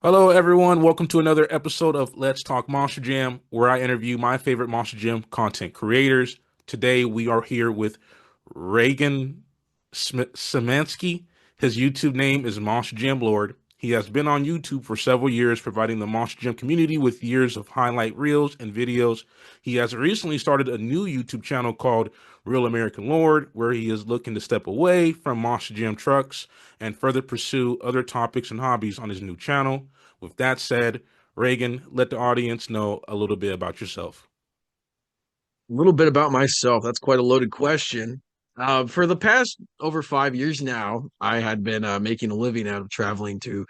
Hello, everyone. Welcome to another episode of Let's Talk Monster Jam, where I interview my favorite Monster Jam content creators. Today, we are here with Reagan Szymanski. His YouTube name is Monster Jam Lord. He has been on YouTube for several years, providing the Monster Jam community with years of highlight reels and videos. He has recently started a new YouTube channel called Real American Lord, where he is looking to step away from Monster Jam trucks and further pursue other topics and hobbies on his new channel. With that said, Reagan, let the audience know a little bit about yourself. A little bit about myself. That's quite a loaded question. For the past over 5 years now, I had been making a living out of traveling to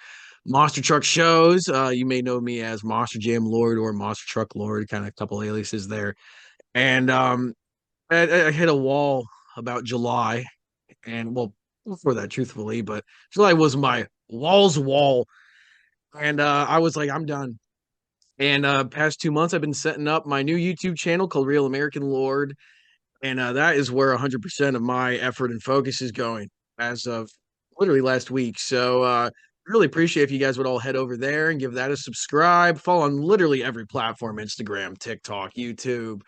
monster truck shows. You may know me as Monster Jam Lord or Monster Truck Lord, kind of a couple aliases there. And I hit a wall about July, and well, before that, truthfully, but July was my wall's wall, and I was like, I'm done. And past 2 months, I've been setting up my new YouTube channel called Real American Lord, and that is where 100% of my effort and focus is going as of literally last week. So, really appreciate if you guys would all head over there and give that a subscribe. Follow on literally every platform: Instagram, TikTok, YouTube.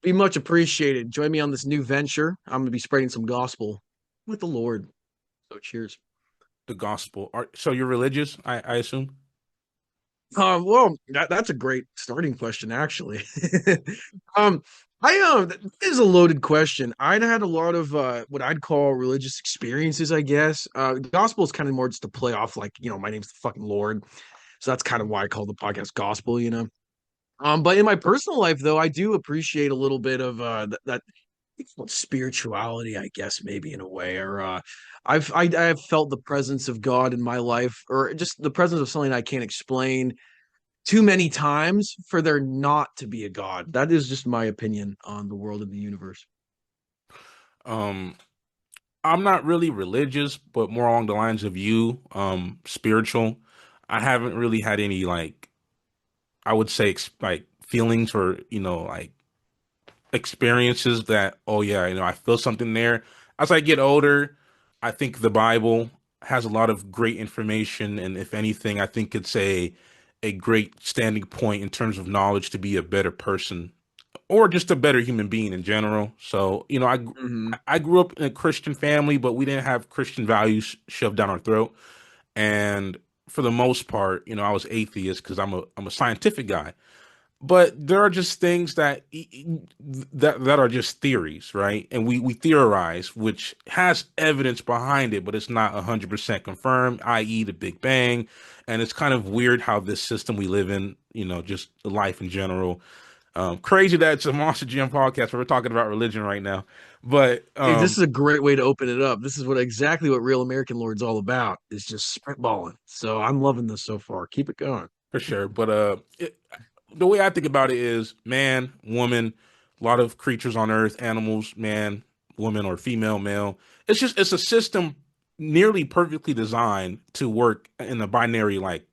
Be much appreciated. Join me on this new venture. I'm going to be spreading some gospel with the Lord. So, cheers. The gospel. So you're religious, I assume? Well, that's a great starting question, actually. um, that is a loaded question. I'd had a lot of what I'd call religious experiences, I guess. Gospel is kind of more just to play off, like, my name's the fucking Lord, so that's kind of why I call the podcast gospel. But in my personal life, though, I do appreciate a little bit of that spirituality, I guess, maybe in a way, or I've felt the presence of God in my life, or just the presence of something I can't explain too many times for there not to be a God. That is just my opinion on the world and the universe. Um, I'm not really religious, but more along the lines of you, spiritual. I haven't really had any like I would say like feelings or like experiences that, oh yeah, I feel something there. As I get older, I think the Bible has a lot of great information, and if anything, I think it's a great standing point in terms of knowledge to be a better person or just a better human being in general. So, Hmm. I grew up in a Christian family, but we didn't have Christian values shoved down our throat. And for the most part, I was atheist because I'm a scientific guy. But there are just things that are just theories, right? And we theorize, which has evidence behind it, but it's not 100% confirmed, i.e., the Big Bang. And it's kind of weird how this system we live in, just life in general. Crazy that it's a Monster Gym podcast where we're talking about religion right now, but Hey, this is a great way to open it up. This is exactly what Real American Lord's all about. Is just spitballing. So I'm loving this so far. Keep it going. for sure. But the way I think about it is man, woman, a lot of creatures on Earth, animals, man, woman, or female, male. It's a system nearly perfectly designed to work in a binary like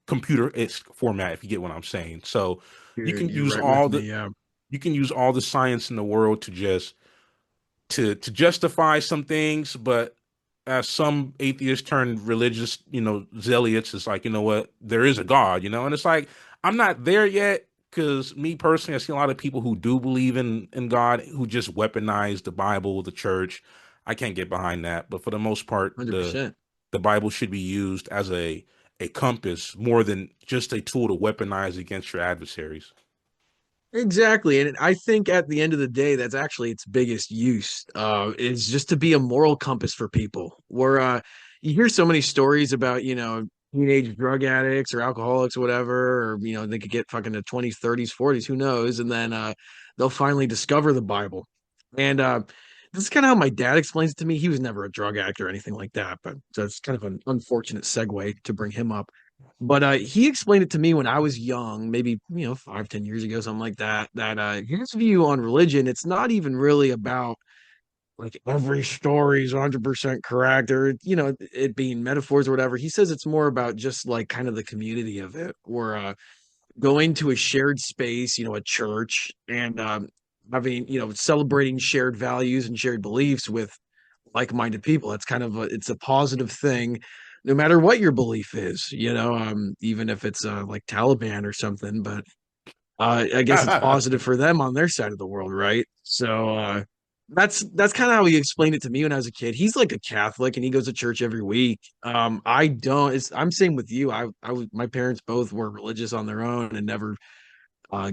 computer format, if you get what I'm saying. So you You're can you're use right with all me. the Yeah. you can use all the science in the world to just to justify some things, but as some atheists turn religious, zealots, it's like, what, there is a God, and it's like I'm not there yet because me personally, I see a lot of people who do believe in God who just weaponize the Bible, the church. I can't get behind that, but for the most part, the 100%. the Bible should be used as a compass more than just a tool to weaponize against your adversaries. Exactly. And I think at the end of the day, that's actually its biggest use, is just to be a moral compass for people. Where you hear so many stories about, teenage drug addicts or alcoholics or whatever, or, they could get fucking to 20s, 30s, 40s, who knows? And then they'll finally discover the Bible. And this is kind of how my dad explains it to me. He was never a drug addict or anything like that, but so it's kind of an unfortunate segue to bring him up. But he explained it to me when I was young, maybe 5, 10 years ago, something like that. That his view on religion, it's not even really about like every story is 100% correct, or it being metaphors or whatever. He says it's more about just like kind of the community of it, or going to a shared space, a church, and having celebrating shared values and shared beliefs with like-minded people. It's kind of it's a positive thing. no matter what your belief is, even if it's like Taliban or something. But I guess it's positive for them on their side of the world, right? So that's kind of how he explained it to me when I was a kid. He's like a Catholic and he goes to church every week. I don't. I'm same with you. My parents both were religious on their own and never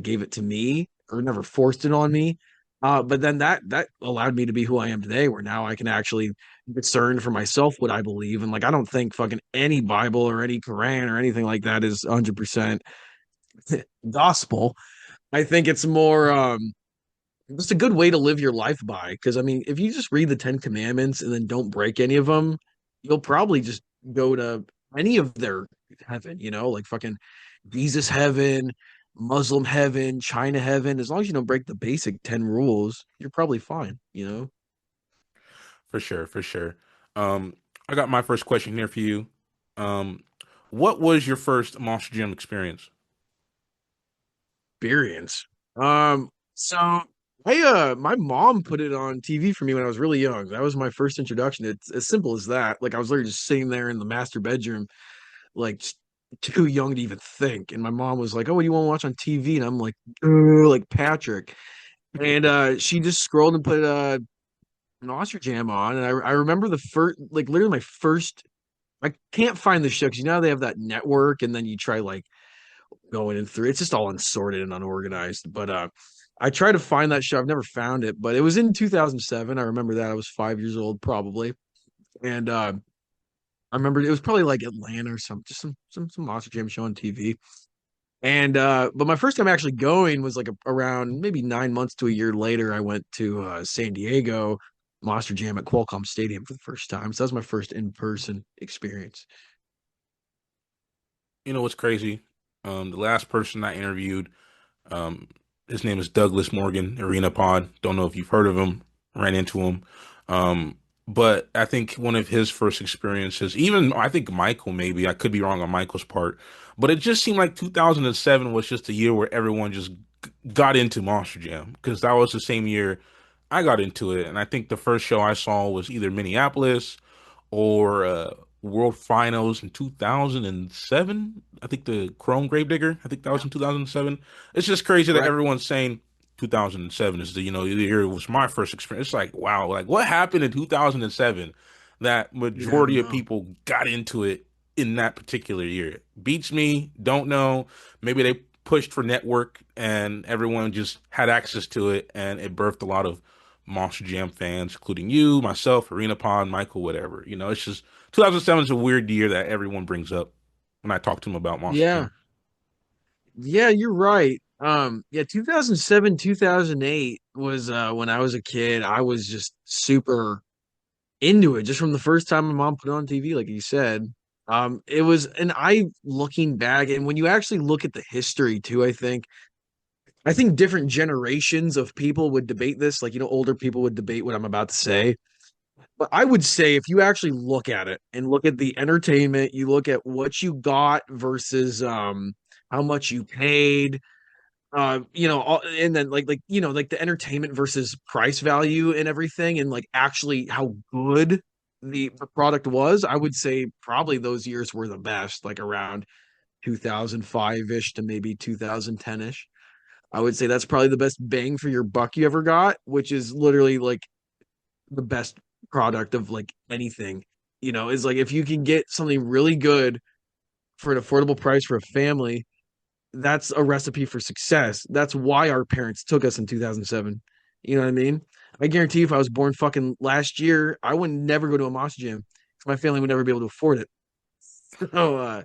gave it to me or never forced it on me. But then that allowed me to be who I am today, where now I can actually discern for myself what I believe. And like, I don't think fucking any Bible or any Quran or anything like that is 100% gospel. I think it's more just a good way to live your life by. Because I mean, if you just read the Ten Commandments and then don't break any of them, you'll probably just go to any of their heaven, like fucking Jesus heaven, Muslim heaven, China heaven. As long as you don't break the basic 10 rules, you're probably fine. For sure, for sure. Um, I got my first question here for you. Um, what was your first Monster Jam experience? Experience. So my mom put it on TV for me when I was really young. That was my first introduction. It's as simple as that. Like I was literally just sitting there in the master bedroom, like too young to even think. And my mom was like, "Oh, what do you want to watch on TV?" And I'm like, like Patrick. And she just scrolled and put an Ostrich Jam on. And I remember the first, like literally my first. I can't find the show because you know how they have that network, and then you try like going in through. It's just all unsorted and unorganized. But I tried to find that show. I've never found it, but it was in 2007. I remember that I was 5 years old probably, and I remember it was probably like Atlanta or something, just some Monster Jam show on TV. And but my first time actually going was like around maybe 9 months to a year later. I went to San Diego Monster Jam at Qualcomm Stadium for the first time. So that was my first in-person experience. You know what's crazy? The last person I interviewed, um, his name is Douglas Morgan, Arena Pod. Don't know if you've heard of him, ran into him. Um, but I think one of his first experiences, even I think Michael, maybe, I could be wrong on Michael's part, but it just seemed like 2007 was just a year where everyone just got into Monster Jam because that was the same year I got into it. And I think the first show I saw was either Minneapolis or World Finals in 2007. I think the Chrome Gravedigger. I think that was Yeah. in 2007. It's just crazy that Correct. everyone's saying 2007 is the year it was my first experience. It's like wow, like what happened in 2007 that Yeah, I don't majority of know. people got into it in that particular year? Beats me. Don't know. Maybe they pushed for network and everyone just had access to it and it birthed a lot of Monster Jam fans, including you, myself, Arena Pond, Michael, whatever. It's just 2007 is a weird year that everyone brings up when I talk to them about Monster Yeah. Jam. Yeah, you're right. Yeah, 2007, 2008 was when I was a kid. I was just super into it just from the first time my mom put it on TV, like you said. It was, and I looking back, and when you actually look at the history too, I think different generations of people would debate this. Like, older people would debate what I'm about to say. But I would say if you actually look at it and look at the entertainment, you look at what you got versus how much you paid, and then like the entertainment versus price value and everything, and like actually how good the product was. I would say probably those years were the best, like around 2005-ish to maybe 2010-ish. I would say that's probably the best bang for your buck you ever got, which is literally like the best product of like anything. Is like if you can get something really good for an affordable price for a family, that's a recipe for success. That's why our parents took us in 2007. You know what I mean? I guarantee if I was born fucking last year, I would never go to a Monster Gym because my family would never be able to afford it. So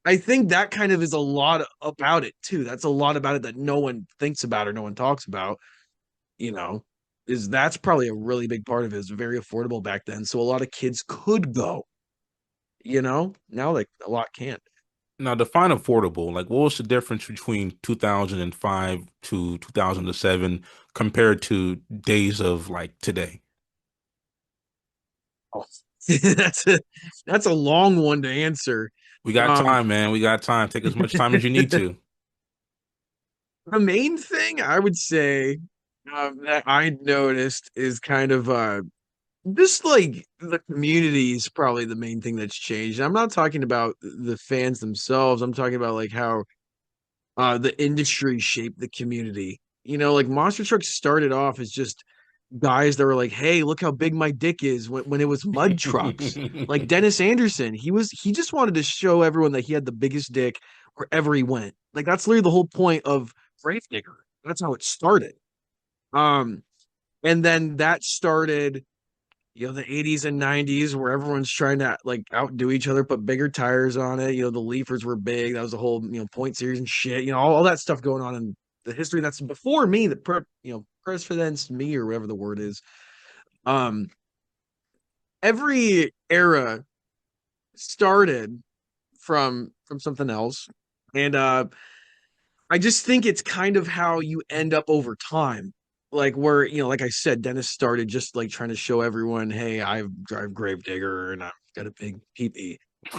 I think that kind of is a lot about it too. That's a lot about it that no one thinks about or no one talks about, you know, is that's probably a really big part of it. It's very affordable back then. So a lot of kids could go, now like a lot can't. Now, define affordable. Like, what was the difference between 2005 to 2007 compared to days of like today? Oh. that's a long one to answer. We got Um, time, man. We got time. Take as much time as you need the to. main thing I would say that I noticed is kind of Just like the community is probably the main thing that's changed. I'm not talking about the fans themselves. I'm talking about like how the industry shaped the community. Like monster trucks started off as just guys that were like, "Hey, look how big my dick is." When it was mud trucks, like Dennis Anderson, he just wanted to show everyone that he had the biggest dick wherever he went. Like that's literally the whole point of Gravedigger. That's how it started. Um, and then that started the 80s and 90s where everyone's trying to like outdo each other, put bigger tires on it. The Leafers were big. That was the whole, point series and shit. All that stuff going on in the history that's before me, precedents me or whatever the word is. Um, every era started from something else. And I just think it's kind of how you end up over time. Like where, like I said, Dennis started just like trying to show everyone, hey, I drive Gravedigger and I've got a big peepee.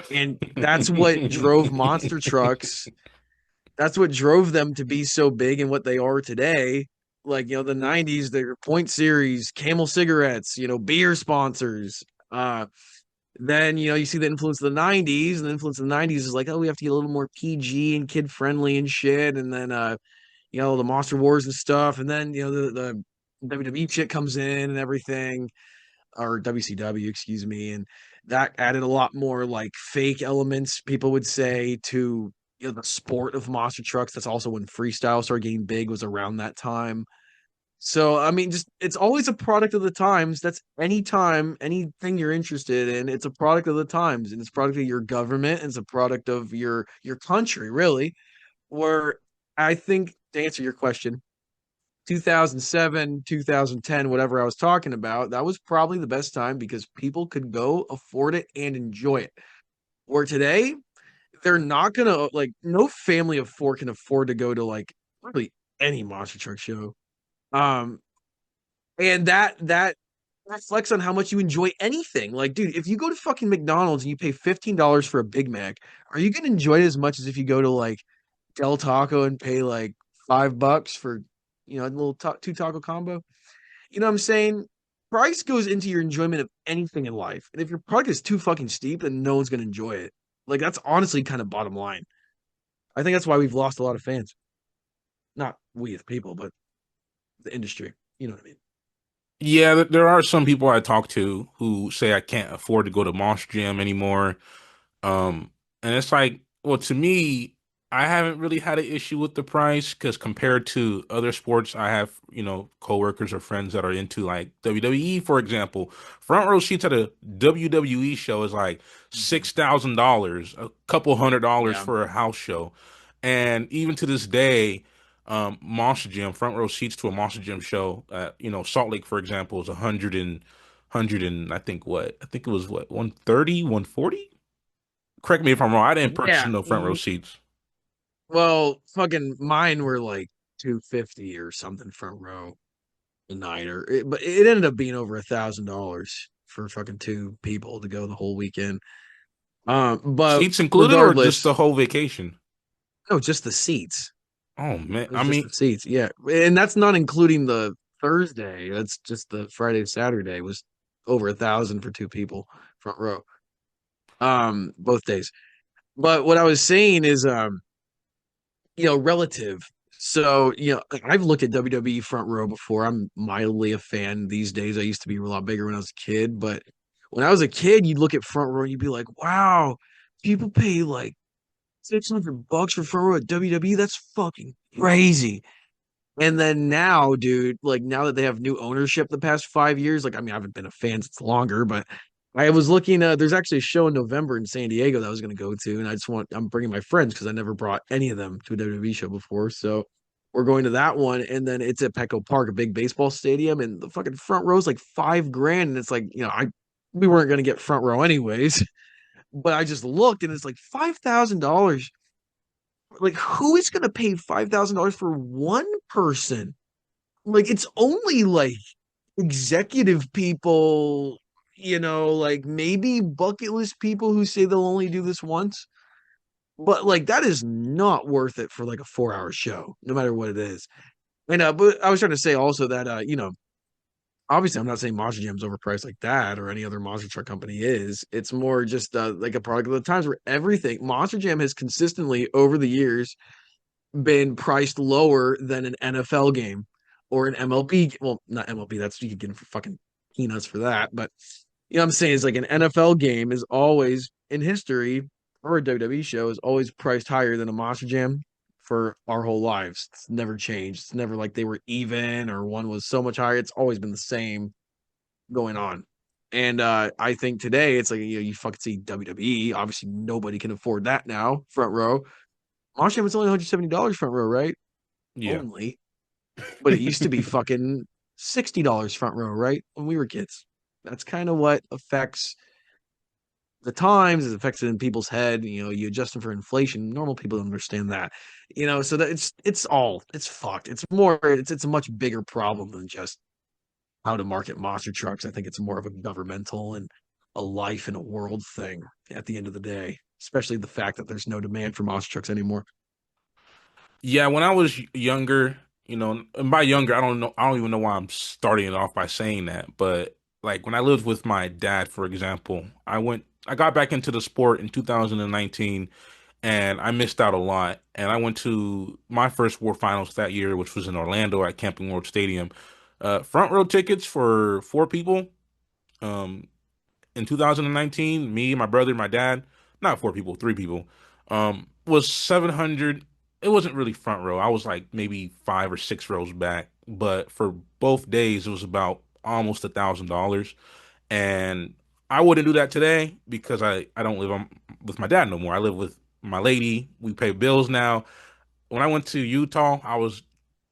And that's what drove monster trucks. That's what drove them to be so big and what they are today. Like, the 90s, their point series, Camel cigarettes, beer sponsors. Then you see the influence of the 90s, and the influence of the 90s is like, oh, we have to get a little more PG and kid friendly and shit. And then the Monster Wars and stuff, and then the WWE shit comes in and everything, or WCW, excuse me, and that added a lot more like fake elements, people would say, to the sport of monster trucks. That's also when freestyle started getting big, was around that time. So I mean, just it's always a product of the times. That's any time, anything you're interested in, it's a product of the times, and it's a product of your government, and it's a product of your country, really. Where I think to answer your question, 2007, 2010, whatever I was talking about, that was probably the best time because people could go afford it and enjoy it. Where today, they're not gonna like no family of four can afford to go to like really any monster truck show. Um, and that reflects on how much you enjoy anything. Like, dude, if you go to fucking McDonald's and you pay $15 for a Big Mac, are you gonna enjoy it as much as if you go to like Del Taco and pay like $5 for a little two taco combo? You know what I'm saying? Price goes into your enjoyment of anything in life. And if your product is too fucking steep, then no one's gonna enjoy it. Like that's honestly kind of bottom line. I think that's why we've lost a lot of fans. Not we as people, but the industry. You know what I mean? Yeah, there are some people I talk to who say I can't afford to go to Monster Jam anymore. And it's like, well, to me, I haven't really had an issue with the price because compared to other sports, I have, coworkers or friends that are into like WWE, for example. Front row seats at a WWE show is like Mhm. $6,000, a couple $100 Yeah. for a house show. And even to this day, Monster Gym, front row seats to a Monster Gym show, Salt Lake, for example, is 100 and I think it was what, 130, 140? Correct me if I'm wrong. I didn't purchase Yeah. no front row Mhm. seats. Well, fucking mine were like 250 or something front row a night, but it ended up being over $1,000 for fucking two people to go the whole weekend. But Seats included or just regardless, the whole vacation? no, just the seats. Oh man, It I was just the mean, seats, yeah, and that's not including the Thursday. That's just the Friday, Saturday was over 1,000 for two people front row. Both days. But what I was saying is, relative. So, I've looked at WWE front row before. I'm mildly a fan these days. I used to be a lot bigger when I was a kid, but when I was a kid, you'd look at front row and you'd be like, wow, people pay like $600 for front row at WWE. That's fucking crazy. And then now, dude, like now that they have new ownership the past 5 years, like I mean, I haven't been a fan since longer, but I was looking. There's actually a show in November in San Diego that I was going to go to, and I'm bringing my friends because I never brought any of them to a WWE show before. So we're going to that one, and then it's at Petco Park, a big baseball stadium, and the fucking front row is like 5 grand, and it's like we weren't going to get front row anyways, but I just looked, and it's like $5,000. Like, who is going to pay $5,000 for one person? Like, it's only like executive people, like maybe bucket list people who say they'll only do this once. But like, that is not worth it for like a 4 hour show, no matter what it is. And but I was trying to say also that obviously I'm not saying Monster Jam's overpriced like that or any other monster truck company is. It's more just like a product of the times where everything Monster Jam has consistently over the years been priced lower than an NFL game or an MLB. Well, not MLB. That's you could get it for fucking peanuts for that. But you know what I'm saying is like an NFL game is always in history or a WWE show is always priced higher than a Monster Jam for our whole lives. It's never changed. It's never like they were even or one was so much higher. It's always been the same going on. And I think today it's like you fucking see WWE. Obviously, nobody can afford that now. Front row. Monster Jam was only $170 front row, right? Yeah. Only, but it used to be fucking $60 front row, right? When we were kids. That's kind of what affects the times, it affects it in people's head. You know, you adjust them for inflation. Normal people don't understand that. You know, so that it's fucked. It's more it's a much bigger problem than just how to market monster trucks. I think it's more of a governmental and a life and a world thing at the end of the day, especially the fact that there's no demand for monster trucks anymore. Yeah, when I was younger, and by younger, I don't know, I don't even know why I'm starting it off by saying that, but like when I lived with my dad, for example, I got back into the sport in 2019 and I missed out a lot. And I went to my first War Finals that year, which was in Orlando at Camping World Stadium. Front row tickets for four people. Um, in 2019, me, my brother, my dad, not four people, three people, was 700. It wasn't really front row. I was like maybe 5 or 6 rows back, but for both days it was about almost $1,000. And I wouldn't do that today because I don't live with my dad no more. I live with my lady. We pay bills now. When I went to Utah, I was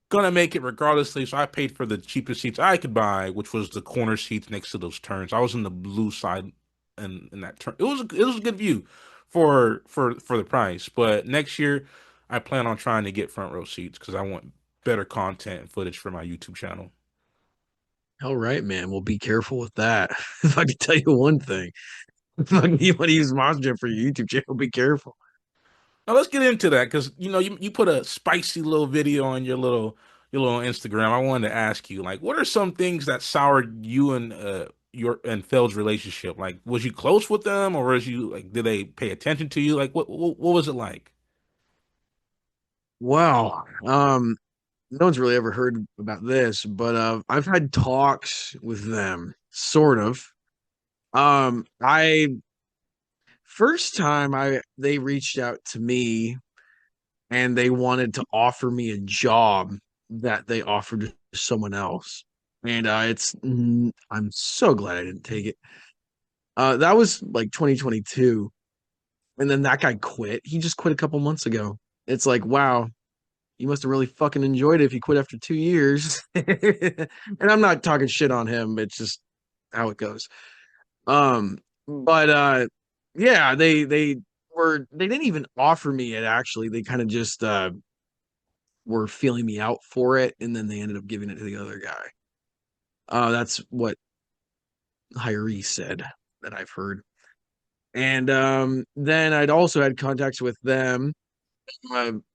gonna make it regardlessly. So I paid for the cheapest seats I could buy, which was the corner seats next to those turns. I was in the blue side and in that turn. It was a good view for the price. But next year, I plan on trying to get front row seats because I want better content and footage for my YouTube channel. All right, man. Well, be careful with that. If I could tell you one thing, if you want to use Monster Jam for your YouTube channel, be careful. Now let's get into that because you put a spicy little video on your little Instagram. I wanted to ask you like, what are some things that soured you and your and Phil's relationship? Like, was you close with them, or was you like, did they pay attention to you? Like, what was it like? Wow. No one's really ever heard about this, but I've had talks with them, sort of. I first time I they reached out to me and they wanted to offer me a job that they offered to someone else. And I'm so glad I didn't take it. That was like 2022. And then that guy quit. He just quit a couple months ago. It's like, wow, you must have really fucking enjoyed it if you quit after 2 years. And I'm not talking shit on him. It's just how it goes. But yeah, they didn't even offer me it actually. They kind of just were feeling me out for it, and then they ended up giving it to the other guy. That's what hiree said that I've heard. And then I'd also had contacts with them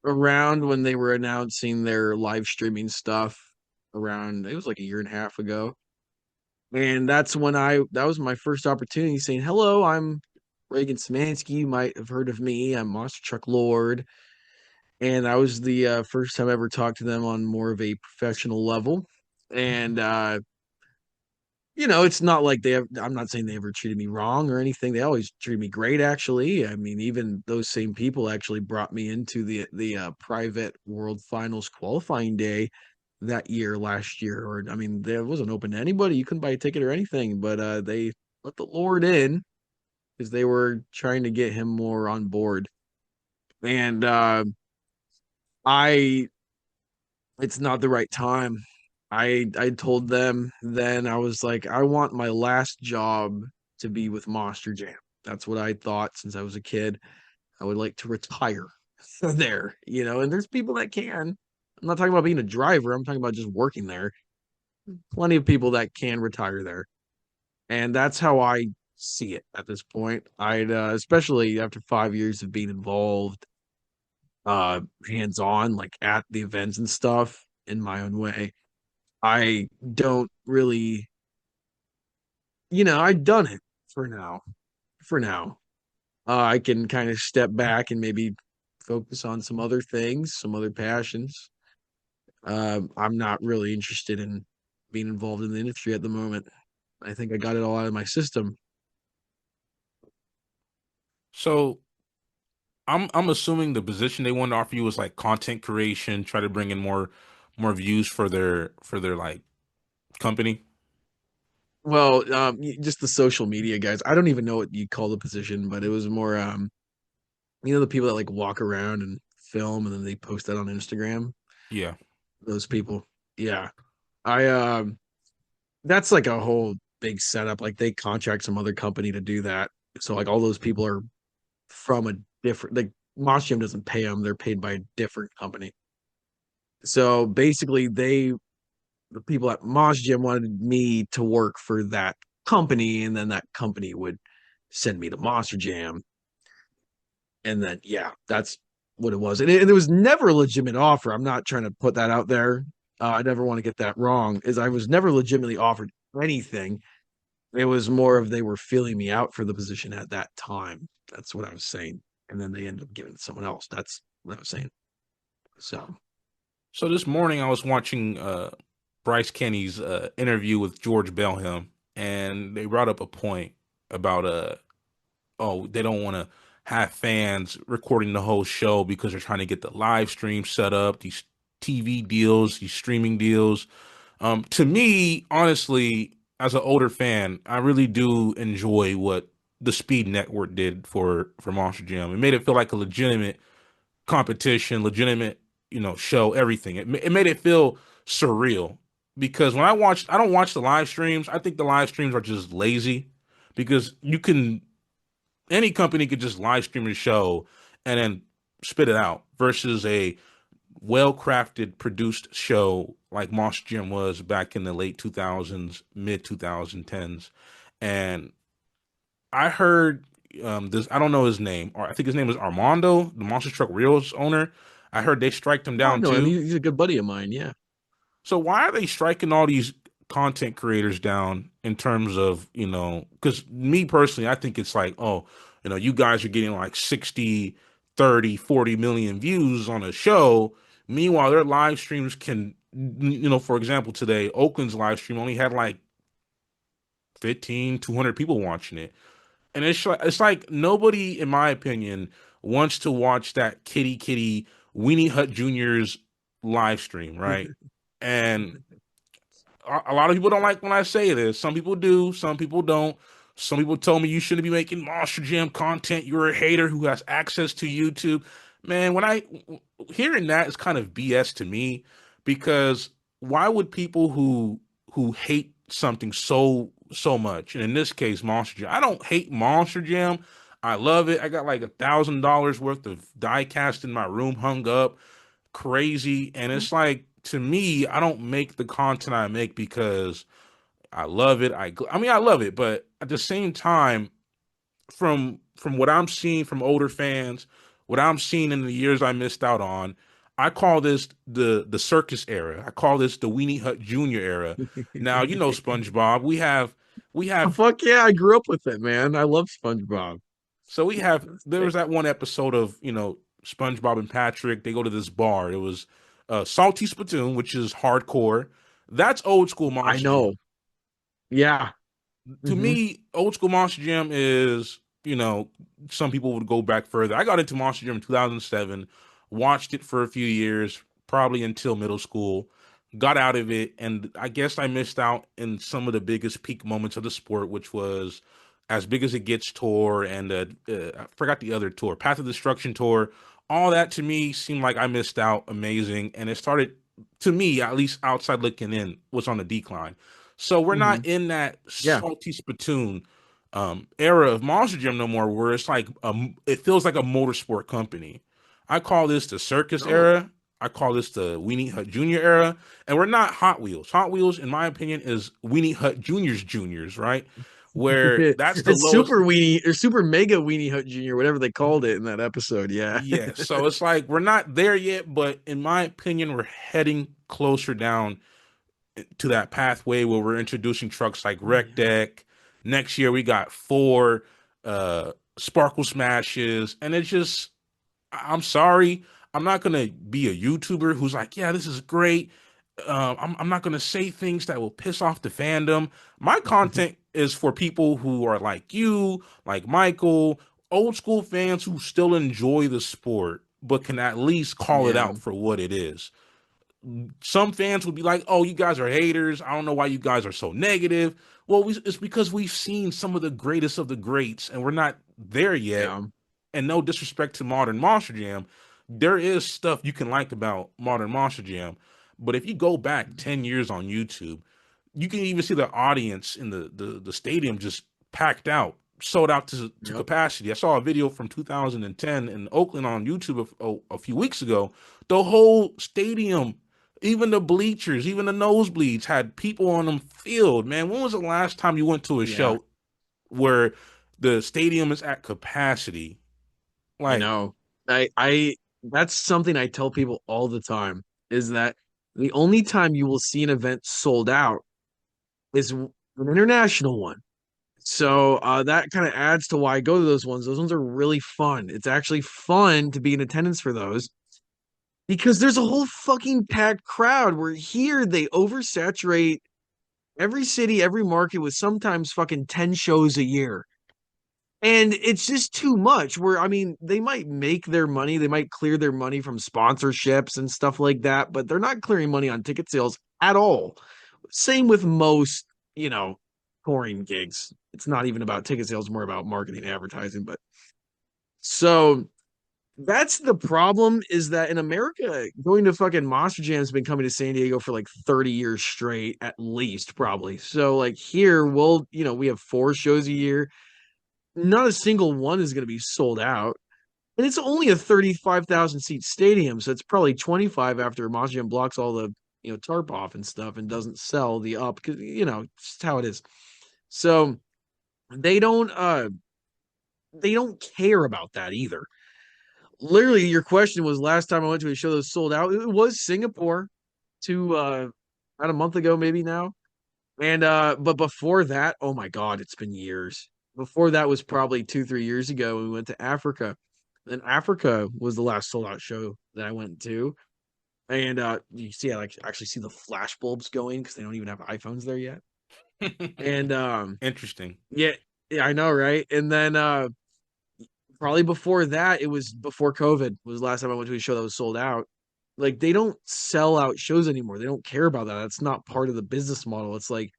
around when they were announcing their live streaming stuff around it was like a year and a half ago. And that was my first opportunity saying, hello, I'm Reagan Szymanski. You might have heard of me. I'm Monster Truck Lord. And that was the first time I ever talked to them on more of a professional level. And you know, it's not like I'm not saying they ever treated me wrong or anything. They always treated me great, actually. I mean, even those same people actually brought me into the private World Finals qualifying day that year, last year. Or I mean, there wasn't open to anybody. You couldn't buy a ticket or anything, but they let the Lord in because they were trying to get him more on board. And I it's not the right time. I told them then I was like, I want my last job to be with Monster Jam. That's what I thought since I was a kid. I would like to retire there, you know, and there's people that can. I'm not talking about being a driver, I'm talking about just working there. Plenty of people that can retire there. And that's how I see it at this point. I'd especially after 5 years of being involved hands on like at the events and stuff in my own way. I don't really. I've done it for now. For now, I can kind of step back and maybe focus on some other things, some other passions. I'm not really interested in being involved in the industry at the moment. I think I got it all out of my system. So I'm assuming the position they wanted to offer you was like content creation, try to bring in more views for their like company. Well, just the social media guys. I don't even know what you call the position, but it was more, the people that like walk around and film and then they post that on Instagram. Yeah. Those people. Yeah. I That's like a whole big setup. Like they contract some other company to do that. So like all those people are from a different like Moshim doesn't pay them. They're paid by a different company. So basically the people at Mosh Gym wanted me to work for that company, and then that company would send me to Monster Jam. And then yeah, that's what it was. And it was never a legitimate offer. I'm not trying to put that out there. I never want to get that wrong. Is I was never legitimately offered anything. It was more of they were feeling me out for the position at that time. That's what I was saying. And then they ended up giving it to someone else. That's what I was saying. So So this morning I was watching Bryce Kenny's interview with George Belham, and they brought up a point about oh, they don't want to have fans recording the whole show because they're trying to get the live stream set up, these TV deals, these streaming deals. To me, honestly, as an older fan, I really do enjoy what the Speed Network did for Monster Jam. It made it feel like a legitimate competition, legitimate, show, everything. It made it feel surreal because when I don't watch the live streams. I think the live streams are just lazy because any company could just live stream a show and then spit it out versus a well-crafted produced show like Monster Jam was back in the late 2000s, mid 2010s. And I heard this, I don't know his name, or I think his name is Armando, the Monster Truck Reels owner. I heard they striked him I down know him. too. He's a good buddy of mine. Yeah. So why are they striking all these content creators down in terms of, because me personally, I think it's like, oh, you guys are getting like 60, 30, 40 million views on a show. Meanwhile, their live streams can, for example, today, Oakland's live stream only had like 200 people watching it. And it's like nobody, in my opinion, wants to watch that kitty Weenie Hut Jr.'s live stream, right? And a lot of people don't like when I say this. Some people do, some people don't. Some people told me you shouldn't be making Monster Jam content. You're a hater who has access to YouTube. Man, when I hearing that is kind of BS to me because why would people who hate something so much, and in this case Monster Jam. I don't hate Monster Jam. I love it. I got like $1,000 worth of die cast in my room hung up crazy. And it's like, to me, I don't make the content I make because I love it. I mean, I love it, but at the same time, from what I'm seeing from older fans, what I'm seeing in the years I missed out on, I call this the circus era. I call this the Weenie Hut Jr. era. Now, SpongeBob. We have Fuck yeah, I grew up with it, man. I love SpongeBob. there was that one episode of, SpongeBob and Patrick. They go to this bar. It was Salty Spittoon, which is hardcore. That's old school I Monster Jam. know. Yeah. To Hmm. me, old school Monster Jam is, some people would go back further. I got into Monster Jam in 2007, watched it for a few years, probably until middle school, got out of it, and I guess I missed out in some of the biggest peak moments of the sport, which was As Big as It Gets tour and I forgot the other tour, Path of Destruction tour. All that to me seemed like I missed out amazing, and it started, to me, at least outside looking in, was on a decline. So we're not Hmm. in that Yeah. salty spittoon era of Monster Jam no more, where it's like it feels like a motorsport company. I call this the circus No. era. I call this the Weenie Hut Junior era, and we're not Hot Wheels. Hot Wheels, in my opinion, is Weenie Hut Juniors, right? Where that's the It's lowest. super weenie or super mega weenie hut junior, whatever they called it in that episode. Yeah. Yeah, so it's like we're not there yet, but in my opinion, we're heading closer down to that pathway where we're introducing trucks like Oh Rec yeah. Deck. Next year we got four Sparkle Smashes, and it's just I'm sorry. I'm not gonna be a YouTuber who's like, yeah, this is great. I'm not gonna say things that will piss off the fandom. My content is for people who are like you, like Michael, old school fans who still enjoy the sport, but can at least call it Yeah, out for what it is. Some fans would be like, "Oh, you guys are haters. I don't know why you guys are so negative." Well, it's because we've seen some of the greatest of the greats, and we're not there yet. yeah, And no disrespect to Modern Monster Jam, there is stuff you can like about Modern Monster Jam, but if you go back 10 years on YouTube, you can even see the audience in the stadium just packed out, sold out to yep, capacity. I saw a video from 2010 in Oakland on YouTube a few weeks ago. The whole stadium, even the bleachers, even the nosebleeds had people on them field. Man, when was the last time you went to a yeah. show where the stadium is at capacity? I Like, know. I that's something I tell people all the time is that the only time you will see an event sold out is an international one. So that kind of adds to why I go to those ones. Those ones are really fun. It's actually fun to be in attendance for those because there's a whole fucking packed crowd where here they oversaturate every city, every market with sometimes fucking 10 shows a year. And it's just too much. Where, I mean, they might make their money, they might clear their money from sponsorships and stuff like that, but they're not clearing money on ticket sales at all. Same with most, you know, touring gigs. It's not even about ticket sales, more about marketing and advertising. But so that's the problem is that in America, going to fucking Monster Jam has been coming to San Diego for like 30 years straight, at least, probably. So, like, here, we have four shows a year. Not a single one is going to be sold out. And it's only a 35,000 seat stadium. So it's probably 25 after Monster Jam blocks all the, tarp off and stuff and doesn't sell the up because, it's how it is. So they don't, uh, they don't care about that either. Literally, your question was last time I went to a show that was sold out. It was Singapore about a month ago, maybe now. And but before that, oh my God, it's been years. Before that was probably 2, 3 years ago. We went to Africa. And Africa was the last sold out show that I went to. And you see, I like actually see the flash bulbs going because they don't even have iPhones there yet. And interesting. yeah, yeah, I know, right? And then probably before that, it was before COVID was the last time I went to a show that was sold out. Like they don't sell out shows anymore. They don't care about that. That's not part of the business model. It's like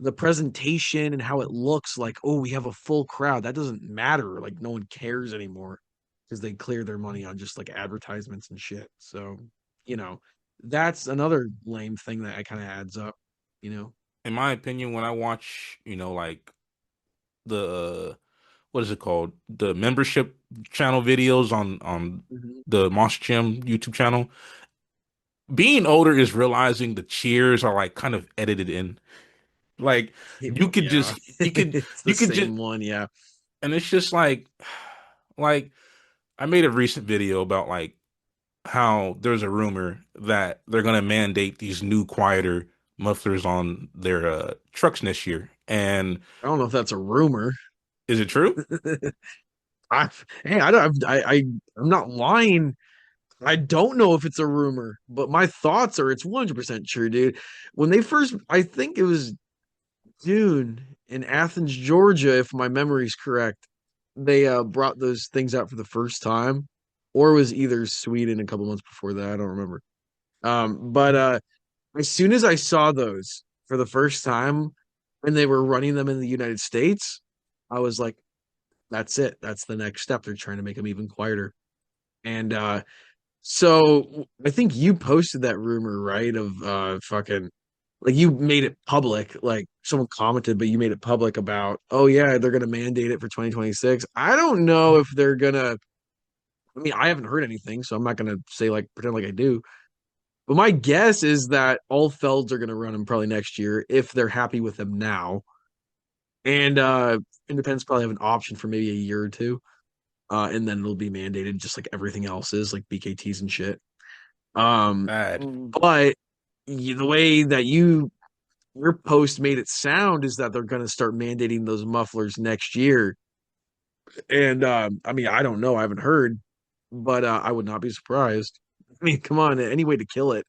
the presentation and how it looks like, oh, we have a full crowd. That doesn't matter. Like no one cares anymore because they clear their money on just like advertisements and shit. So, you know, that's another lame thing that kind of adds up, you know. In my opinion, when I watch, like the what is it called? The membership channel videos on Mhm. the Monster Gym YouTube channel. Being older is realizing the cheers are like kind of edited in. Like you could Yeah. just It's the you could just same one, yeah. and it's just like I made a recent video about like how there's a rumor that they're gonna mandate these new quieter mufflers on their trucks next year. And I don't know if that's a rumor. is it true? Hey, I don't I'm not lying. I don't know if it's a rumor, but my thoughts are it's 100% true, dude. When they first, I think it was June in Athens, Georgia, if my memory's correct, they brought those things out for the first time, or it was either Sweden a couple months before that. I don't remember. But as soon as I saw those for the first time and they were running them in the United States, I was like, that's it. That's the next step. They're trying to make them even quieter. And so I think you posted that rumor, right? Of fucking like you made it public, like someone commented, but you made it public about, oh yeah, they're gonna mandate it for 2026. I don't know if they're gonna, I mean, I haven't heard anything, so I'm not gonna say like pretend like I do. But my guess is that all Felds are gonna run them probably next year if they're happy with them now. And Independents probably have an option for maybe a year or two. And then it'll be mandated just like everything else is, like BKTs and shit. Bad. But the way that you your post made it sound is that they're going to start mandating those mufflers next year. And I mean, I don't know, I haven't heard, but I would not be surprised. I mean, come on, any way to kill it,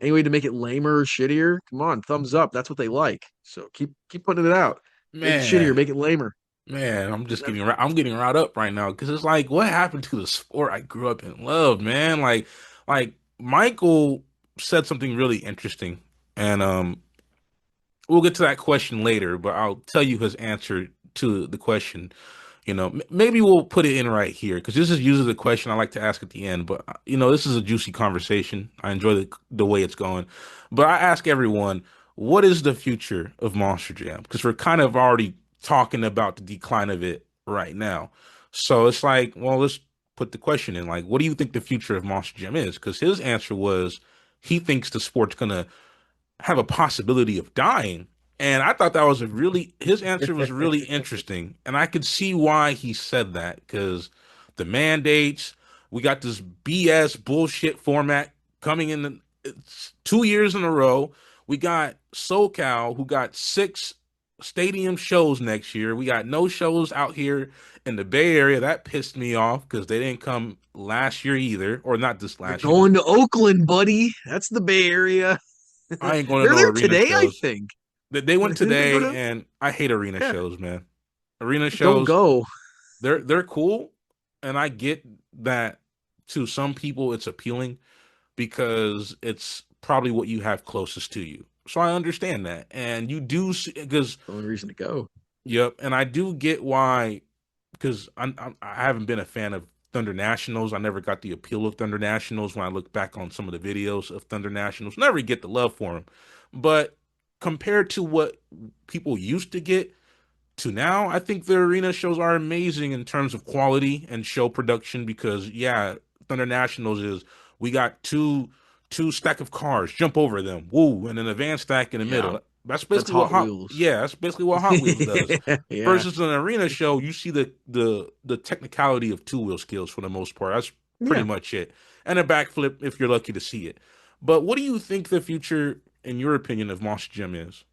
any way to make it lamer or shittier, come on, thumbs up. That's what they like. So keep putting it out. Make it shittier, Man, make it lamer. man, That's I'm getting riled up right now because it's like, what happened to the sport I grew up and loved, man? Like Michael said something really interesting, and we'll get to that question later, but I'll tell you his answer to the question. Maybe we'll put it in right here because this is usually the question I like to ask at the end. But this is a juicy conversation. I enjoy the way it's going. But I ask everyone, what is the future of Monster Jam? Because we're kind of already talking about the decline of it right now. So it's like, well, let's put the question in. Like, what do you think the future of Monster Jam is? Because his answer was he thinks the sport's gonna have a possibility of dying. And I thought that was his answer was really interesting. And I could see why he said that because the mandates, we got this BS bullshit format coming in it's 2 years in a row. We got SoCal, who got 6 stadium shows next year. We got no shows out here in the Bay Area. That pissed me off because they didn't come last year either, or not this They're last year. going to Oakland, buddy. That's the Bay Area. I ain't going to They're no there arena today, I shows. think. They went Didn't they go today, to? and I hate arena Yeah, shows, man. Arena don't shows, go. they're cool, and I get that to some people it's appealing because it's probably what you have closest to you. So I understand that, and you do see because The only reason to go. yep, and I do get why because I haven't been a fan of Thunder Nationals. I never got the appeal of Thunder Nationals when I look back on some of the videos of Thunder Nationals. Never get the love for them, but compared to what people used to get to now, I think the arena shows are amazing in terms of quality and show production because yeah, Thunder Nationals is we got two stack of cars, jump over them, woo, and then a van stack in the Yeah, middle. That's that's basically what Hot Wheels. that's basically what Hot Wheels does. Yeah, Versus an arena show, you see the technicality of two wheel skills for the most part. That's pretty yeah. much it. And a backflip if you're lucky to see it. But what do you think the future, in your opinion, of Monster Gym is?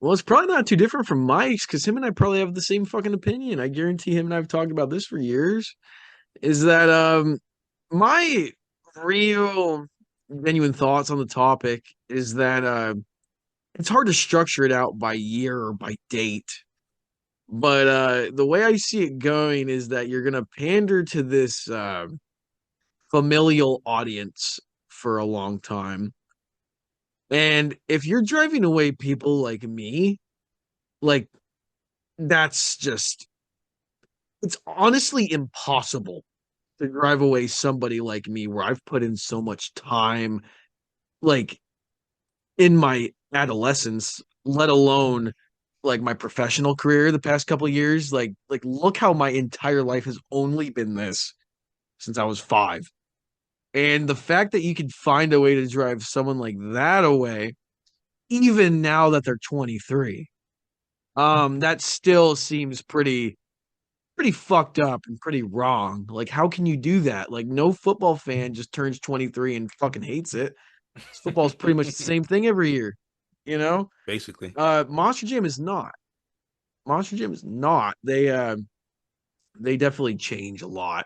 Well, it's probably not too different from Mike's because him and I probably have the same fucking opinion. I guarantee him and I've talked about this for years. Is that my real genuine thoughts on the topic is that it's hard to structure it out by year or by date. But the way I see it going is that you're gonna pander to this familial audience for a long time. And if you're driving away people like me, like that's just it's honestly impossible to drive away somebody like me where I've put in so much time like in my adolescence, let alone like my professional career the past couple of years. Like look how my entire life has only been this since I was 5. And the fact that you could find a way to drive someone like that away, even now that they're 23, that still seems pretty fucked up and pretty wrong. Like, how can you do that? Like, no football fan just turns 23 and fucking hates it. Football's pretty much the same thing every year, you know? Basically. Monster Jam is not. Monster Jam is not. They definitely change a lot.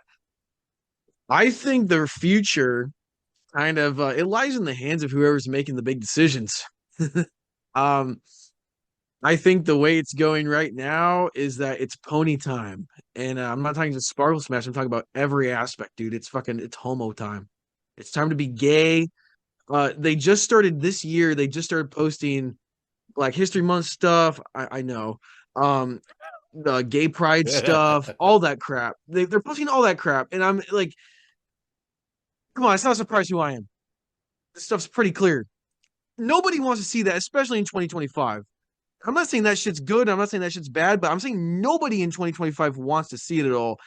I think their future kind of it lies in the hands of whoever's making the big decisions. um I think the way it's going right now is that it's pony time. And I'm not talking just Sparkle Smash, I'm talking about every aspect, dude. It's homo time. It's time to be gay. They just started this year, they just started posting Black History Month stuff. I know. Um the gay pride stuff, all that crap. They're posting all that crap. And I'm like, come on, it's not a surprise who I am. This stuff's pretty clear. Nobody wants to see that, especially in 2025. I'm not saying that shit's good. I'm not saying that shit's bad, but I'm saying nobody in 2025 wants to see it at all.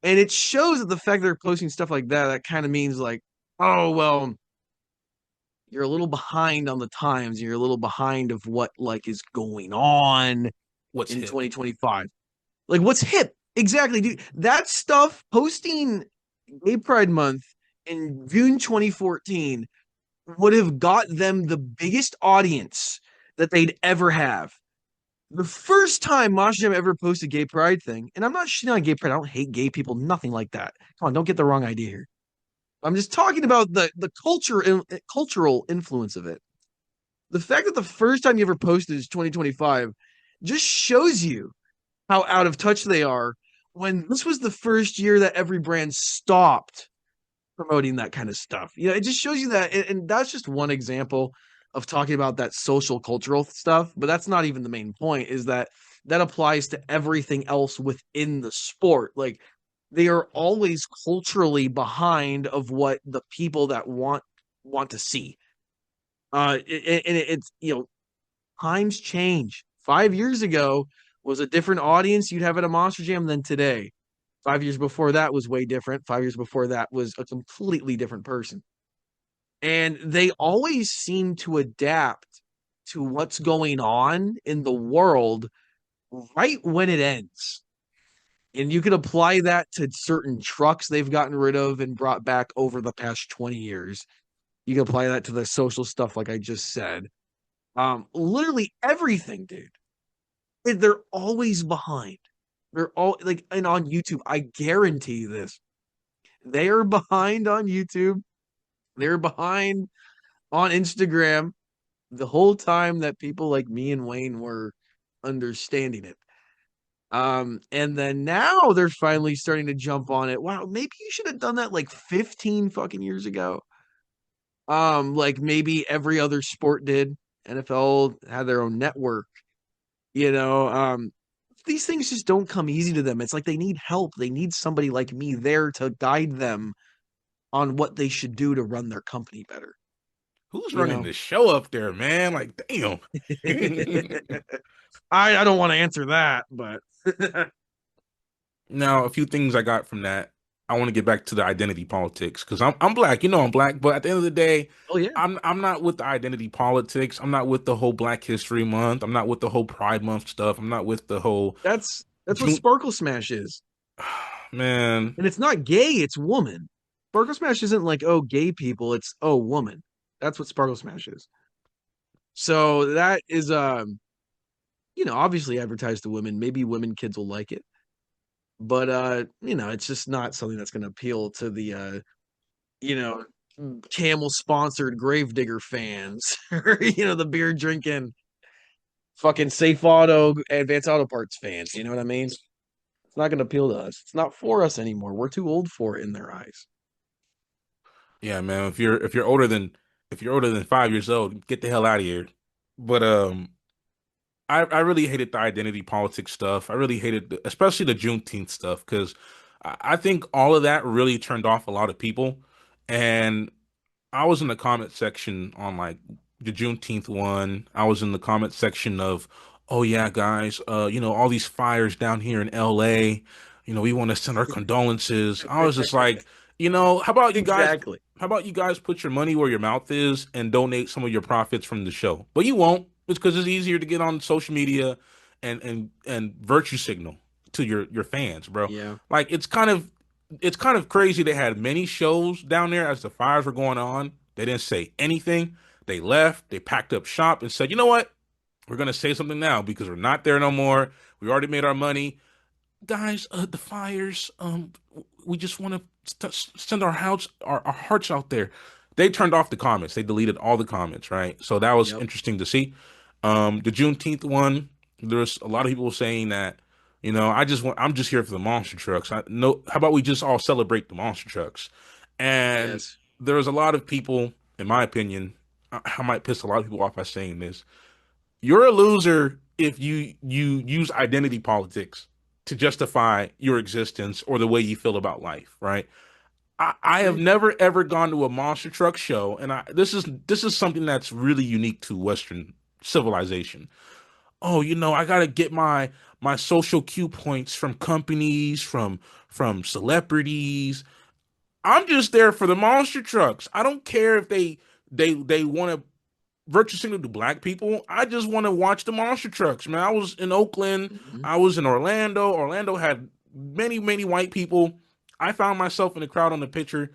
And it shows that the fact that they're posting stuff like that, that kind of means like, oh, well, you're a little behind on the times. You're a little behind of what like is going on What's in hip? 2025. Like what's hip? Exactly, dude. That stuff posting Gay Pride Month in June 2014 would have got them the biggest audience that they'd ever have. The first time Monster Jam ever posted gay pride thing, and I'm not shitting on gay pride. I don't hate gay people, nothing like that. Come on, don't get the wrong idea here. I'm just talking about the cultural influence of it. The fact that the first time you ever posted is 2025 just shows you how out of touch they are when this was the first year that every brand stopped promoting that kind of stuff. It just shows you that, and that's just one example of talking about that social cultural stuff. But that's not even the main point. Is that that applies to everything else within the sport? Like they are always culturally behind of what the people that want to see. It's times change. 5 years ago was a different audience you'd have at a Monster Jam than today. 5 years before that was way different. 5 years before that was a completely different person. And they always seem to adapt to what's going on in the world right when it ends. And you can apply that to certain trucks they've gotten rid of and brought back over the past 20 years. You can apply that to the social stuff, like I just said. Literally everything, dude. They're always behind. They're all like, and on YouTube, I guarantee you this. They are behind on YouTube. They're behind on Instagram the whole time that people like me and Wayne were understanding it. And then now they're finally starting to jump on it. Wow, maybe you should have done that like 15 fucking years ago. Like maybe every other sport did. NFL had their own network, you know. These things just don't come easy to them. It's like they need help. They need somebody like me there to guide them on what they should do to run their company better, Who's you running know. the show up there, man? Like, damn. I don't want to answer that, but Now, a few things I got from that. I want to get back to the identity politics because I'm black. You know I'm black, but at the end of the day, oh yeah, I'm not with the identity politics. I'm not with the whole Black History Month. I'm not with the whole Pride Month stuff. I'm not with the whole that's what June. Sparkle Smash is. Man, And it's not gay, it's woman. Sparkle Smash isn't like, oh, gay people, it's oh, woman. That's what Sparkle Smash is. So that is obviously advertised to women. Maybe women kids will like it. But it's just not something that's gonna appeal to the you know, camel sponsored Gravedigger fans or the beer drinking fucking safe auto advanced auto parts fans. You know what I mean? It's not gonna appeal to us. It's not for us anymore. We're too old for it in their eyes. yeah, man. If you're older than 5 years old, get the hell out of here. But I really hated the identity politics stuff. I really hated, especially the Juneteenth stuff, because I think all of that really turned off a lot of people. And I was in the comment section on like the Juneteenth one. I was in the comment section of, oh yeah, guys, all these fires down here in LA. We want to send our condolences. I was just like, Exactly. how about you guys put your money where your mouth is and donate some of your profits from the show? But you won't. It's because it's easier to get on social media and virtue signal to your fans, bro. Yeah. Like it's kind of crazy. They had many shows down there as the fires were going on. They didn't say anything. They left. They packed up shop and said, "You know what? We're gonna say something now because we're not there no more. We already made our money, guys. The fires. We just want to send our hearts out there." They turned off the comments. They deleted all the comments. Right. So that was Yep. interesting to see. The Juneteenth one. There's a lot of people saying that. I'm just here for the monster trucks. I know. How about we just all celebrate the monster trucks? And Yes. there's a lot of people, in my opinion, I might piss a lot of people off by saying this. You're a loser if you use identity politics to justify your existence or the way you feel about life, right? I have True. never ever gone to a monster truck show, and this is something that's really unique to Western civilization. Oh, I gotta get my social cue points from companies, from celebrities. I'm just there for the monster trucks. I don't care if they want to virtue signal to black people. I just want to watch the monster trucks, man. I was in Oakland. Mhm. I was in Orlando. Orlando had many white people. I found myself in the crowd on the picture.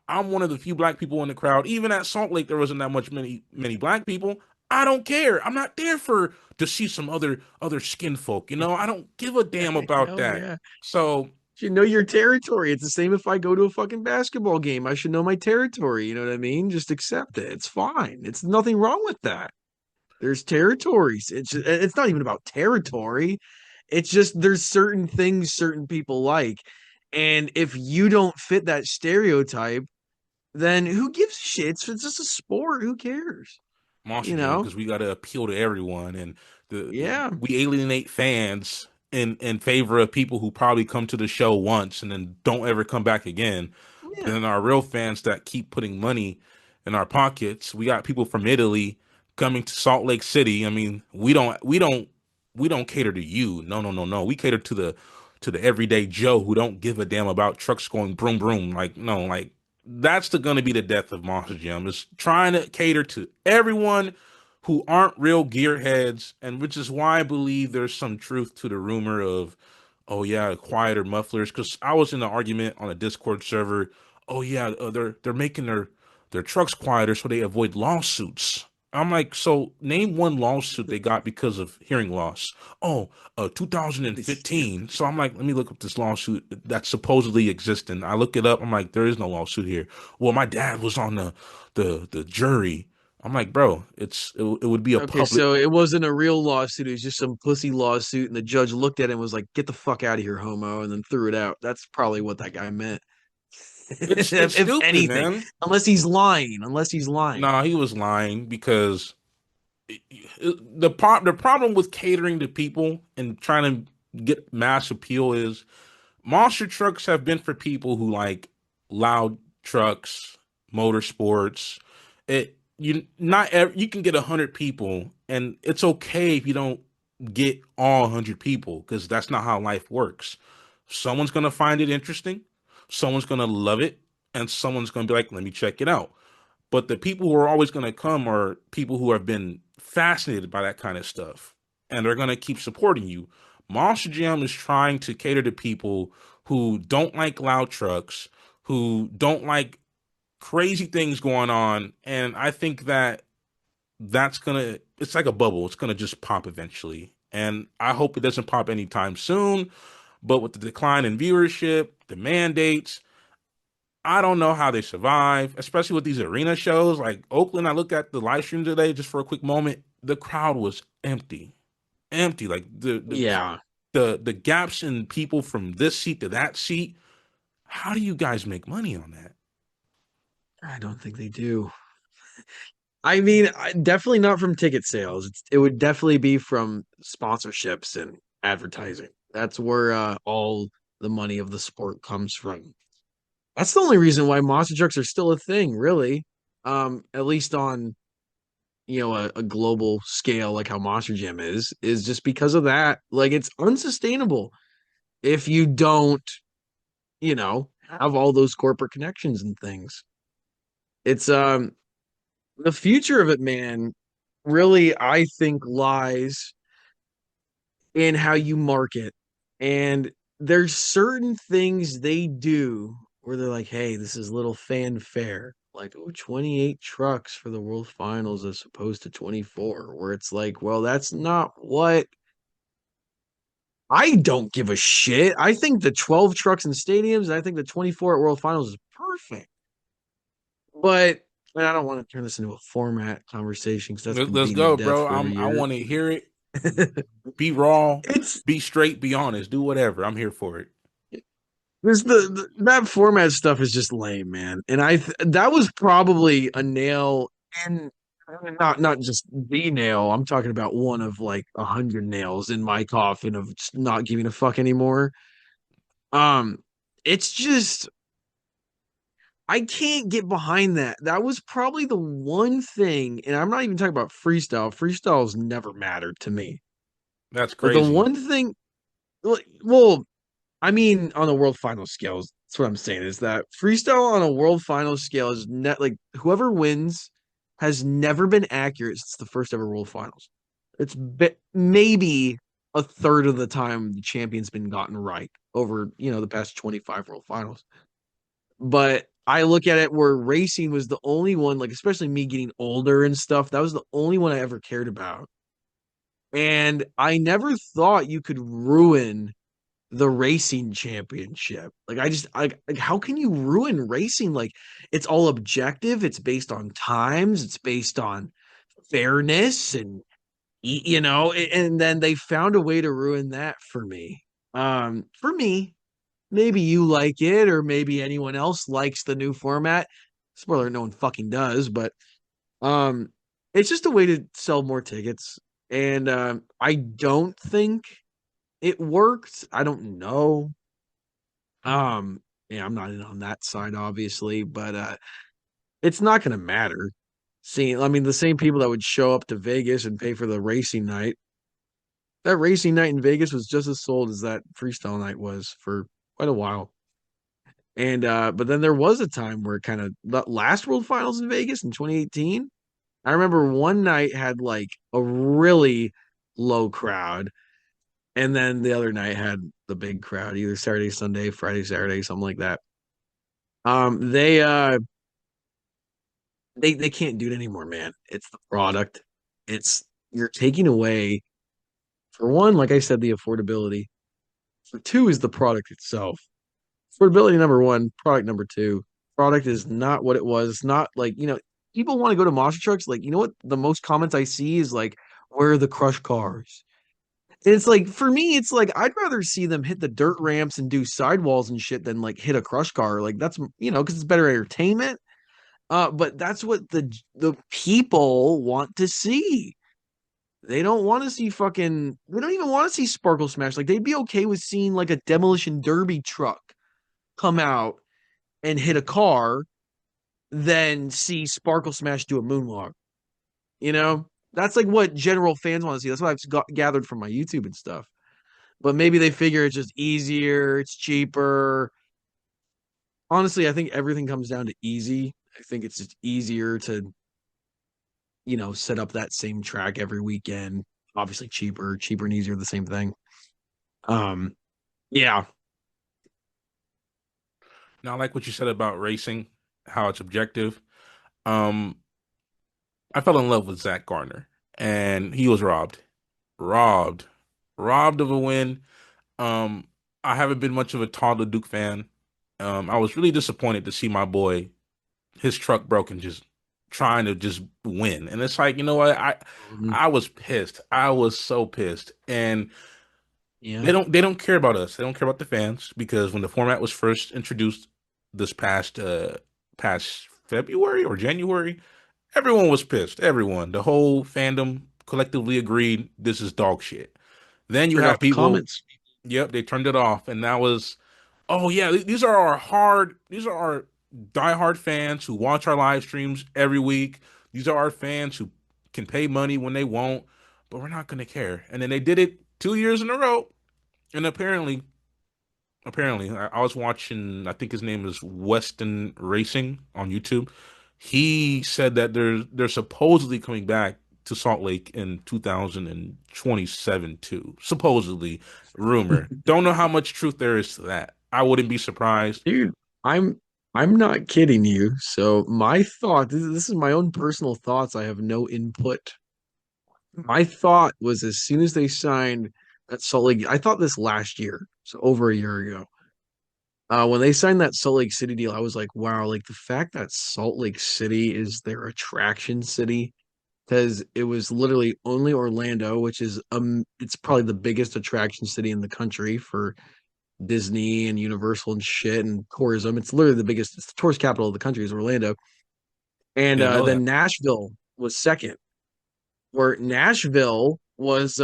I'm one of the few black people in the crowd. Even at Salt Lake, there wasn't that much many black people. I don't care. I'm not there for to see some other skin folk. I don't give a damn about Hell that. yeah. So You should know your territory. It's the same if I go to a fucking basketball game. I should know my territory. You know what I mean? Just accept it. It's fine. It's nothing wrong with that. There's territories. It's not even about territory. It's just there's certain things certain people like. And if you don't fit that stereotype, then who gives a shit? It's just a sport. Who cares? Monster You Jam know? because we got to appeal to everyone, and Yeah. we alienate fans in favor of people who probably come to the show once and then don't ever come back again. But Yeah. then our real fans that keep putting money in our pockets, we got people from Italy coming to Salt Lake City. I mean, we don't cater to you. No, no, no, no. We cater to the everyday Joe who don't give a damn about trucks going broom broom. Like no, like that's gonna be the death of Monster Jam. Is trying to cater to everyone who aren't real gearheads, and which is why I believe there's some truth to the rumor of, oh yeah, quieter mufflers. Because I was in an argument on a Discord server. Oh yeah, they're making their trucks quieter so they avoid lawsuits. I'm like, so name one lawsuit they got because of hearing loss. Oh, This 2015. So I'm like, let me look up this lawsuit that's supposedly existing. I look it up. I'm like, there is no lawsuit here. Well, my dad was on the jury. I'm like, bro, it would be a Okay, public. so it wasn't a real lawsuit. It was just some pussy lawsuit, and the judge looked at it and was like, "Get the fuck out of here, homo," and then threw it out. That's probably what that guy meant. It's If stupid, anything, man. unless he's lying, unless he's lying. Nah, he was lying because the problem with catering to people and trying to get mass appeal is monster trucks have been for people who like loud trucks, motorsports. You can get 100 people, and it's okay if you don't get all 100 people because that's not how life works. Someone's gonna find it interesting, someone's gonna love it, and someone's gonna be like, "Let me check it out." But the people who are always gonna come are people who have been fascinated by that kind of stuff, and they're gonna keep supporting you. Monster Jam is trying to cater to people who don't like loud trucks, who don't like crazy things going on, and I think that it's like a bubble. It's gonna just pop eventually, and I hope it doesn't pop anytime soon. But with the decline in viewership, the mandates, I don't know how they survive, especially with these arena shows like Oakland. I looked at the live stream today just for a quick moment. The crowd was empty, empty. Like Yeah, the gaps in people from this seat to that seat. How do you guys make money on that? I don't think they do. I mean, definitely not from ticket sales. It would definitely be from sponsorships and advertising. That's where all the money of the sport comes from. That's the only reason why monster trucks are still a thing, really. At least on a global scale like how Monster Jam is just because of that. Like it's unsustainable if you don't, have all those corporate connections and things. It's the future of it, man, really I think lies in how you market. And there's certain things they do where they're like, hey, this is little fanfare. Like, oh, 28 trucks for the World Finals as opposed to 24, where it's like, well, that's not what I don't give a shit. I think the 12 trucks in stadiums, I think the 24 at World Finals is perfect. But and I don't want to turn this into a format conversation because that's been Let's beaten to go, death bro. for every I year. want to hear it. Be raw, It's be straight, be honest, do whatever. I'm here for it. This that format stuff is just lame, man. And that was probably a nail in not just the nail. I'm talking about one of like 100 nails in my coffin of just not giving a fuck anymore. Um, it's just I can't get behind that. That was probably the one thing, and I'm not even talking about freestyle. Freestyle's never mattered to me. That's But the crazy. one thing, well, I mean, on a world final scale, that's what I'm saying is that freestyle on a world final scale is net like whoever wins has never been accurate since the first ever world finals. Maybe a third of the time the champion's been gotten right over the past 25 world finals. But I look at it where racing was the only one, like especially me getting older and stuff, that was the only one I ever cared about. And I never thought you could ruin the racing championship. Like I just like how can you ruin racing? Like it's all objective, it's based on times, it's based on fairness and and then they found a way to ruin that for me. For me, maybe you like it or maybe anyone else likes the new format. Spoiler, no one fucking does, but um it's just a way to sell more tickets. And I don't think it worked. I don't know. Yeah, I'm not in on that side, obviously, but it's not gonna matter. See, I mean, the same people that would show up to Vegas and pay for the racing night, that racing night in Vegas was just as sold as that freestyle night was for quite a while. And but then there was a time where kind of the last World Finals in Vegas in 2018. I remember one night had like a really low crowd, and then the other night had the big crowd, either Saturday, Sunday, Friday, Saturday, something like that. They can't do it anymore, man. It's the product. It's you're taking away for one, like I said, the affordability. For two is the product itself. Affordability number one, product number two. Product is not what it was. It's not like, people want to go to monster trucks. Like, you know what? The most comments I see is like, where are the crush cars? And it's like, for me, it's like, I'd rather see them hit the dirt ramps and do sidewalls and shit than like hit a crush car. Like, that's, because it's better entertainment. But that's what the people want to see. They don't want to see fucking. They don't even want to see Sparkle Smash. Like they'd be okay with seeing like a demolition derby truck come out and hit a car, than see Sparkle Smash do a moonwalk. That's like what general fans want to see. That's what I've gathered from my YouTube and stuff. But maybe they figure it's just easier, it's cheaper. Honestly, I think everything comes down to easy. I think it's just easier to set up that same track every weekend. Obviously cheaper and easier, the same thing. Um, yeah. Now, I like what you said about racing, how it's objective. Um, I fell in love with Zach Garner, and he was robbed, robbed of a win. Um, I haven't been much of a Toddler Duke fan. I was really disappointed to see my boy, his truck broken, just trying to just win. And it's like, you know what? Mhm. I was pissed. I was so pissed. And Yeah. they don't care about us. They don't care about the fans because when the format was first introduced this past February or January, everyone was pissed. Everyone, the whole fandom collectively agreed this is dog shit. Then you Turned have off the people, comments. yep, they turned it off, and that was, oh yeah, these are our diehard fans who watch our live streams every week. These are our fans who can pay money when they won't, but we're not gonna care. And then they did it 2 years in a row, and apparently, I was watching, I think his name is Weston Racing on YouTube. He said that they're supposedly coming back to Salt Lake in 2027 too. Supposedly, rumor. Don't know how much truth there is to that. I wouldn't be surprised. Dude, I'm I'm not kidding you. So my thought, this is my own personal thoughts. I have no input. My thought was as soon as they signed that Salt Lake, I thought this last year, so over a year ago. When they signed that Salt Lake City deal, I was like, wow, like the fact that Salt Lake City is their attraction city, because it was literally only Orlando, which is it's probably the biggest attraction city in the country for Disney and Universal and shit and tourism. It's literally it's the tourist capital of the country is Orlando. And Didn't know that. then Nashville was second, where Nashville was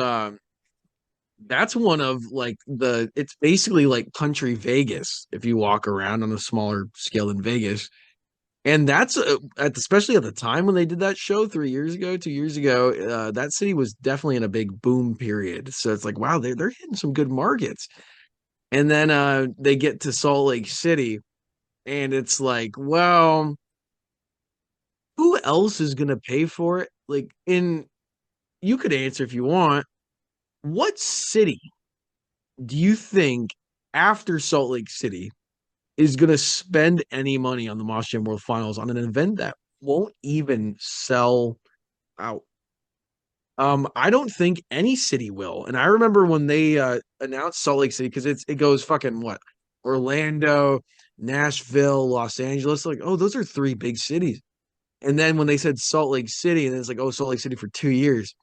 that's one of like it's basically like country Vegas if you walk around on a smaller scale than Vegas. And that's especially at the time when they did that show 3 years ago, 2 years ago, that city was definitely in a big boom period. So it's like, wow, they're hitting some good markets. And then they get to Salt Lake City, and it's like, well, who else is gonna pay for it? Like, you could answer if you want. What city do you think after Salt Lake City is going to spend any money on the Monster Jam World Finals on an event that won't even sell out. I don't think any city will. And I remember when they announced Salt Lake City because it goes fucking what? Orlando, Nashville, Los Angeles. Like, oh, those are three big cities. And then when they said Salt Lake City, and it's like, oh, Salt Lake City for 2 years.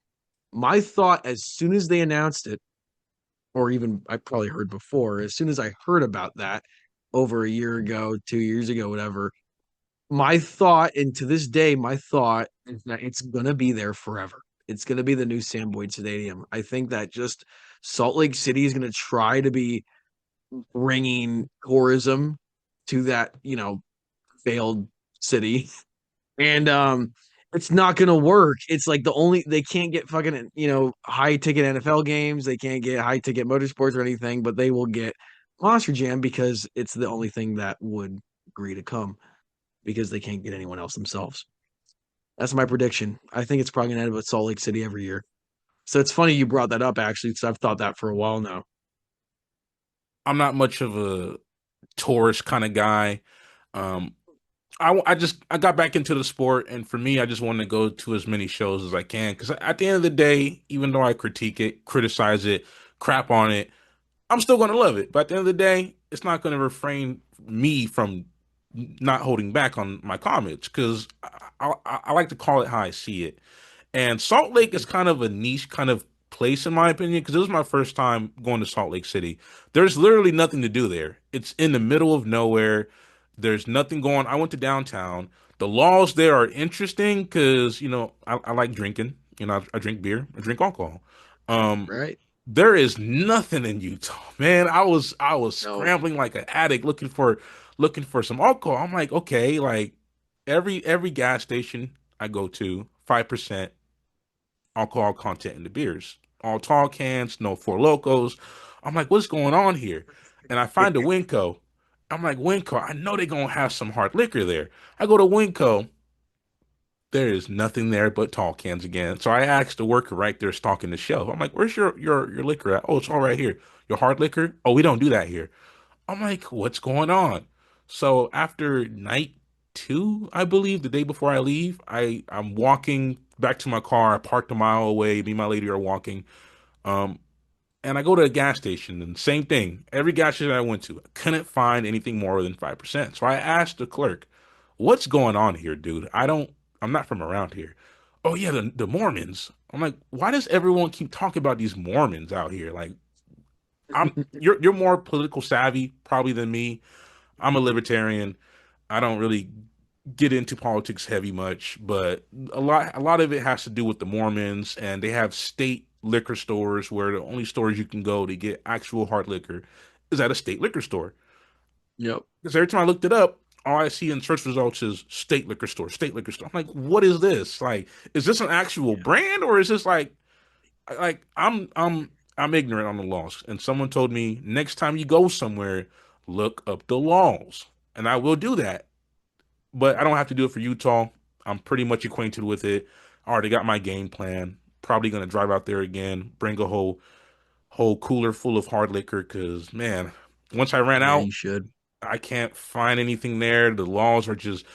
My thought as soon as they announced it, or even I probably heard before, as soon as I heard about that over a year ago, 2 years ago, whatever, my thought, and to this day, my thought is that it's gonna be there forever. It's gonna be the new Sam Boyd Stadium. I think that just Salt Lake City is gonna try to be bringing tourism to that, failed city, and it's not gonna work. It's like they can't get fucking high ticket NFL games. They can't get high ticket motorsports or anything, but they will get Monster Jam because it's the only thing that would agree to come because they can't get anyone else themselves. That's my prediction. I think it's probably going to end up at Salt Lake City every year. So it's funny you brought that up actually, because I've thought that for a while now. I'm not much of a tourist kind of guy. Um, I got back into the sport, and for me, I just wanted to go to as many shows as I can because at the end of the day, even though I critique it, criticize it, crap on it, I'm still going to love it. But at the end of the day, it's not going to refrain me from not holding back on my comments because I like to call it how I see it. And Salt Lake is kind of a niche kind of place in my opinion because it was my first time going to Salt Lake City. There's literally nothing to do there. It's in the middle of nowhere. There's nothing going. I went to downtown. The laws there are interesting because I like drinking. I drink beer. I drink alcohol. Um, Right? there is nothing in Utah, man. I was No. scrambling like an addict looking for some alcohol. I'm like, okay, like every gas station I go to, 5% alcohol content in the beers. All tall cans, no Four Locos. I'm like, what's going on here? And I find a Winco. I'm like, Winco, I know they're gonna have some hard liquor there. I go to Winco, there is nothing there but tall cans again. So I asked the worker right there stocking the shelf. I'm like, where's your liquor at? Oh, it's all right here. Your hard liquor? Oh, we don't do that here. I'm like, what's going on? So after night two, I believe, the day before I leave, I'm walking back to my car. I parked a mile away. Me and my lady are walking. Um, and I go to a gas station and same thing. Every gas station I went to, I couldn't find anything more than 5%. So I asked the clerk, what's going on here, dude? I'm not from around here. Oh yeah, the Mormons. I'm like, why does everyone keep talking about these Mormons out here? Like, you're more political savvy probably than me. I'm a libertarian. I don't really get into politics heavy much, but a lot of it has to do with the Mormons, and they have state liquor stores where the only stores you can go to get actual hard liquor is at a state liquor store. Yep. Because every time I looked it up, all I see in search results is state liquor store, state liquor store. I'm like, what is this? Like, is this an actual Yeah. brand or is this like I'm ignorant on the laws? And someone told me next time you go somewhere, look up the laws, and I will do that. But I don't have to do it for Utah. I'm pretty much acquainted with it. I already got my game plan. Probably gonna drive out there again, bring a whole cooler full of hard liquor. Cause man, once I ran Yeah, out, you should. I can't find anything there. The laws are just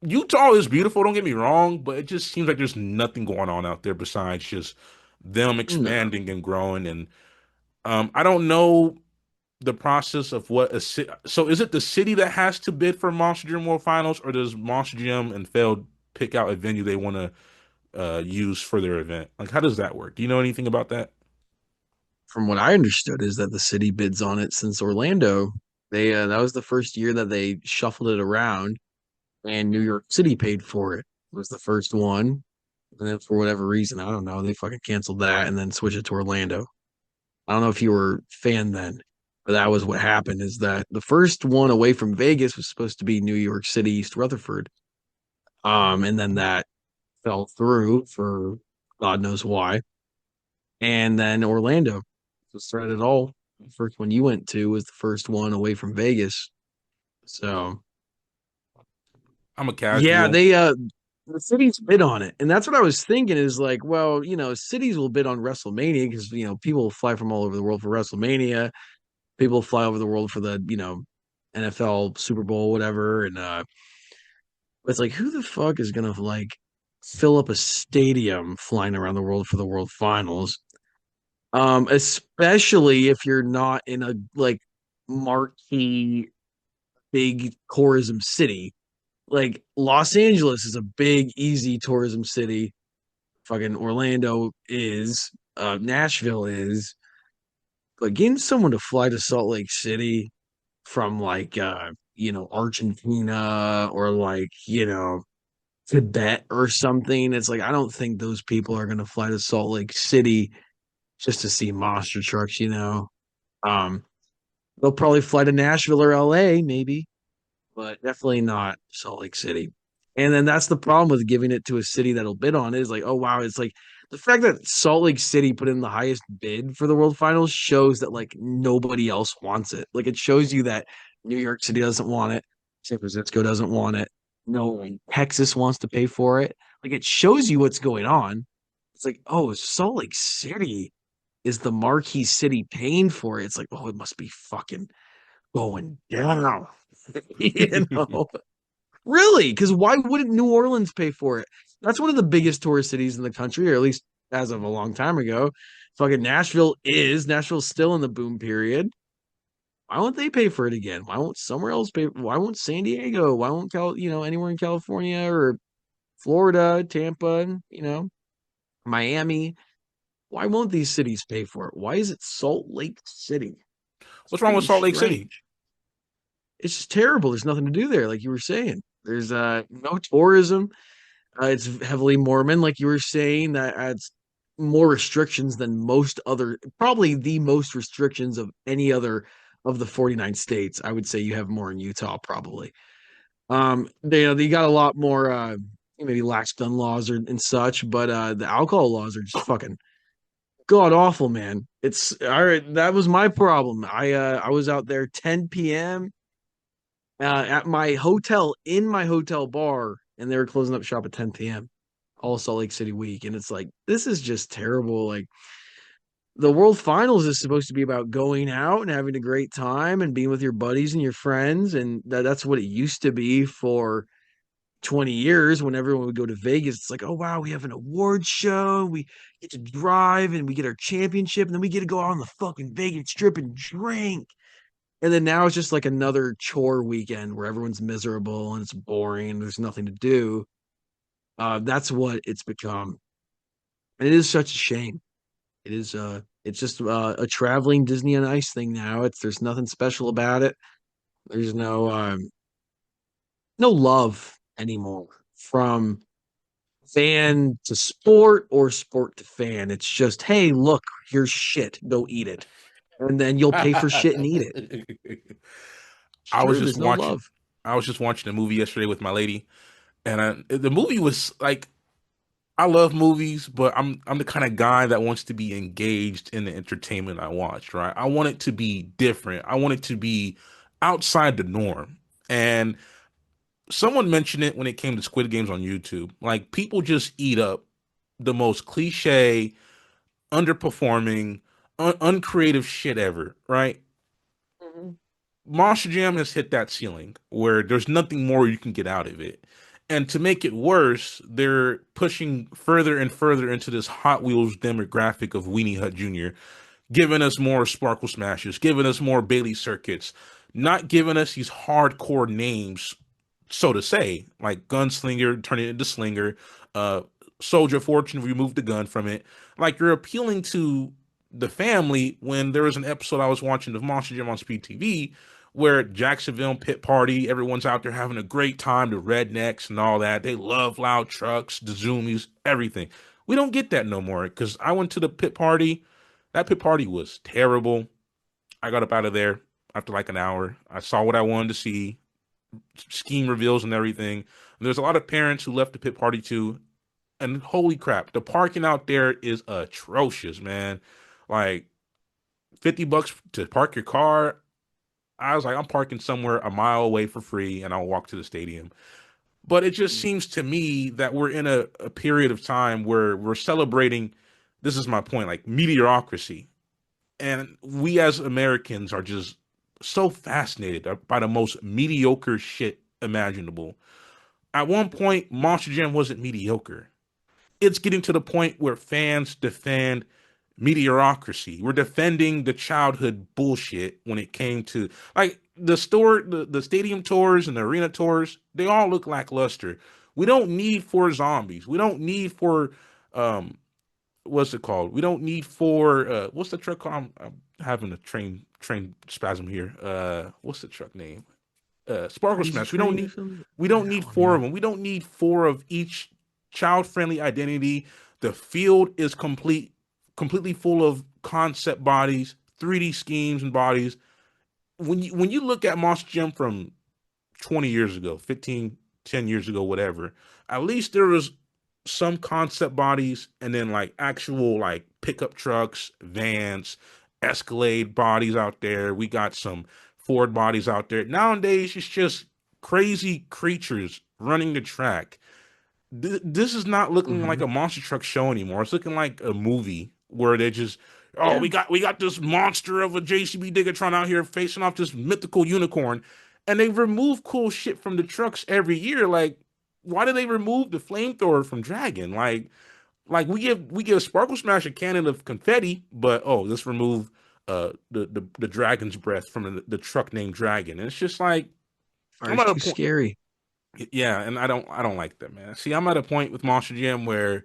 Utah is beautiful. Don't get me wrong, but it just seems like there's nothing going on out there besides just them No. expanding and growing. And I don't know the process of what a city. So is it the city that has to bid for Monster Jam World Finals, or does Monster Jam and Feld pick out a venue they want to use for their event? Like, how does that work? Do you know anything about that? From what I understood is that the city bids on it since Orlando. They that was the first year that they shuffled it around and New York City paid for it. It was the first one. And then for whatever reason, I don't know, they fucking canceled that and then switched it to Orlando. I don't know if you were a fan then, but that was what happened is that the first one away from Vegas was supposed to be New York City, East Rutherford. And then that fell through for God knows why. And then Orlando was started it all. The first one you went to was the first one away from Vegas. So I'm a yeah, casual. they the cities bid on it. And that's what I was thinking is like, well, cities will bid on WrestleMania because people fly from all over the world for WrestleMania. People fly over the world for the NFL Super Bowl, whatever. And it's like, who the fuck is gonna like fill up a stadium flying around the world for the World Finals? Especially if you're not in a like marquee big tourism city. Like Los Angeles is a big, easy tourism city. Fucking Orlando is, Nashville is. But getting someone to fly to Salt Lake City from like Argentina or like, Tibet or something, it's like I don't think those people are gonna fly to Salt Lake City just to see monster trucks. Um, they'll probably fly to Nashville or LA, maybe, but definitely not Salt Lake City. And then that's the problem with giving it to a city that'll bid on it is like, oh wow, it's like the fact that Salt Lake City put in the highest bid for the World Finals shows that like nobody else wants it. Like it shows you that New York City doesn't want it, San Francisco doesn't want it, no Texas wants to pay for it. Like it shows you what's going on. It's like, oh, Salt Lake City is the marquee city paying for it. It's like, oh, it must be fucking going down. you know, really? Because why wouldn't New Orleans pay for it? That's one of the biggest tourist cities in the country, or at least as of a long time ago. Fucking Nashville's still in the boom period. Why won't they pay for it again? Why won't somewhere else pay? Why won't San Diego? Why won't anywhere in California or Florida, Tampa, Miami? Why won't these cities pay for it? Why is it Salt Lake City? It's What's wrong with pretty Salt Lake City? strange. It's just terrible. There's nothing to do there, like you were saying. There's no tourism. It's heavily Mormon, like you were saying. That adds more restrictions than most other, probably the most restrictions of any other of the 49 states. I would say you have more in Utah, probably. They got a lot more maybe lax gun laws or and such, but the alcohol laws are just fucking god awful, man. It's all right. That was my problem. I was out there 10 p.m. At my hotel in my hotel bar, and they were closing up shop at 10 p.m. all Salt Lake City week, and it's like this is just terrible. Like the World Finals is supposed to be about going out and having a great time and being with your buddies and your friends, and that's what it used to be for 20 years when everyone would go to Vegas. It's like, oh wow, we have an award show, we get to drive and we get our championship, and then we get to go out on the fucking Vegas strip and drink. And then now it's just like another chore weekend where everyone's miserable and it's boring and there's nothing to do. That's what it's become. And it is such a shame. It's just a traveling Disney on Ice thing now. There's nothing special about it. There's no love anymore from fan to sport or sport to fan. It's just, hey, look, here's shit. Go eat it. And then you'll pay for shit and eat it. It's I was true. just There's no watching. love. I was just watching a movie yesterday with my lady, and the movie was like, I love movies, but I'm the kind of guy that wants to be engaged in the entertainment I watch, right? I want it to be different. I want it to be outside the norm. And someone mentioned it when it came to Squid Games on YouTube. Like people just eat up the most cliche, underperforming, uncreative shit ever, right? Mhm. Monster Jam has hit that ceiling where there's nothing more you can get out of it. And to make it worse, they're pushing further and further into this Hot Wheels demographic of Weenie Hut Jr., giving us more Sparkle Smashes, giving us more Bailey Circuits, not giving us these hardcore names, so to say, like Gunslinger, turn it into Slinger, uh, Soldier of Fortune, remove the gun from it. Like you're appealing to the family when there was an episode I was watching of Monster Jam on Speed TV where Jacksonville pit party, everyone's out there having a great time, the rednecks and all that. They love loud trucks, the zoomies, everything. We don't get that no more because I went to the pit party. That pit party was terrible. I got up out of there after like an hour. I saw what I wanted to see, scheme reveals and everything. And there's a lot of parents who left the pit party too. And holy crap, the parking out there is atrocious, man. Like $50 to park your car. I was like, I'm parking somewhere a mile away for free and I'll walk to the stadium. But it just seems to me that we're in a period of time where we're celebrating, this is my point, like mediocrity. And we as Americans are just so fascinated by the most mediocre shit imaginable. At one point, Monster Jam wasn't mediocre. It's getting to the point where fans defend mediocrity. We're defending the childhood bullshit when it came to like the stadium tours and the arena tours. They all look lackluster. We don't need four zombies. We don't need four um what's it called? We don't need four what's the truck called? I'm having a train spasm here. What's the truck name? Sparkle Crazy Smash. Train or something. We Yeah, don't that need one. four Yeah. of them. We don't need four of each child friendly identity. The field is completely full of concept bodies, 3D schemes and bodies. When you look at Monster Gym from 20 years ago, 15, 10 years ago, whatever, at least there was some concept bodies and then like actual like pickup trucks, vans, Escalade bodies out there. We got some Ford bodies out there. Nowadays, it's just crazy creatures running the track. This is not looking like Hmm. a monster truck show anymore. It's looking like a movie where they just, oh, Yeah. we got this monster of a JCB Digatron out here facing off this mythical unicorn, and they remove cool shit from the trucks every year. Like, why do they remove the flamethrower from Dragon? Like we give Sparkle Smash a cannon of confetti, but oh, let's remove the dragon's breath from the truck named Dragon. And it's just like I'm Fire's at a too point. scary. Yeah, and I don't like that, man. See, I'm at a point with Monster Jam where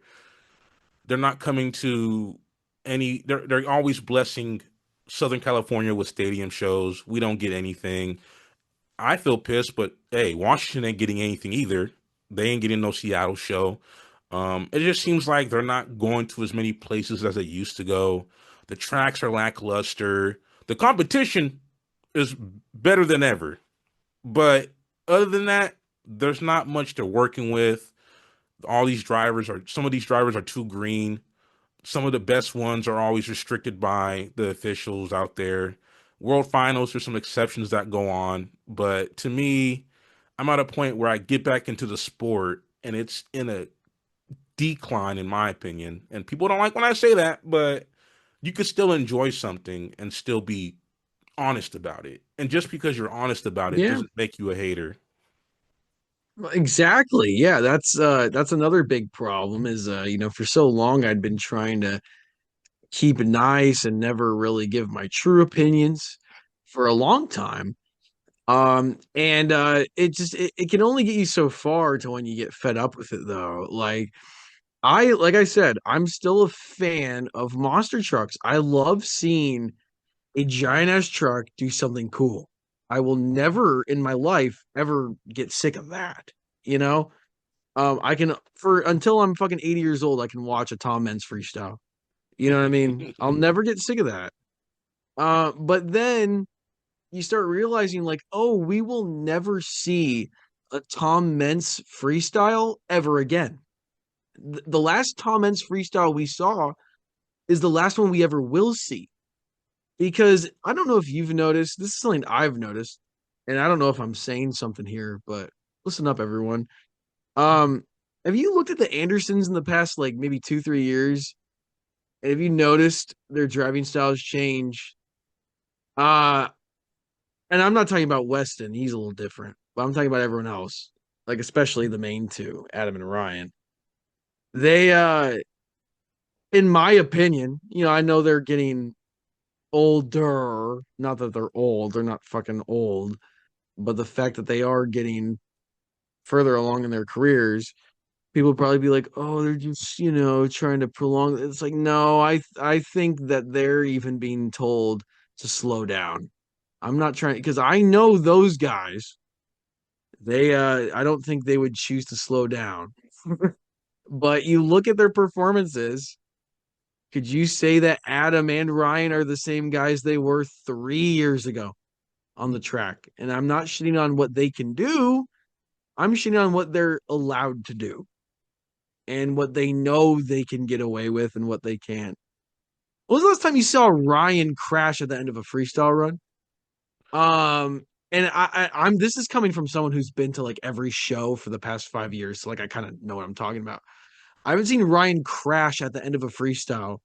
they're not coming to any they're always blessing Southern California with stadium shows. We don't get anything. I feel pissed, but hey, Washington ain't getting anything either. They ain't getting no Seattle show. It just seems like they're not going to as many places as they used to go. The tracks are lackluster. The competition is better than ever. But other than that, there's not much they're working with. Some of these drivers are too green. Some of the best ones are always restricted by the officials out there. World finals, there's some exceptions that go on. But to me, I'm at a point where I get back into the sport and it's in a decline, in my opinion. And people don't like when I say that, but you could still enjoy something and still be honest about it. And just because you're honest about it Yeah. doesn't make you a hater. Well, exactly. Yeah, that's another big problem is for so long I'd been trying to keep it nice and never really give my true opinions for a long time. And it can only get you so far to when you get fed up with it though. Like I said, I'm still a fan of monster trucks. I love seeing a giant ass truck do something cool. I will never in my life ever get sick of that. You know? I can for until I'm fucking 80 years old, I can watch a Tom Men's freestyle. You know what I mean? I'll never get sick of that. But then you start realizing like, oh, we will never see a Tom Mentz freestyle ever again. The last Tom Mentz freestyle we saw is the last one we ever will see. Because I don't know if you've noticed, this is something I've noticed, and I don't know if I'm saying something here, but listen up, everyone. Um, have you looked at the Andersons in the past, like maybe 2, 3 years? And have you noticed their driving styles change? Uh, and I'm not talking about Weston, he's a little different, but I'm talking about everyone else, like especially the main two, Adam and Ryan. They in my opinion, I know they're getting older, not that they're old, they're not fucking old, but the fact that they are getting further along in their careers, people would probably be like, "Oh, they're just, trying to prolong." It's like, no, I think that they're even being told to slow down. I'm not trying because I know those guys. I don't think they would choose to slow down. But you look at their performances, could you say that Adam and Ryan are the same guys they were 3 years ago on the track? And I'm not shitting on what they can do. I'm shitting on what they're allowed to do and what they know they can get away with and what they can't. When was the last time you saw Ryan crash at the end of a freestyle run? And I'm this is coming from someone who's been to like every show for the past 5 years, so like I kind of know what I'm talking about. I haven't seen Ryan crash at the end of a freestyle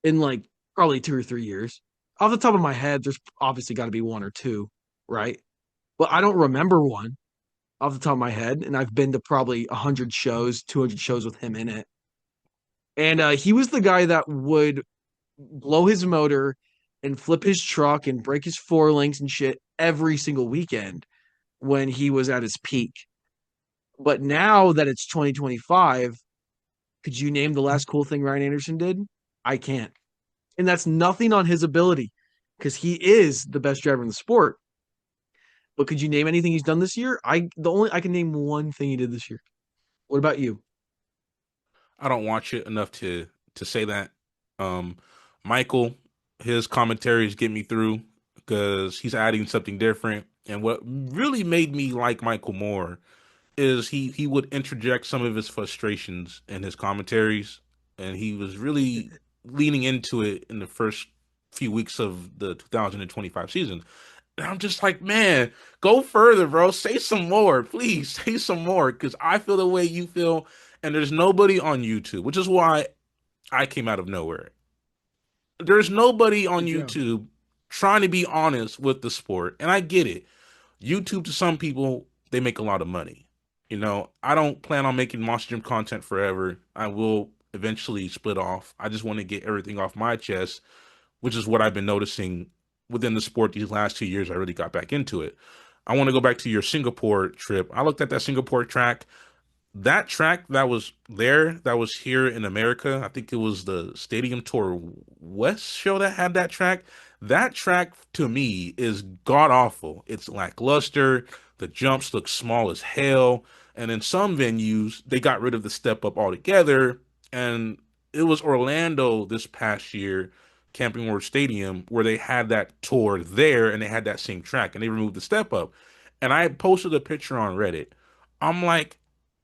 in like probably 2 or 3 years. off the top of my head, there's obviously got to be one or two, right? But I don't remember one off the top of my head, and I've been to probably 100 shows, 200 shows with him in it. And he was the guy that would blow his motor and flip his truck and break his four links and shit every single weekend when he was at his peak. But now that it's 2025, could you name the last cool thing Ryan Anderson did? I can't. And that's nothing on his ability because he is the best driver in the sport. But could you name anything he's done this year? I can name one thing he did this year. What about you? I don't watch it enough to say that. Um, Michael, his commentaries get me through because he's adding something different. And what really made me like Michael more is he would interject some of his frustrations in his commentaries, and he was really leaning into it in the first few weeks of the 2025 season. And I'm just like, man, go further, bro. Say some more, please. Say some more, because I feel the way you feel, and there's nobody on YouTube, which is why I came out of nowhere. There's nobody on Yeah. YouTube trying to be honest with the sport, and I get it. YouTube to some people, they make a lot of money. I don't plan on making Monster Gym content forever. I will eventually split off. I just want to get everything off my chest, which is what I've been noticing within the sport these last 2 years. I really got back into it. I want to go back to your Singapore trip. I looked at that Singapore track. That track that was there, that was here in America, I think it was the Stadium Tour West show that had that track. That track to me is god awful. It's lackluster. The jumps look small as hell. And in some venues, they got rid of the step up altogether. And it was Orlando this past year, Camping World Stadium, where they had that tour there and they had that same track and they removed the step up. And I posted a picture on Reddit. I'm like,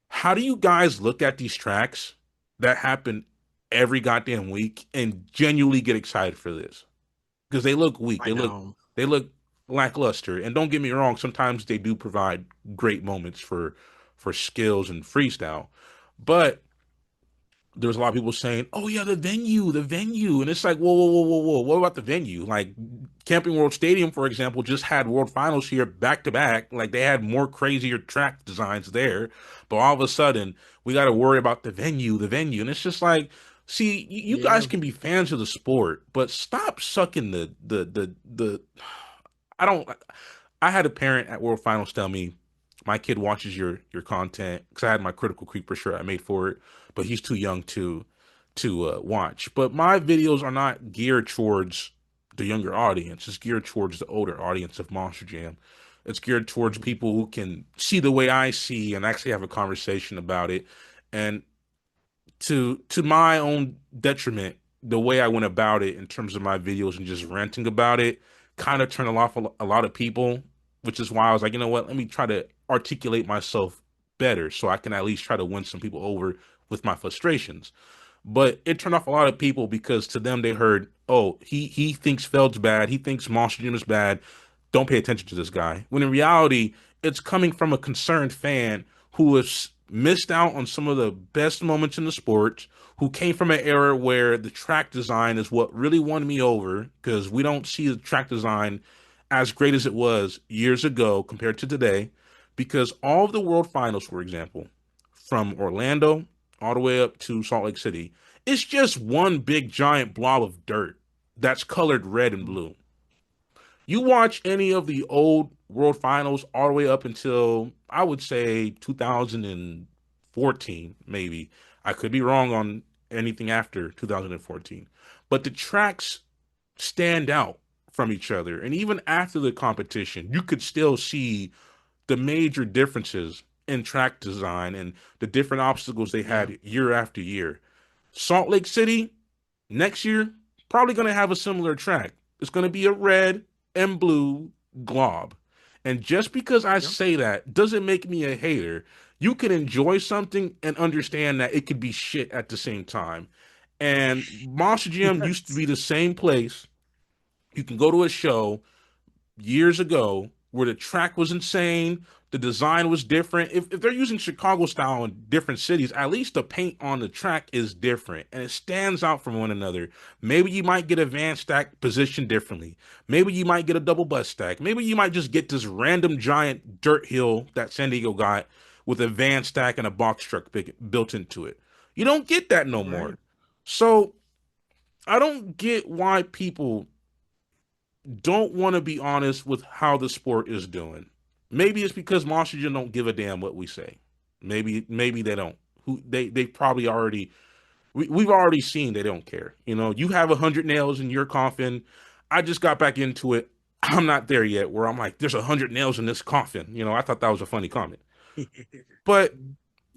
how do you guys look at these tracks that happen every goddamn week and genuinely get excited for this? Because they look weak. I know. They look lackluster. And don't get me wrong, sometimes they do provide great moments for skills and freestyle. But there's a lot of people saying, "Oh yeah, the venue," and it's like, whoa, whoa, whoa, whoa, whoa. What about the venue? Like Camping World Stadium, for example, just had World Finals here back to back. Like they had more crazier track designs there, but all of a sudden we got to worry about the venue, and it's just like, see, you guys Yeah. can be fans of the sport, but stop sucking the. I don't. I had a parent at World Finals tell me, my kid watches your content because I had my Critical Creeper shirt I made for it, but he's too young to watch. But my videos are not geared towards the younger audience. It's geared towards the older audience of Monster Jam. It's geared towards people who can see the way I see and actually have a conversation about it. And to my own detriment, the way I went about it in terms of my videos and just ranting about it kind of turned off a lot of people, which is why I was like, you know what, let me try to articulate myself better so I can at least try to win some people over with my frustrations. But it turned off a lot of people because to them they heard, oh, he thinks Feld's bad, he thinks Monster Jim is bad. Don't pay attention to this guy. When in reality, it's coming from a concerned fan who has missed out on some of the best moments in the sport, who came from an era where the track design is what really won me over because we don't see the track design as great as it was years ago compared to today. Because all of the world finals, for example, from Orlando all the way up to Salt Lake City, it's just one big giant blob of dirt that's colored red and blue. You watch any of the old World Finals all the way up until I would say 2014, maybe. I could be wrong on anything after 2014. But the tracks stand out from each other. And even after the competition, you could still see the major differences in track design and the different obstacles they Yeah. had year after year. Salt Lake City, next year, probably going to have a similar track. It's going to be a red and blue glob. And just because I Yep. say that doesn't make me a hater. You can enjoy something and understand that it could be shit at the same time. And Monster Jam used to Yes. be the same place. You can go to a show years ago where the track was insane, the design was different. If they're using Chicago style in different cities, at least the paint on the track is different and it stands out from one another. Maybe you might get a van stack positioned differently. Maybe you might get a double bus stack. Maybe you might just get this random giant dirt hill that San Diego got with a van stack and a box truck built into it. You don't get that no Right. more. So I don't get why people don't want to be honest with how the sport is doing. Maybe it's because Monster Jam don't give a damn what we say. Maybe they don't. They probably already we've already seen they don't care. You know, you have 100 nails in your coffin. I just got back into it. I'm not there yet where I'm like, there's 100 nails in this coffin. You know, I thought that was a funny comment. But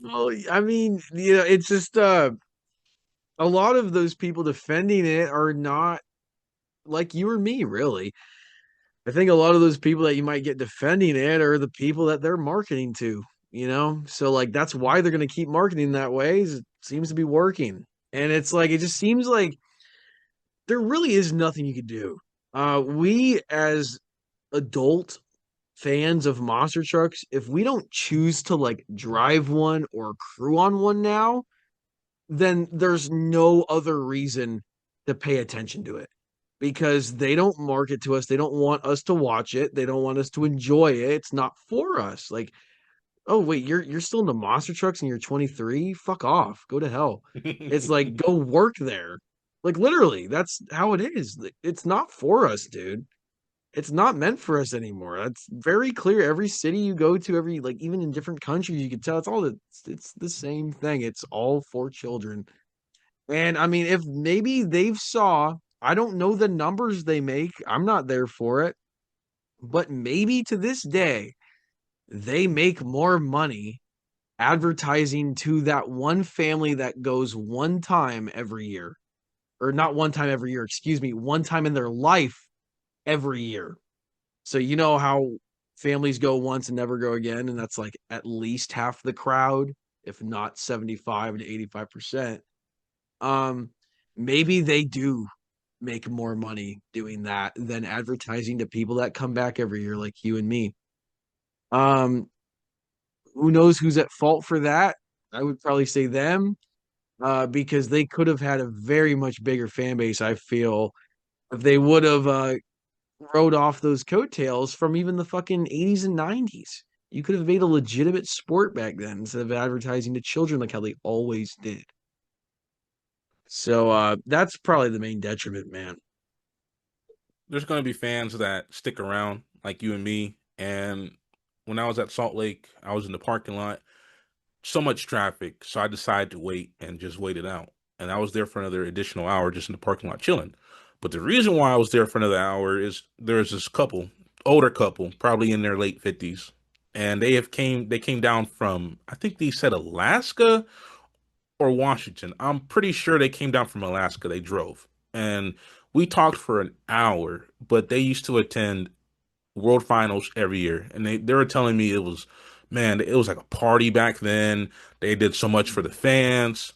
Well, I mean, it's just a lot of those people defending it are not like you or me, really. I think a lot of those people that you might get defending it are the people that they're marketing to, you know? So like that's why they're going to keep marketing that way. Is it seems to be working. And it's like it just seems like there really is nothing you could do. We as adult fans of monster trucks, if we don't choose to like drive one or crew on one now, then there's no other reason to pay attention to it because they don't market to us. They don't want us to watch it. They don't want us to enjoy it. It's not for us. Like, oh wait, you're still into monster trucks and you're 23? Fuck off. Go to hell. It's like go work there. Like literally, that's how it is. It's not for us, dude. It's not meant for us anymore. That's very clear. Every city you go to, every like even in different countries, you can tell it's the same thing. It's all for children. And I mean, if maybe they've saw, I don't know the numbers they make. I'm not there for it, but maybe to this day they make more money advertising to that one family that goes one time every year, or not one time every year, excuse me, one time in their life every year. So you know how families go once and never go again, and that's like at least half the crowd, if not 75 to 85%. Um, maybe they do make more money doing that than advertising to people that come back every year like you and me. Um, who knows who's at fault for that? I would probably say them, because they could have had a very much bigger fan base, I feel, if they would have rode off those coattails from even the fucking 80s and 90s. You could have made a legitimate sport back then instead of advertising to children like how they always did. So that's probably the main detriment, man. there's going to be fans that stick around like you and me. And when I was at Salt Lake, I was in the parking lot, so much traffic. So I decided to wait and just wait it out. And I was there for another additional hour just in the parking lot chilling. But the reason why I was there for another hour is there's this couple, older couple, probably in their late 50s. And they came down from I think they said Alaska or Washington. I'm pretty sure they came down from Alaska. They drove. And we talked for an hour, but they used to attend World Finals every year. And they were telling me it was, man, it was like a party back then. They did so much for the fans.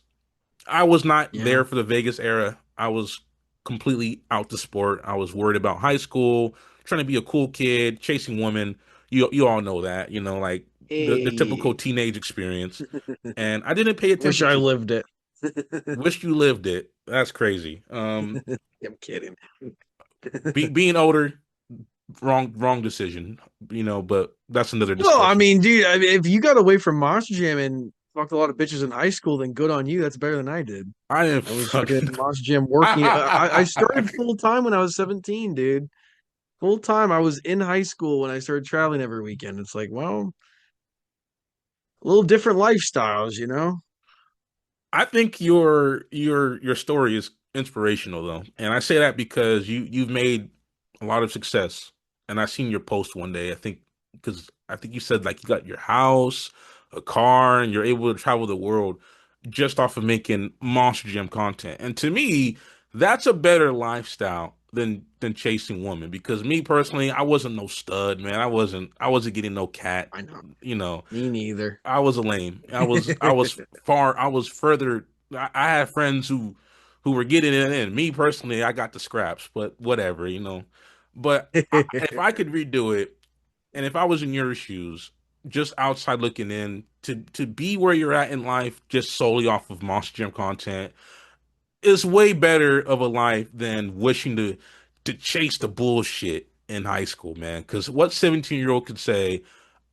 I was not Yeah. there for the Vegas era. I was completely out the sport. I was worried about high school, trying to be a cool kid, chasing women. You all know that, you know, like the typical Hey, teenage experience. And I didn't pay wish attention I to it. lived it. Wish you lived it. That's crazy. I'm kidding. Being older, wrong decision, you know, but that's another Well, I discussion. mean, dude, I mean, if you got away from Monster Jam and fucked a lot of bitches in high school, then good on you. That's better than I did. I am I was fucking fucking in Monster Jam working. I started full time when I was 17, dude. Full time. I was in high school when I started traveling every weekend. It's like, well, a little different lifestyles, you know? I think your story is inspirational though, and I say that because you've made a lot of success. And I seen your post one day. I think because I think you said like you got your house, a car, and you're able to travel the world just off of making Monster Jam content. And to me, that's a better lifestyle than chasing women. Because me personally, I wasn't no stud, man. I wasn't getting no cat. I know. You know, Me neither. I was a lame. I was far. I was further. I had friends who were getting it in. Me personally, I got the scraps, but whatever, you know. But if I could redo it, And if I was in your shoes, just outside looking in, to be where you're at in life just solely off of Monster Gym content is way better of a life than wishing to chase the bullshit in high school, man. Because what 17-year-old could say,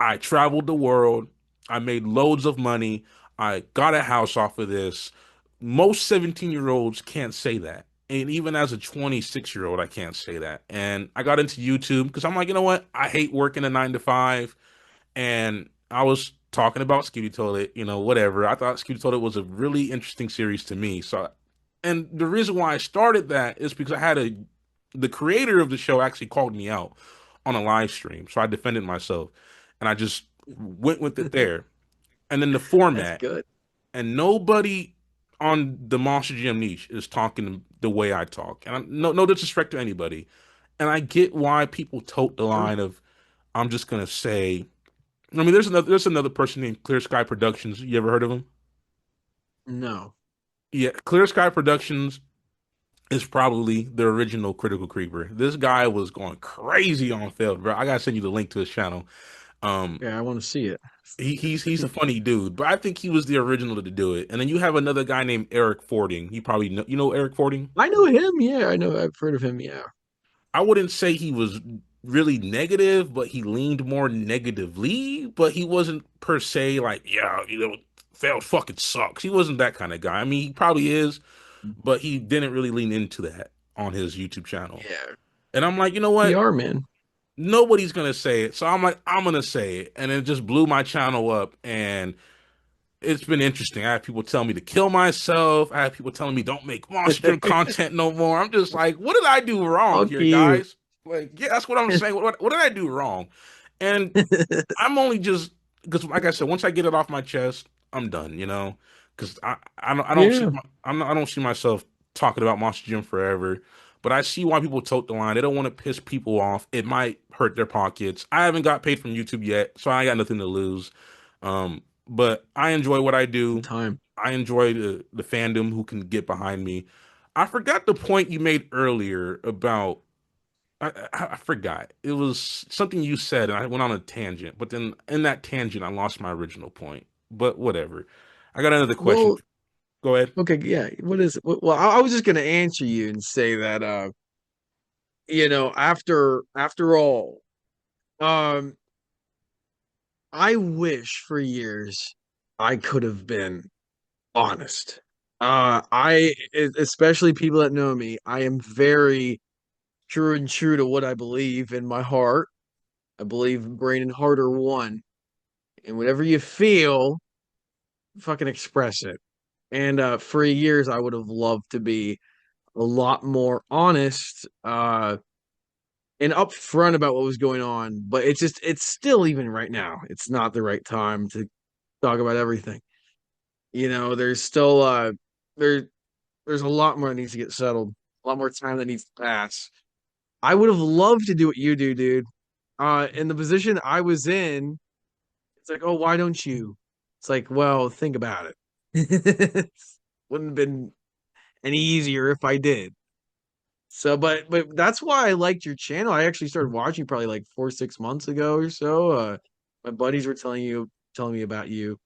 I traveled the world, I made loads of money, I got a house off of this. Most 17-year-olds can't say that. And even as a 26-year-old, I can't say that. And I got into YouTube because I'm like, you know what? I hate working a 9 to 5. And I was talking about Scooty Toilet, whatever. I thought Scooty Toilet was a really interesting series to me. So, and the reason why I started that is because the creator of the show actually called me out on a live stream. So I defended myself and I just went with it there. And then the That's format, good. and nobody on the Monster Jam niche is talking the way I talk. And no disrespect to anybody. And I get why people tote the Sure. line of, I'm just gonna say, I mean, there's another person named Clear Sky Productions. You ever heard of him? No. Yeah, Clear Sky Productions is probably the original Critical Creeper. This guy was going crazy on Feld, bro. I gotta send you the link to his channel. Um, Yeah, I want to see it. he's a funny dude, but I think he was the original to do it. And then you have another guy named Eric Fording. You probably know Eric Fording. I know him. Yeah, I know. I've heard of him. Yeah. I wouldn't say he was really negative, but he leaned more negatively. But he wasn't per se like, yeah, Feld fucking sucks. He wasn't that kind of guy. I mean, he probably is, but he didn't really lean into that on his YouTube channel. Yeah. And I'm like, you know what? PR man. Nobody's gonna say it. So I'm like, I'm gonna say it. And it just blew my channel up. And it's been interesting. I have people telling me to kill myself. I have people telling me don't make Monster Jam content no more. I'm just like, what did I do wrong Fuck here, you. guys? Like, yeah, that's what I'm saying. What did I do wrong? And I'm only just because, like I said, once I get it off my chest, I'm done. Because I don't see Yeah. I don't see myself talking about Monster Gym forever. But I see why people tote the line. They don't want to piss people off. It might hurt their pockets. I haven't got paid from YouTube yet, so I got nothing to lose. But I enjoy what I The do. time. I enjoy the fandom who can get behind me. I forgot the point you made earlier about I forgot. It was something you said, and I went on a tangent. But then in that tangent, I lost my original point. But whatever. I got another question. Well, Go ahead. okay, yeah. What is it? Well, I was just gonna answer you and say that after all, um, I wish for years I could have been honest. Especially people that know me, I am very true to what I believe in my heart. I believe brain and heart are one. And whatever you feel, fucking express it. And for years I would have loved to be a lot more honest and upfront about what was going on, but it's still even right now, it's not the right time to talk about everything. There's still there there's a lot more that needs to get settled, a lot more time that needs to pass. I would have loved to do what you do, dude. In the position I was in, it's like, oh, why don't you? It's like, well, think about it. Wouldn't have been any easier if I did. So, but that's why I liked your channel. I actually started watching probably like 4 6 months ago or so. My buddies were telling me about you,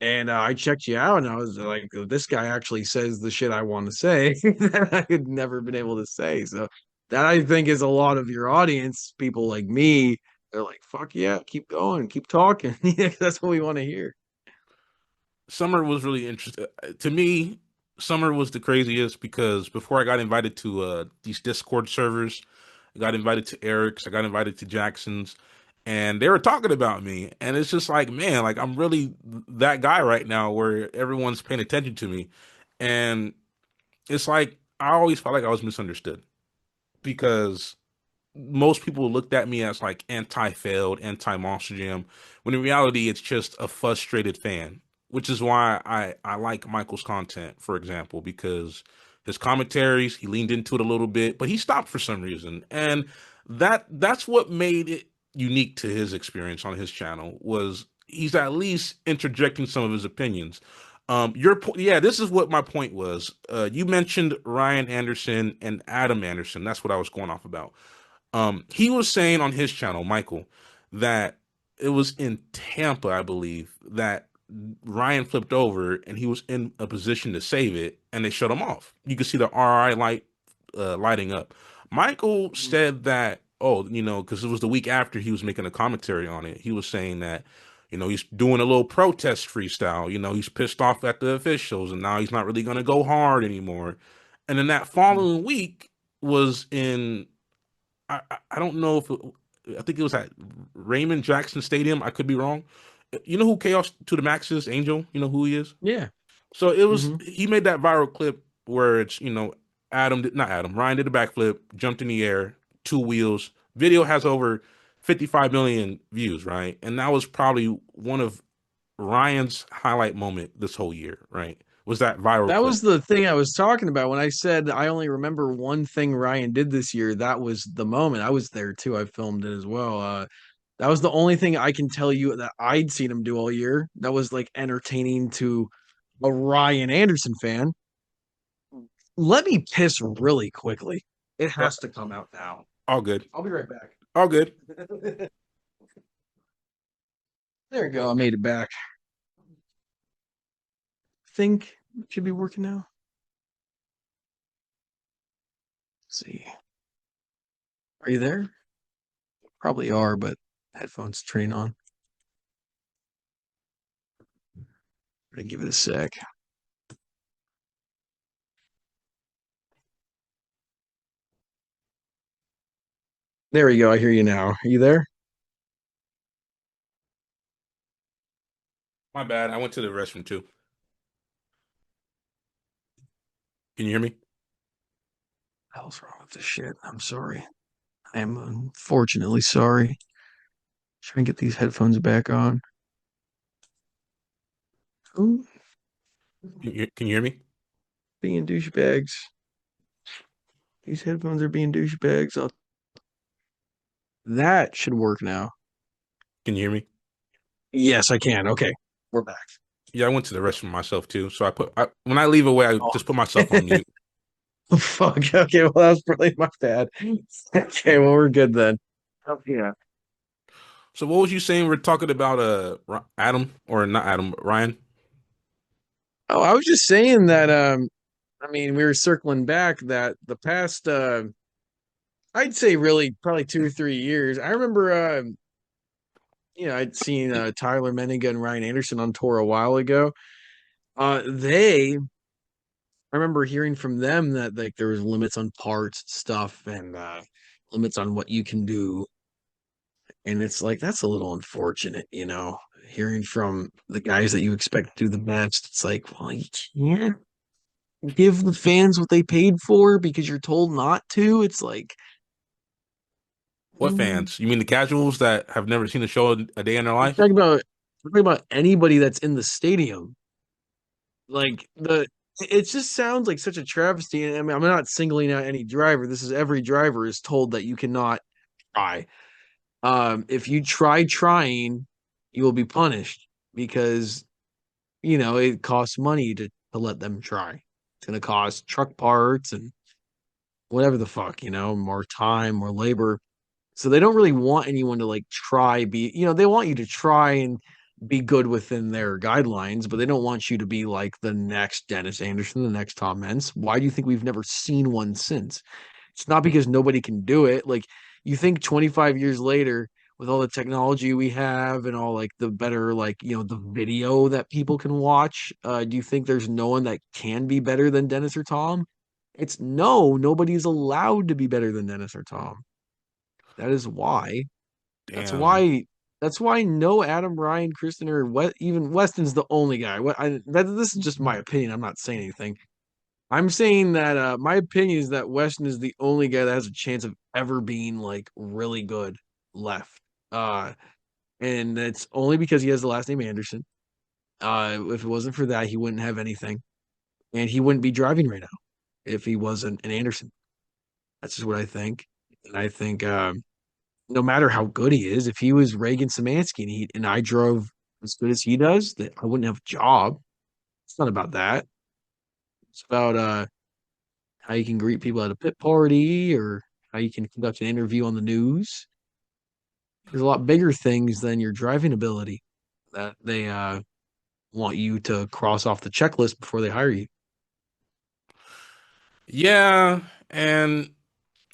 and I checked you out, and I was like, this guy actually says the shit I want to say that I had never been able to say. So that I think is a lot of your audience, people like me. They're like, fuck yeah, keep going, keep talking. Yeah, that's what we want to hear. Summer was really interesting to me. Summer was the craziest because before I got invited to these Discord servers, I got invited to Eric's, I got invited to Jackson's, and they were talking about me. And it's just like, man, like I'm really that guy right now where everyone's paying attention to me. And it's like I always felt like I was misunderstood because most people looked at me as like anti-failed, anti-Monster Jam, when in reality it's just a frustrated fan, which is why I like Michael's content, for example, because his commentaries, he leaned into it a little bit, but he stopped for some reason. And that's what made it unique to his experience on his channel was he's at least interjecting some of his opinions. Your point, yeah, this is what my point was. You mentioned Ryan Anderson and Adam Anderson. That's what I was going off about. He was saying on his channel, Michael, that it was in Tampa, I believe, that Ryan flipped over and he was in a position to save it, and they shut him off. You could see the RI light lighting up. Michael Mhm. said that, oh, because it was the week after he was making a commentary on it. He was saying that, he's doing a little protest freestyle. He's pissed off at the officials, and now he's not really going to go hard anymore. And then that Mhm. following week was in I don't know if I think it was at Raymond Jackson Stadium. I could be wrong. You know who Chaos to the Max is? Angel. You know who he is? Yeah. So it was Hmm. he made that viral clip where it's Adam did not Adam Ryan did a backflip, jumped in the air, two wheels. Video has over 55 million views, right? And that was probably one of Ryan's highlight moment this whole year, right? Was that viral That clip? was the thing I was talking about when I said I only remember one thing Ryan did this year. That was the moment. I was there too. I filmed it as well. That was the only thing I can tell you that I'd seen him do all year. That was like entertaining to a Ryan Anderson fan. Let me piss really quickly. It Uh, has to come out now. all good, I'll be right back. all good. There we go. I made it back. Think it should be working now. Let's see. Are you there? Probably are, but headphones train on. I'm gonna give it a sec. There we go. I hear you now. Are you there? My bad. I went to the restroom too. Can you hear me? What the hell's wrong with this shit? I'm sorry. I am unfortunately sorry. Try and get these headphones back on. Ooh, Can you hear me? being douchebags. These headphones are being douchebags. That should work now. Can you hear me? Yes, I can. Okay, we're back. Yeah, I went to the restroom myself too. So when I leave away, I Oh, just put myself on mute. fuck. Okay, well, that was probably my bad. Okay, well, we're good then. Oh, yeah. So what was you saying? We're talking about Adam or not Adam, but Ryan. Oh, I was just saying that I mean, we were circling back that the past I'd say really probably 2 or 3 years. I remember I'd seen Tyler Menninga and Ryan Anderson on tour a while ago. I remember hearing from them that like there was limits on parts stuff and limits on what you can do. And it's like that's a little unfortunate, hearing from the guys that you expect to do the best. It's like, well, you can't give the fans what they paid for because you're told not to. It's like, What mm, fans? You mean the casuals that have never seen a show a day in their I'm life? talking about anybody that's in the stadium. Like it just sounds like such a travesty. And I mean, I'm not singling out any driver. This is every driver is told that you cannot try. If you trying, you will be punished because it costs money to let them try. It's gonna cost truck parts and whatever the fuck, more time, more labor. So they don't really want anyone to like they want you to try and be good within their guidelines, but they don't want you to be like the next Dennis Anderson, the next Tom Mentz. Why do you think we've never seen one since? It's not because nobody can do it. Like you think 25 years later, with all the technology we have and all like the better like the video that people can watch, do you think there's no one that can be better than Dennis or Tom? It's no, nobody's allowed to be better than Dennis or Tom. That is why. That's Damn, why. That's why no Adam, Ryan, Kristen, or even Weston's the only guy. This is just my opinion. I'm not saying anything. I'm saying that my opinion is that Weston is the only guy that has a chance of ever being like really good left. And that's only because he has the last name Anderson. If it wasn't for that, he wouldn't have anything, and he wouldn't be driving right now if he wasn't an Anderson. That's just what I think. And I think no matter how good he is, if he was Reagan Szymanski and I drove as good as he does, that I wouldn't have a job. It's not about that. It's about how you can greet people at a pit party or how you can conduct an interview on the news. There's a lot bigger things than your driving ability that they want you to cross off the checklist before they hire you. Yeah, and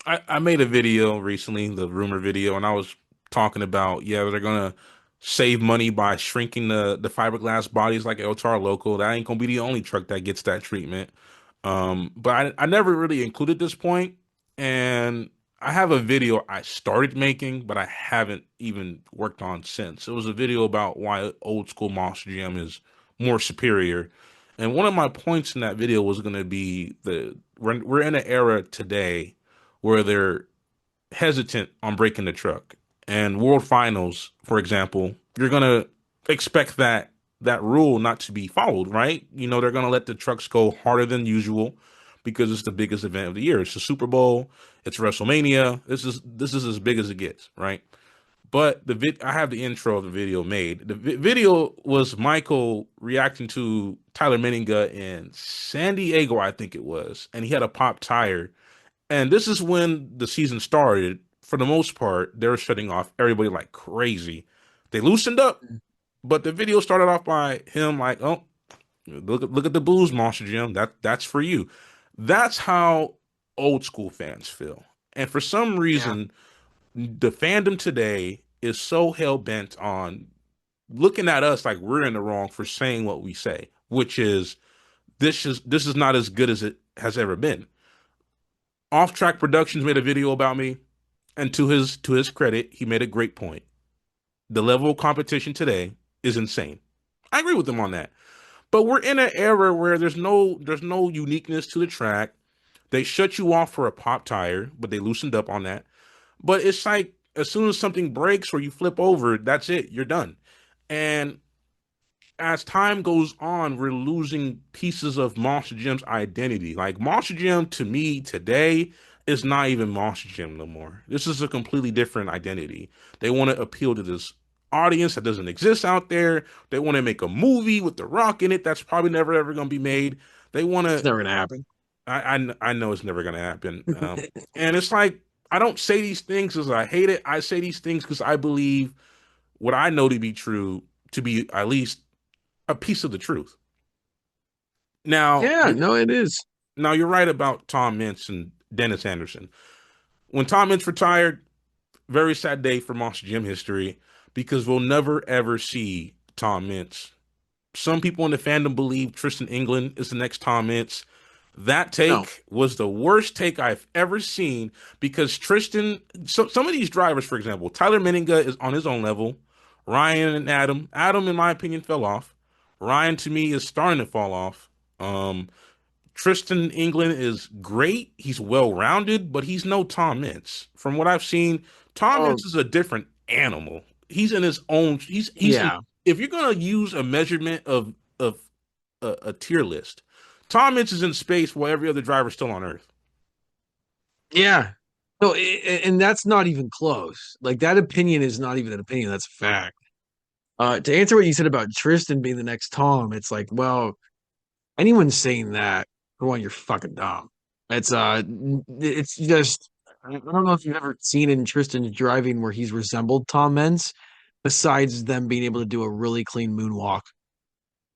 I made a video recently, the rumor video, and I was talking about, yeah, they're gonna save money by shrinking the fiberglass bodies like El Toro Loco. That ain't gonna be the only truck that gets that treatment. But I never really included this point, and I have a video I started making, but I haven't even worked on since. It was a video about why old school Monster Jam is more superior. And one of my points in that video was going to be we're in an era today where they're hesitant on breaking the truck. And World Finals, for example, you're gonna expect that rule not to be followed, right? You know, they're gonna let the trucks go harder than usual because it's the biggest event of the year. It's the Super Bowl, it's WrestleMania. This is as big as it gets, right? But I have the intro of the video made. The video was Michael reacting to Tyler Menninga in San Diego, I think it was, and he had a pop tire, and this is when the season started. For the most part, they were shutting off everybody like crazy. They loosened up, but the video started off by him like, "Oh, look at the booze, Monster Jim. That's for you." That's how old school fans feel. And for some Yeah. reason, the fandom today is so hell bent on looking at us like we're in the wrong for saying what we say, which is this is not as good as it has ever been. Off Track Productions made a video about me. And to his credit, he made a great point. The level of competition today is insane. I agree with him on that. But we're in an era where there's no uniqueness to the track. They shut you off for a pop tire, but they loosened up on that. But it's like as soon as something breaks or you flip over, that's it. You're done. And as time goes on, we're losing pieces of Monster Jim's identity. Like Monster Jim to me today is not even Monster Jim no more. This is a completely different identity. They want to appeal to this audience that doesn't exist out there. They want to make a movie with The Rock in it that's probably never ever going to be made. They want It's to. never gonna happen. I know it's never going to happen. And it's like I don't say these things because I hate it. I say these things because I believe what I know to be true to be at least a piece of the truth. Now, Yeah, you're, no, it is. now you're right about Tom Mintz and Dennis Anderson. When Tom Mintz retired, very sad day for Monster Jam history because we'll never ever see Tom Mintz. Some people in the fandom believe Tristan England is the next Tom Mintz. That No. take was the worst take I've ever seen because Tristan, some of these drivers, for example, Tyler Menninga is on his own level. Ryan and Adam. Adam, in my opinion, fell off. Ryan, to me, is starting to fall off. Um, Tristan England is great. He's well rounded, but he's no Tom Mintz. From what I've seen, Tom Oh, Mintz is a different animal. He's in his own. He's in. yeah. If you're gonna use a measurement of a tier list, Tom Mintz is in space while every other driver's still on Earth. Yeah. No, and that's not even close. Like that opinion is not even an opinion, that's a fact. To answer what you said about Tristan being the next Tom, it's like, well, anyone saying that, for one, you're fucking dumb. It's just I don't know if you've ever seen in Tristan's driving where he's resembled Tom Meents, besides them being able to do a really clean moonwalk.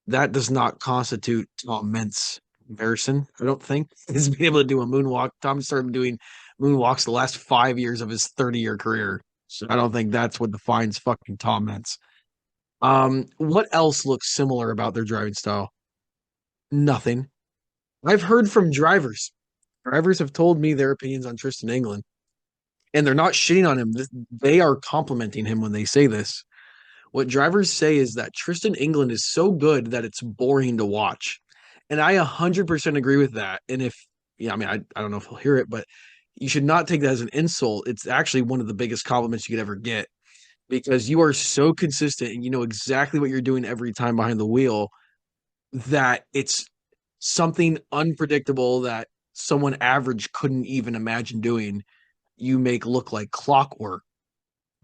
That does not constitute Tom Meents comparison, I don't think. He's being able to do a moonwalk. Tom started doing moonwalks the last 5 years of his 30-year career. So I don't think that's what defines fucking Tom Meents. What else looks similar about their driving style? Nothing. I've heard from drivers. Drivers have told me their opinions on Tristan England, and they're not shitting on him. They are complimenting him when they say this. What drivers say is that Tristan England is so good that it's boring to watch. And I 100% agree with that. And if, yeah, I mean, I don't know if he'll hear it, but you should not take that as an insult. It's actually one of the biggest compliments you could ever get because you are so consistent and you know exactly what you're doing every time behind the wheel that it's something unpredictable that someone average couldn't even imagine doing. You make look like clockwork.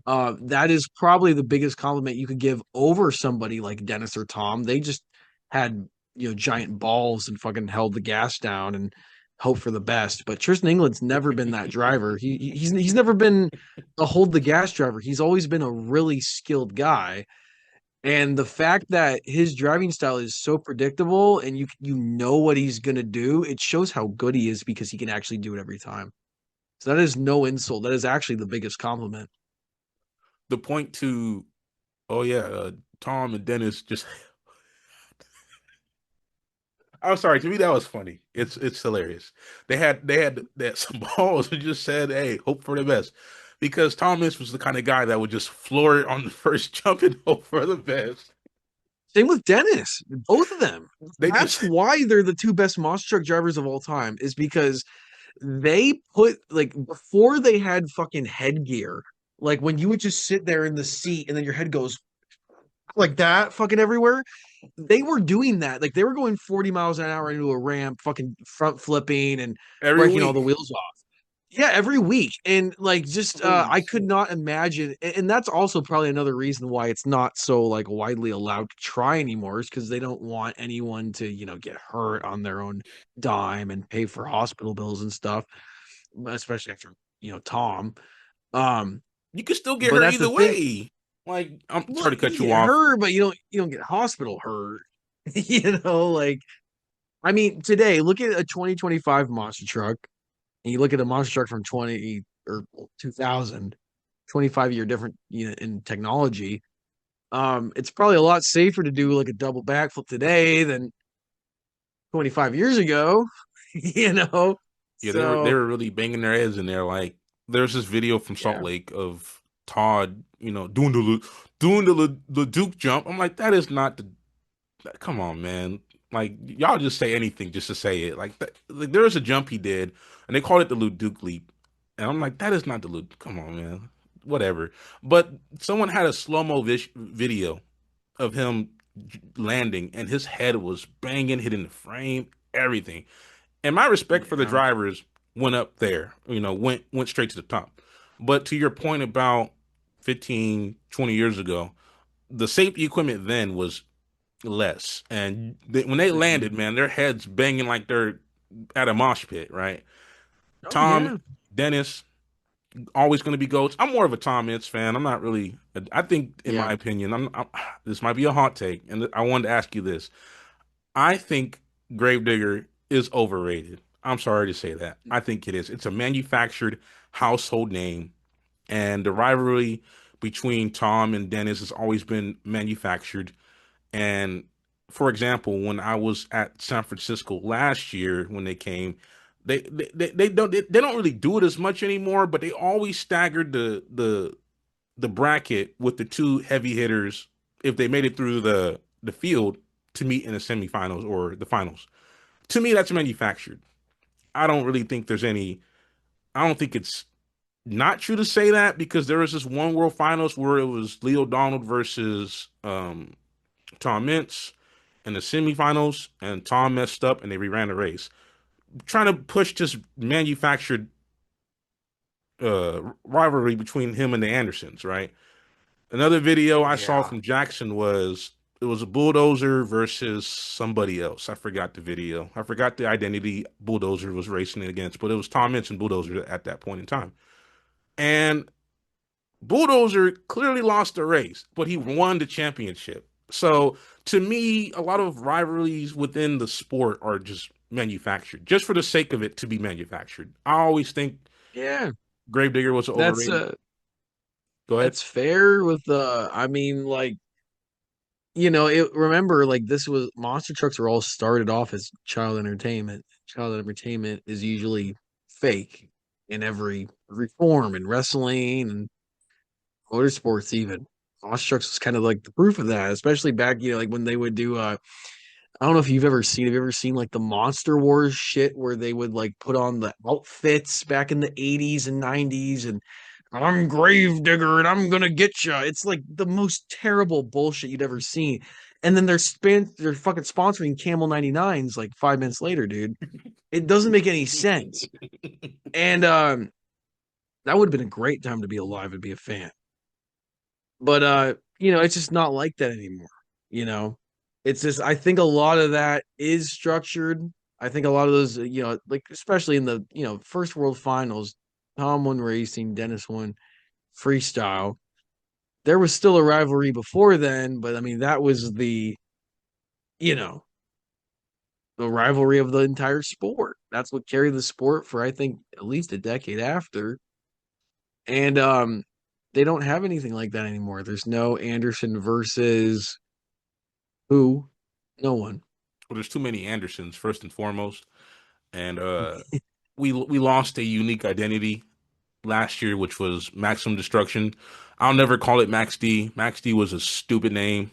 That is probably the biggest compliment you could give over somebody like Dennis or Tom. They just had giant balls and fucking held the gas down and hope for the best. But Tristan England's never been that driver. He's never been a hold the gas driver. He's always been a really skilled guy. And the fact that his driving style is so predictable and you know what he's gonna do, it shows how good he is because he can actually do it every time. So that is no insult. That is actually the biggest compliment. The point to, oh yeah, Tom and Dennis just. I'm sorry. To me, that was funny. It's hilarious. They had some balls and just said, "Hey, hope for the best," because Thomas was the kind of guy that would just floor it on the first jump and hope for the best. Same with Dennis, both of them. They That's just why they're the two best monster truck drivers of all time, is because they put like before they had fucking headgear, like when you would just sit there in the seat and then your head goes like that fucking everywhere. They were doing that. Like they were going 40 miles an hour into a ramp, fucking front flipping and every breaking all week. the wheels off. Yeah, every week. And like just Holy I could shit! not imagine, and that's also probably another reason why it's not so like widely allowed to try anymore, is because they don't want anyone to, get hurt on their own dime and pay for hospital bills and stuff, especially after, Tom. Um, You could still get but hurt that's the either thing. way. Like, I'm Well, sorry to cut you you get off. hurt, but you don't get hospital hurt. Like I mean, today, look at a 2025 monster truck, and you look at a monster truck from 20 or 2000, 25-year different, in technology. It's probably a lot safer to do like a double backflip today than 25 years ago, you know? Yeah, they So, were really banging their heads in there. Like, there's this video from Salt yeah, Lake of Todd, doing the Duke jump. I'm like, that is not the. Come on, man. Like, y'all just say anything just to say it. Like there was a jump he did, and they called it the Duke leap, and I'm like, that is not the Luke. Come on, man. Whatever. But someone had a slow mo video of him landing, and his head was banging, hitting the frame, everything. And my respect for the yeah, drivers went up there, went straight to the top. But to your point about 15, 20 years ago, the safety equipment then was less. And when they hmm. landed, man, their heads banging like they're at a mosh pit, right? Oh, Tom, yeah, Dennis, always going to be goats. I'm more of a Tom Ince fan. I'm not really. I think, in yeah, my opinion, this might be a hot take, and I wanted to ask you this. I think Gravedigger is overrated. I'm sorry to say that. I think it is. It's a manufactured household name, and the rivalry between Tom and Dennis has always been manufactured. And for example, when I was at San Francisco last year when they came, they don't really do it as much anymore, but they always staggered the bracket with the two heavy hitters if they made it through the field to meet in the semifinals or the finals. To me, that's manufactured. I don't really think there's any. I don't think it's not true to say that because there was this one World Finals where it was Leo Donald versus Tom Mintz in the semifinals, and Tom messed up and they reran the race. Trying to push this manufactured rivalry between him and the Andersons, right? Another video I saw yeah. from Jackson was it was a bulldozer versus somebody else. I forgot the video. I forgot the identity bulldozer was racing it against, but it was Tom Mintz and bulldozer at that point in time. And Bulldozer clearly lost the race, but he won the championship. So to me, a lot of rivalries within the sport are just manufactured, just for the sake of it to be manufactured. I always think Yeah, Gravedigger was that's overrated. Go ahead. that's fair with I mean, like, remember, like, this was monster trucks were all started off as child entertainment. Child entertainment is usually fake in every form, in wrestling and motorsports even. Monster trucks was kind of like the proof of that, especially back, like when they would do I don't know if have you ever seen like the Monster Wars shit where they would like put on the outfits back in the 80s and 90s and I'm Gravedigger and I'm gonna get you. It's like the most terrible bullshit you'd ever seen. And then they're fucking sponsoring Camel 99s like 5 minutes later, dude. It doesn't make any sense. And that would have been a great time to be alive and be a fan. But it's just not like that anymore, you know. It's just I think a lot of that is structured. I think a lot of those, like especially in the first world finals, Tom won racing, Dennis won freestyle. There was still a rivalry before then, but I mean that was you know the rivalry of the entire sport. That's what carried the sport for I think at least a decade after. And they don't have anything like that anymore. There's no Anderson versus who? No one. Well, there's too many Andersons, first and foremost, and we lost a unique identity last year, which was Maximum Destruction. I'll never call it Max D. Max D was a stupid name.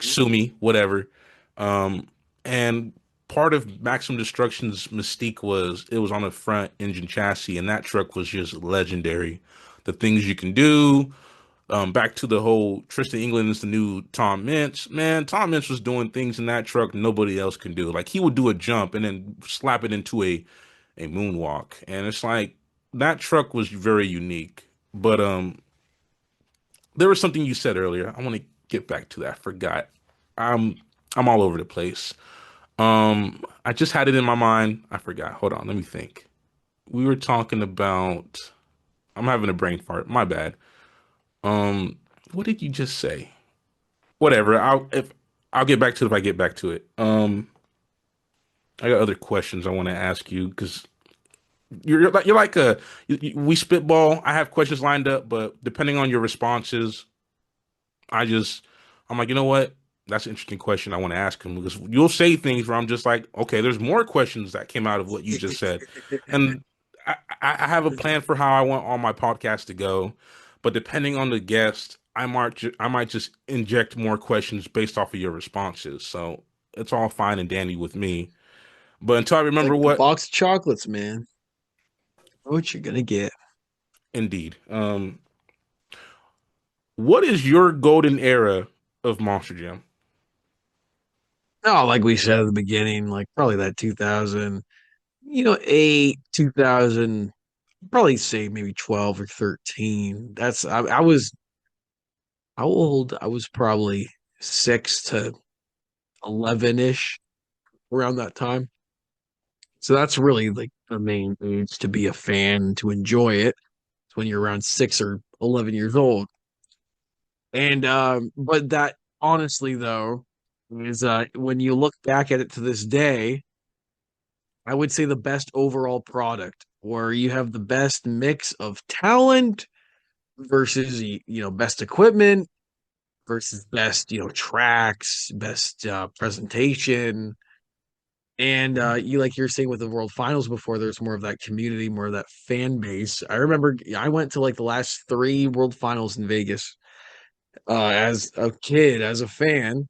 Sue me, whatever. Um, and part of Maximum Destruction's mystique was it was on a front engine chassis, and that truck was just legendary. The things you can do. Back to the whole Tristan England is the new Tom Mintz. Man, Tom Mintz was doing things in that truck nobody else can do. Like he would do a jump and then slap it into a moonwalk, and it's like that truck was very unique. But there was something you said earlier. I want to get back to that. I forgot. I'm I'm all over the place. I just had it in my mind. I forgot. Hold on, let me think. We were talking about. I'm having a brain fart. My bad. Um, what did you just say? Whatever. I'll get back to it if I get back to it. I got other questions I want to ask you because you're like we spitball. I have questions lined up, but depending on your responses, I just I'm like, you know what? That's an interesting question. I want to ask him because you'll say things where I'm just like, okay, there's more questions that came out of what you just said, and I have a plan for how I want all my podcasts to go, but depending on the guest, I might just inject more questions based off of your responses. So it's all fine and dandy with me. But until I It's remember like the what, box of chocolates, man. What you're gonna get. indeed, what is your golden era of Monster Jam? No, like we said at the beginning, like probably that 2000, 8, 2000, probably say maybe 12 or 13. I was how old? I was probably 6 to 11-ish around that time. So that's really like the main age to be a fan, to enjoy it. It's when you're around 6 or 11 years old. And but that honestly though is when you look back at it to this day, I would say the best overall product where you have the best mix of talent versus best equipment versus best tracks, best presentation. And you like you're saying with the World Finals before, there's more of that community, more of that fan base. I remember I went to like the last 3 World Finals in Vegas as a kid, as a fan,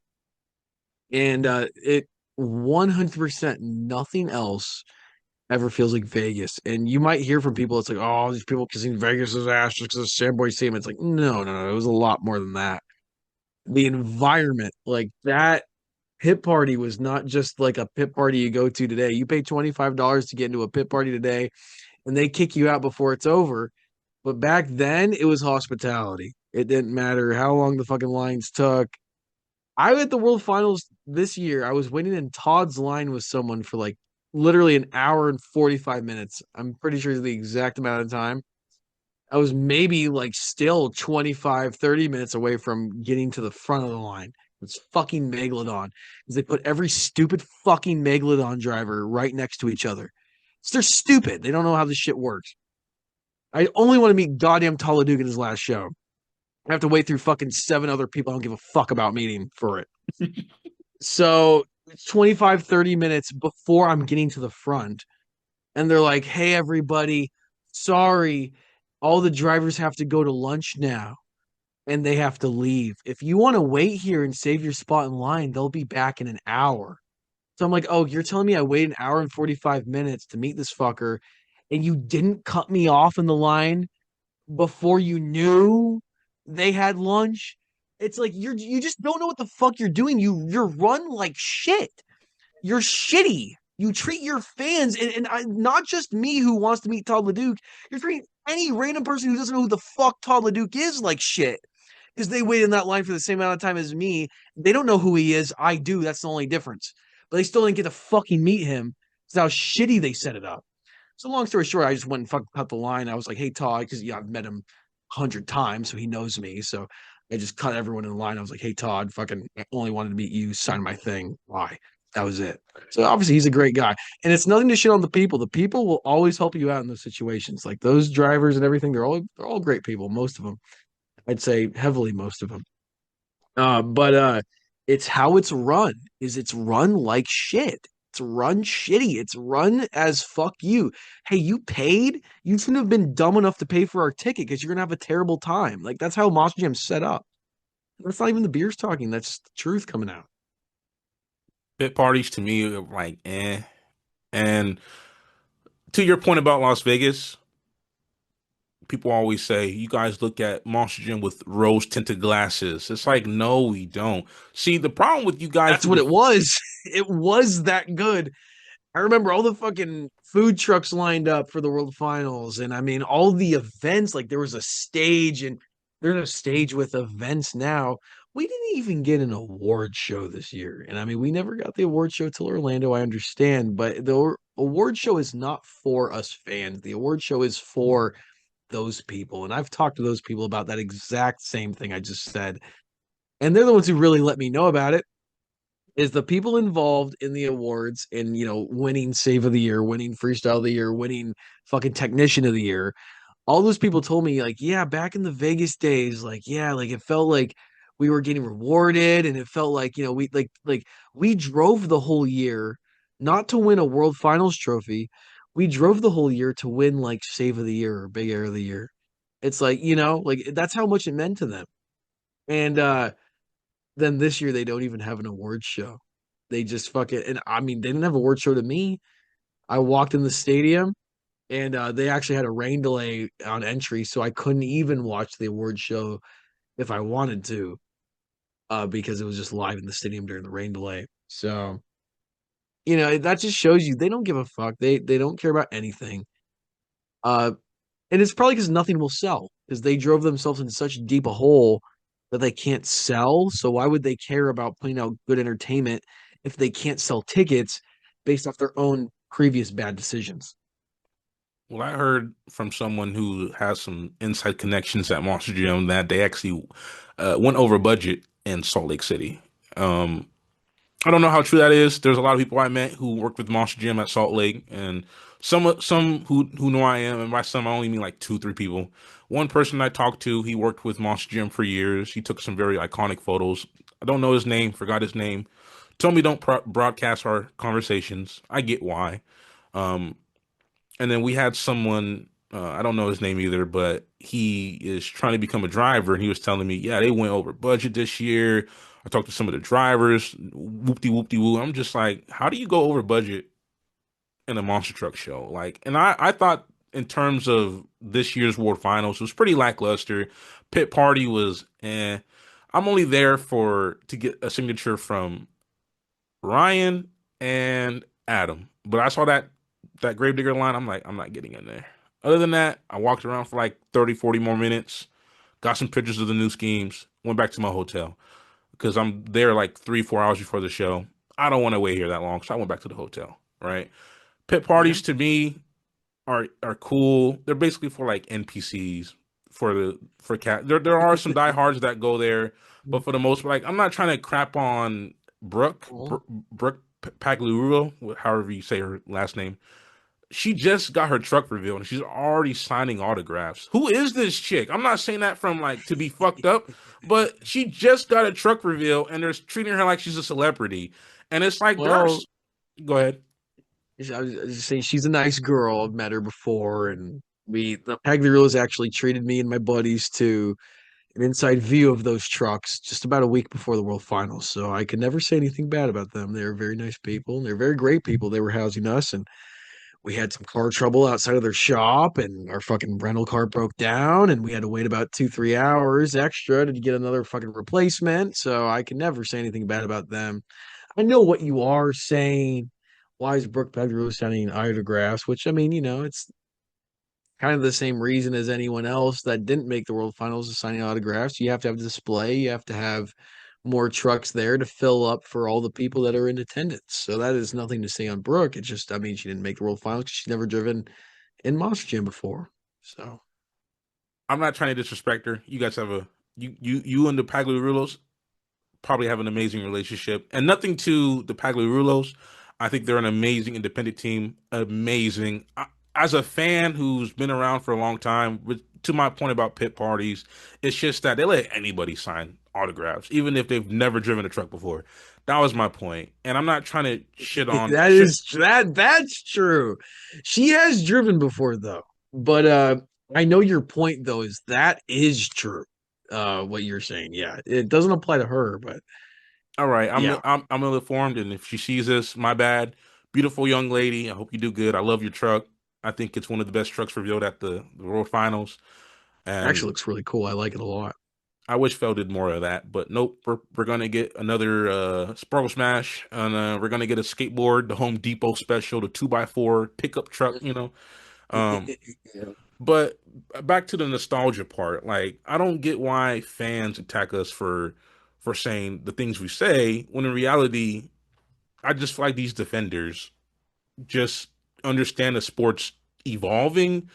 and it 100% nothing else ever feels like Vegas. And you might hear from people, it's like, oh, these people kissing Vegas's ass just because of Sandboy Stadium. It's like, no, no, no, it was a lot more than that. The environment, like that pit party was not just like a pit party you go to today. You pay $25 to get into a pit party today, and they kick you out before it's over. But back then, it was hospitality. It didn't matter how long the fucking lines took. I was at the World Finals this year. I was waiting in Todd's line with someone for like literally an hour and 45 minutes. I'm pretty sure it's the exact amount of time. I was maybe like still 25, 30 minutes away from getting to the front of the line. It's fucking Megalodon. Because they put every stupid fucking Megalodon driver right next to each other. So they're stupid. They don't know how this shit works. I only want to meet goddamn Taladuke in his last show. I have to wait through fucking 7 other people I don't give a fuck about meeting for it. So it's 25, 30 minutes before I'm getting to the front. And they're like, hey, everybody, sorry, all the drivers have to go to lunch now and they have to leave. If you want to wait here and save your spot in line, they'll be back in an hour. So I'm like, oh, you're telling me I waited an hour and 45 minutes to meet this fucker and you didn't cut me off in the line before you knew they had lunch? It's like you just don't know what the fuck you're doing. You're run like shit. You're shitty. You treat your fans and not just me who wants to meet Todd LeDuc. You're treating any random person who doesn't know who the fuck Todd LeDuc is like shit because they waited in that line for the same amount of time as me. They don't know who he is. I do. That's the only difference. but they still didn't get to fucking meet him. That's how shitty they set it up. So long story short, I just went and fucking cut the line. I was like, "Hey Todd," because yeah, I've met him 100 times, so he knows me. So I just cut everyone in the line. I was like, "Hey Todd, fucking I only wanted to meet you. Sign my thing. Why?" That was it. So obviously he's a great guy, and it's nothing to shit on the people. The people will always help you out in those situations. Like those drivers and everything, they're all great people. Most of them, I'd say heavily most of them. But it's how it's run. Is it's run like shit. It's run shitty. It's run as fuck you. Hey, you paid. You shouldn't have been dumb enough to pay for our ticket because you're gonna have a terrible time. Like that's how Monster Jam's set up. That's not even the beers talking. That's the truth coming out. Pit parties to me are like eh. And to your point about Las Vegas, people always say you guys look at Monster Jam with rose tinted glasses. It's like no, we don't. See, the problem with you guys That's who what it was. It was that good. I remember all the fucking food trucks lined up for the World Finals, and I mean all the events. Like there was a stage, and there's a stage with events now. We didn't even get an award show this year, and I mean we never got the award show till Orlando. I understand, but the award show is not for us fans. The award show is for those people, and I've talked to those people about that exact same thing I just said, and they're the ones who really let me know about it is the people involved in the awards and winning save of the year, winning freestyle of the year, winning fucking technician of the year. All those people told me like, yeah, back in the Vegas days, like yeah, like it felt like we were getting rewarded and it felt like, we drove the whole year not to win a world finals trophy. We drove the whole year to win like save of the year or big air of the year. It's like, like that's how much it meant to them. And then this year they don't even have an award show. They just fucking and I mean they didn't have an award show to me. I walked in the stadium and they actually had a rain delay on entry, so I couldn't even watch the award show if I wanted to, because it was just live in the stadium during the rain delay. So that just shows you they don't give a fuck. They don't care about anything. Uh, and it's probably because nothing will sell because they drove themselves into such deep a hole that they can't sell. So why would they care about putting out good entertainment if they can't sell tickets based off their own previous bad decisions? well, I heard from someone who has some inside connections at Monster Jam that they actually went over budget in Salt Lake City. Um, I don't know how true that is. There's a lot of people I met who worked with Monster Jam at Salt Lake, and some who know I am, and by some I only mean like two, three people. One person I talked to, he worked with Monster Jam for years. He took some very iconic photos. I don't know his name, forgot his name. Told me don't broadcast our conversations. I get why. Um, and then we had someone, I don't know his name either, but he is trying to become a driver, and he was telling me, yeah, they went over budget this year. I talked to some of the drivers, whoopty whoopty woo. I'm just like, how do you go over budget in a monster truck show? Like, and I thought in terms of this year's World Finals, it was pretty lackluster. Pit Party was, I'm only there to get a signature from Ryan and Adam. But I saw that Gravedigger line. I'm like, I'm not getting in there. Other than that, I walked around for like 30, 40 more minutes, got some pictures of the new schemes, went back to my hotel because I'm there like 3, 4 hours before the show. I don't want to wait here that long, so I went back to the hotel. Right? Pit Yeah. parties to me are cool. They're basically for like NPCs for cat. There are some diehards that go there, but for the most part, like I'm not trying to crap on Cool. Brooke Pagliulo, however you say her last name. She just got her truck revealed and she's already signing autographs. Who is this chick? I'm not saying that from like to be fucked up, but she just got a truck reveal and they're treating her like she's a celebrity. And it's like there are. Well, Go ahead. I was just saying she's a nice girl. I've met her before, and the Pagliarulos actually treated me and my buddies to an inside view of those trucks just about a week before the World Finals. So I could never say anything bad about them. They're very nice people, and they're very great people. They were housing us, and we had some car trouble outside of their shop, and our fucking rental car broke down, and we had to wait about 2, 3 hours extra to get another fucking replacement. So I can never say anything bad about them. I know what you are saying. Why is Brooke Pedro signing autographs? Which I mean, it's kind of the same reason as anyone else that didn't make the World Finals is signing autographs. You have to have a display. You have to have more trucks there to fill up for all the people that are in attendance. So that is nothing to say on Brooke. It's just, I mean, she didn't make the World Finals because she's never driven in Monster Jam before. So I'm not trying to disrespect her. You guys have a you and the Pagliarulos probably have an amazing relationship, and nothing to the Pagliarulos. I think they're an amazing independent team. Amazing. As a fan who's been around for a long time, to my point about pit parties, it's just that they let anybody sign autographs, even if they've never driven a truck before. That was my point, and I'm not trying to shit on that shit. is that's true. She has driven before though. But I know your point though is that is true. What you're saying. Yeah. It doesn't apply to her, but All right, yeah. I'm ill informed, and if she sees this, my bad. Beautiful young lady. I hope you do good. I love your truck. I think it's one of the best trucks revealed at the World Finals. Actually And looks really cool. I like it a lot. I wish Fell did more of that, but nope. We're gonna get another Sparkle Smash, and we're gonna get a skateboard, the Home Depot special, the 2x4 pickup truck. Um, Yeah. but back to the nostalgia part. Like, I don't get why fans attack us for saying the things we say when in reality, I just feel like these defenders just understand the sport's evolving,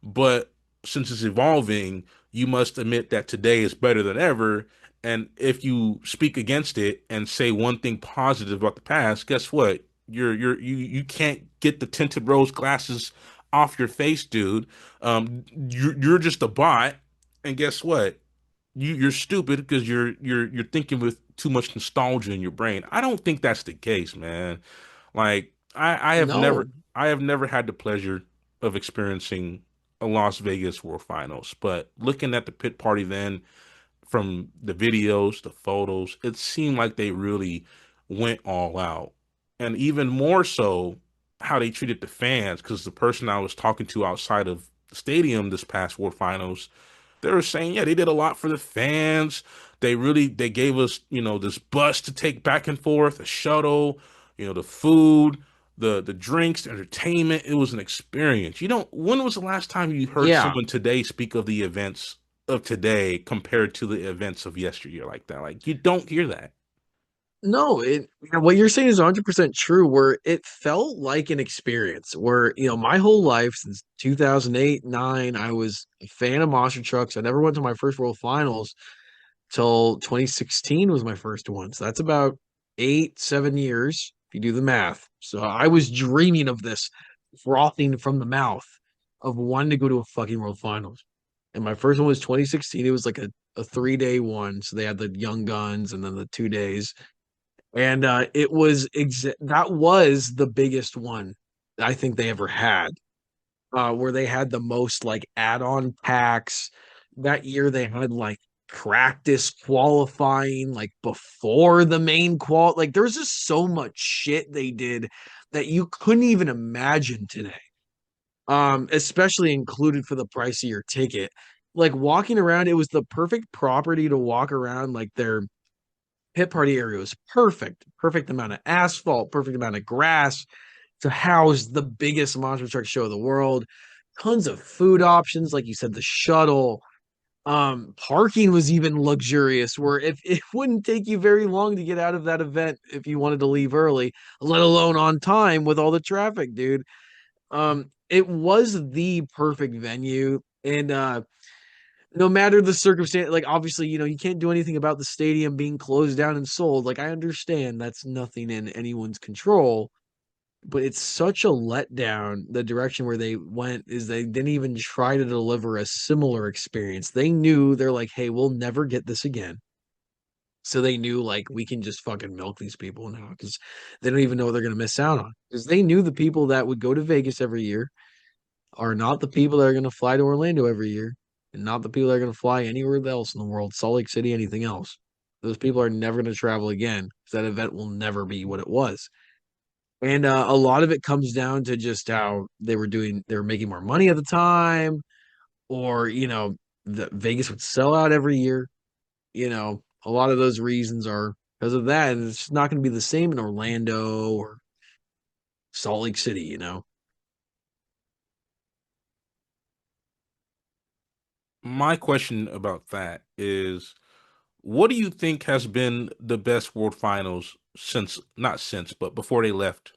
but since it's evolving, you must admit that today is better than ever. And if you speak against it and say one thing positive about the past, guess what? You can't get the tinted rose glasses off your face, dude. You're just a bot, and guess what? You're stupid because you're thinking with too much nostalgia in your brain. I don't think that's the case, man. Like No. I have never had the pleasure of experiencing a Las Vegas World Finals, but looking at the pit party then from the videos, the photos, it seemed like they really went all out. And even more so how they treated the fans, because the person I was talking to outside of the stadium this past World Finals, they were saying, yeah, they did a lot for the fans. They gave us, this bus to take back and forth, a shuttle, the food, the drinks, the entertainment. It was an experience. When was the last time you heard Yeah. someone today speak of the events of today compared to the events of yesteryear like that? Like, you don't hear that. No, what you're saying is 100% true, where it felt like an experience where, my whole life since 2008, 9, I was a fan of monster trucks. I never went to my first World Finals till 2016 was my first one. So that's about 8, 7 years, if you do the math. So I was dreaming of this, frothing from the mouth of wanting to go to a fucking World Finals. And my first one was 2016. It was like a 3-day one. So they had the Young Guns and then the 2 days. And that was the biggest one I think they ever had, where they had the most like add-on packs. That year they had like practice qualifying like before the main like there's just so much shit they did that you couldn't even imagine today. Especially included for the price of your ticket. Like walking around, it was the perfect property to walk around. Like their pit party area was perfect, perfect amount of asphalt, perfect amount of grass to house the biggest monster truck show of the world. Tons of food options, like you said, the shuttle. Parking was even luxurious, where if it wouldn't take you very long to get out of that event if you wanted to leave early, let alone on time with all the traffic, dude. It was the perfect venue, and no matter the circumstance, like obviously, you can't do anything about the stadium being closed down and sold. Like I understand that's nothing in anyone's control, but it's such a letdown. The direction where they went is they didn't even try to deliver a similar experience. They knew they're like, hey, we'll never get this again. So they knew like we can just fucking milk these people now because they don't even know what they're gonna miss out on. Because they knew the people that would go to Vegas every year are not the people that are gonna fly to Orlando every year, and not the people that are gonna fly anywhere else in the world, Salt Lake City, anything else. Those people are never gonna travel again because that event will never be what it was. And a lot of it comes down to just how they were making more money at the time, or, the Vegas would sell out every year. A lot of those reasons are because of that. And it's just not going to be the same in Orlando or Salt Lake City. My question about that is, What do you think has been the best World Finals since, not since, but before they left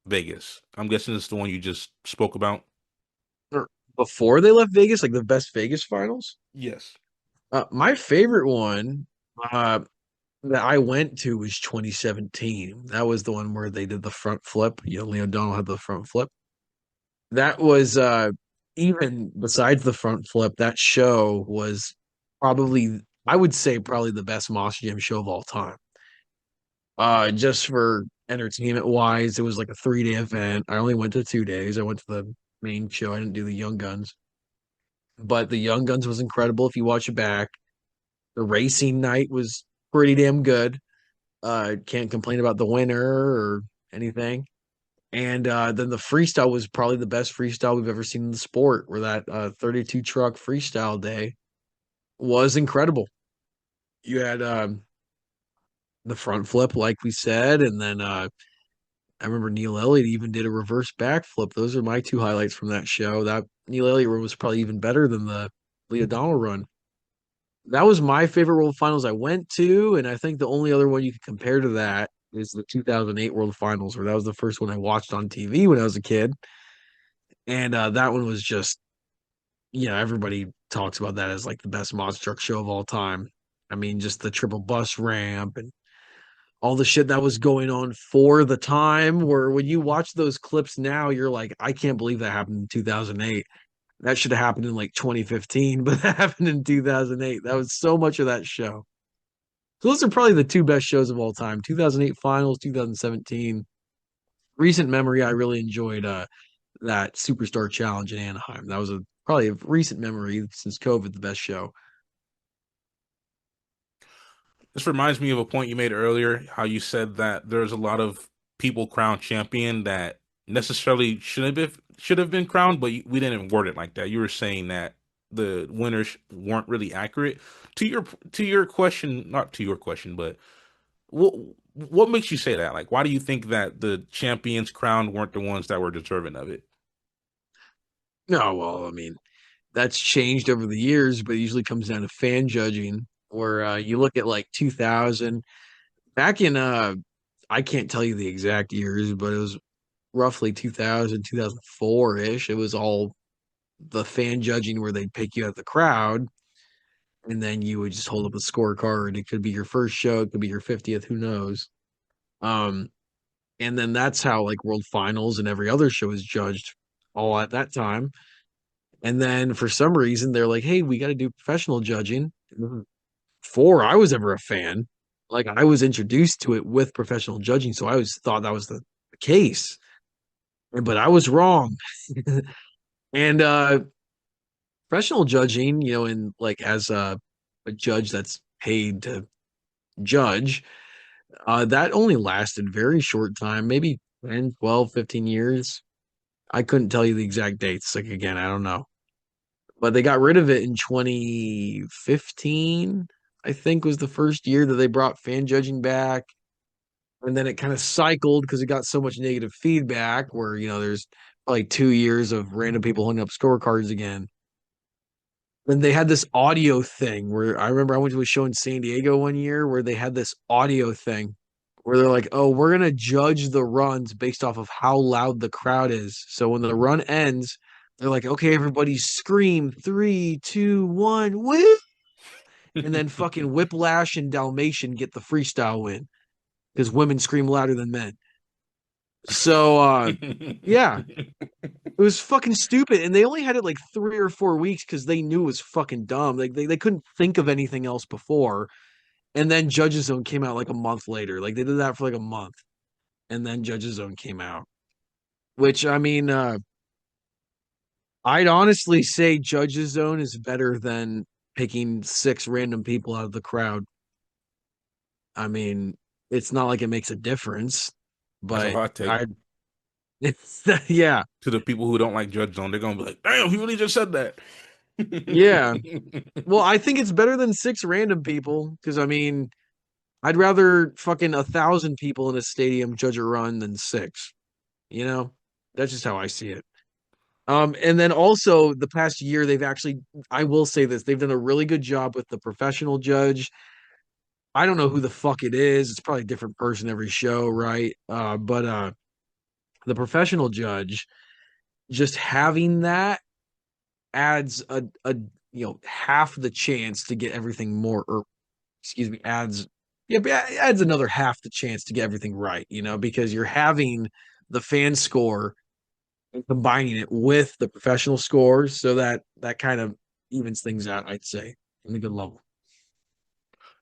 Vegas? I'm guessing it's the one you just spoke about. Or before they left Vegas, like the best Vegas finals. Yes. My favorite one uh, that I went to was 2017. That was the one where they did the front flip. Leo O'Donnell had the front flip. That was even besides the front flip, that show was probably, I would say, probably the best Moss Gym show of all time. Just for entertainment wise, it was like a 3-day event. I only went to 2 days. I went to the main show. I didn't do the Young Guns, but the Young Guns was incredible. If you watch it back, the racing night was pretty damn good. Can't complain about the winner or anything. And then the freestyle was probably the best freestyle we've ever seen in the sport, where that 32 truck freestyle day was incredible. You had the front flip, like we said, and then I remember Neil Elliott even did a reverse backflip. Those are my two highlights from that show. That Neil Elliott run was probably even better than the Lee O'Donnell run. That was my favorite World Finals I went to, and I think the only other one you could compare to that is the 2008 World Finals, where that was the first one I watched on TV when I was a kid, and that one was just, everybody talks about that as like the best monster truck show of all time. I mean, just the triple bus ramp and all the shit that was going on for the time. Where when you watch those clips now, you're like, I can't believe that happened in 2008. That should have happened in like 2015, but that happened in 2008. That was so much of that show. So those are probably the two best shows of all time. 2008 finals, 2017. Recent memory, I really enjoyed that Superstar Challenge in Anaheim. That was probably a recent memory since COVID, the best show. This reminds me of a point you made earlier, how you said that there's a lot of people crowned champion that necessarily should have been crowned, but we didn't word it like that. You were saying that the winners weren't really accurate. To your question, not to your question, but what what makes you say that? Like, why do you think that the champions crowned weren't the ones that were deserving of it? No, well, I mean, that's changed over the years, but it usually comes down to fan judging, where you look at like 2000, back in, I can't tell you the exact years, but it was roughly 2000, 2004-ish. It was all the fan judging where they'd pick you out of the crowd, and then you would just hold up a scorecard. It could be your first show, it could be your 50th, who knows. Um, and then that's how like World Finals and every other show is judged all at that time. And then for some reason they're like, "Hey, we got to do professional judging." Before I was ever a fan, like I was introduced to it with professional judging, so I always thought that was the case. But I was wrong. And professional judging, and like as a judge that's paid to judge, that only lasted very short time, maybe 10, 12, 15 years. I couldn't tell you the exact dates. Like again, I don't know. But they got rid of it in 2015, I think was the first year that they brought fan judging back. And then it kind of cycled because it got so much negative feedback where, there's probably 2 years of random people holding up scorecards again. Then they had this audio thing where I remember I went to a show in San Diego one year where they had this audio thing where they're like, "Oh, we're gonna judge the runs based off of how loud the crowd is." So when the run ends, they're like, "Okay, everybody scream 3, 2, 1, woo!" And then fucking Whiplash and Dalmatian get the freestyle win because women scream louder than men. So yeah, it was fucking stupid, and they only had it like 3 or 4 weeks because they knew it was fucking dumb. Like they couldn't think of anything else before, and then Judges Zone came out like a month later. Like they did that for like a month, and then Judges Zone came out. Which I mean, I'd honestly say Judges Zone is better than picking six random people out of the crowd. I mean, it's not like it makes a difference, That's a but hot take. I, it's yeah, To the people who don't like Judge Zone, they're gonna be like, "Damn, he really just said that." yeah. Well, I think it's better than six random people because I mean, I'd rather fucking 1,000 people in a stadium judge a run than six. You know, that's just how I see it. And then also the past year, they've actually, I will say this, they've done a really good job with the professional judge. I don't know who the fuck it is. It's probably a different person every show, right? But the professional judge, just having that adds a half the chance to get everything more, or excuse me, adds another half the chance to get everything right, because you're having the fan score and combining it with the professional scores, so that kind of evens things out, I'd say, in a good level.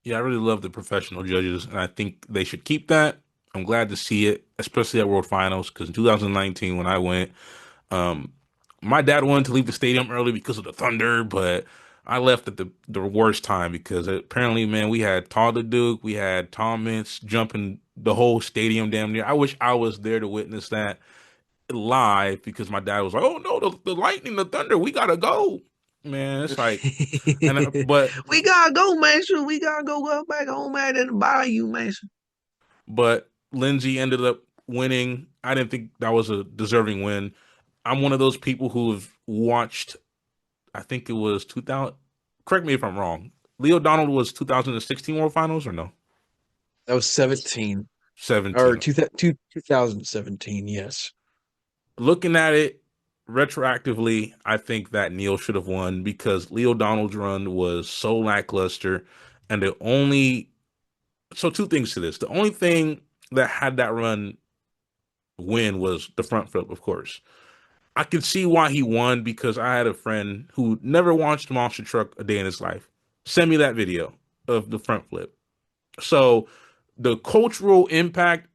Yeah, I really love the professional judges, and I think they should keep that. I'm glad to see it, especially at World Finals, because in 2019 when I went, um, my dad wanted to leave the stadium early because of the thunder, but I left at the worst time because apparently, man, we had Todd the Duke, we had Tom Mintz jumping the whole stadium damn near. I wish I was there to witness that live because my dad was like, "Oh no, the lightning, the thunder, we gotta go." Man, it's like, but We gotta go, Mason. We gotta go back home out in the bayou, Mason. Lindsay ended up winning. I didn't think that was a deserving win. I'm one of those people who have watched, I think it was 2000. Correct me if I'm wrong. Leo Donald was 2016 World Finals or no? That was 17 or 17. 2017. Yes. Looking at it retroactively, I think that Neil should have won because Leo Donald's run was so lackluster. And so two things to this. The only thing that had that run win was the front flip, of course. I can see why he won because I had a friend who never watched Monster Truck a day in his life send me that video of the front flip. So the cultural impact,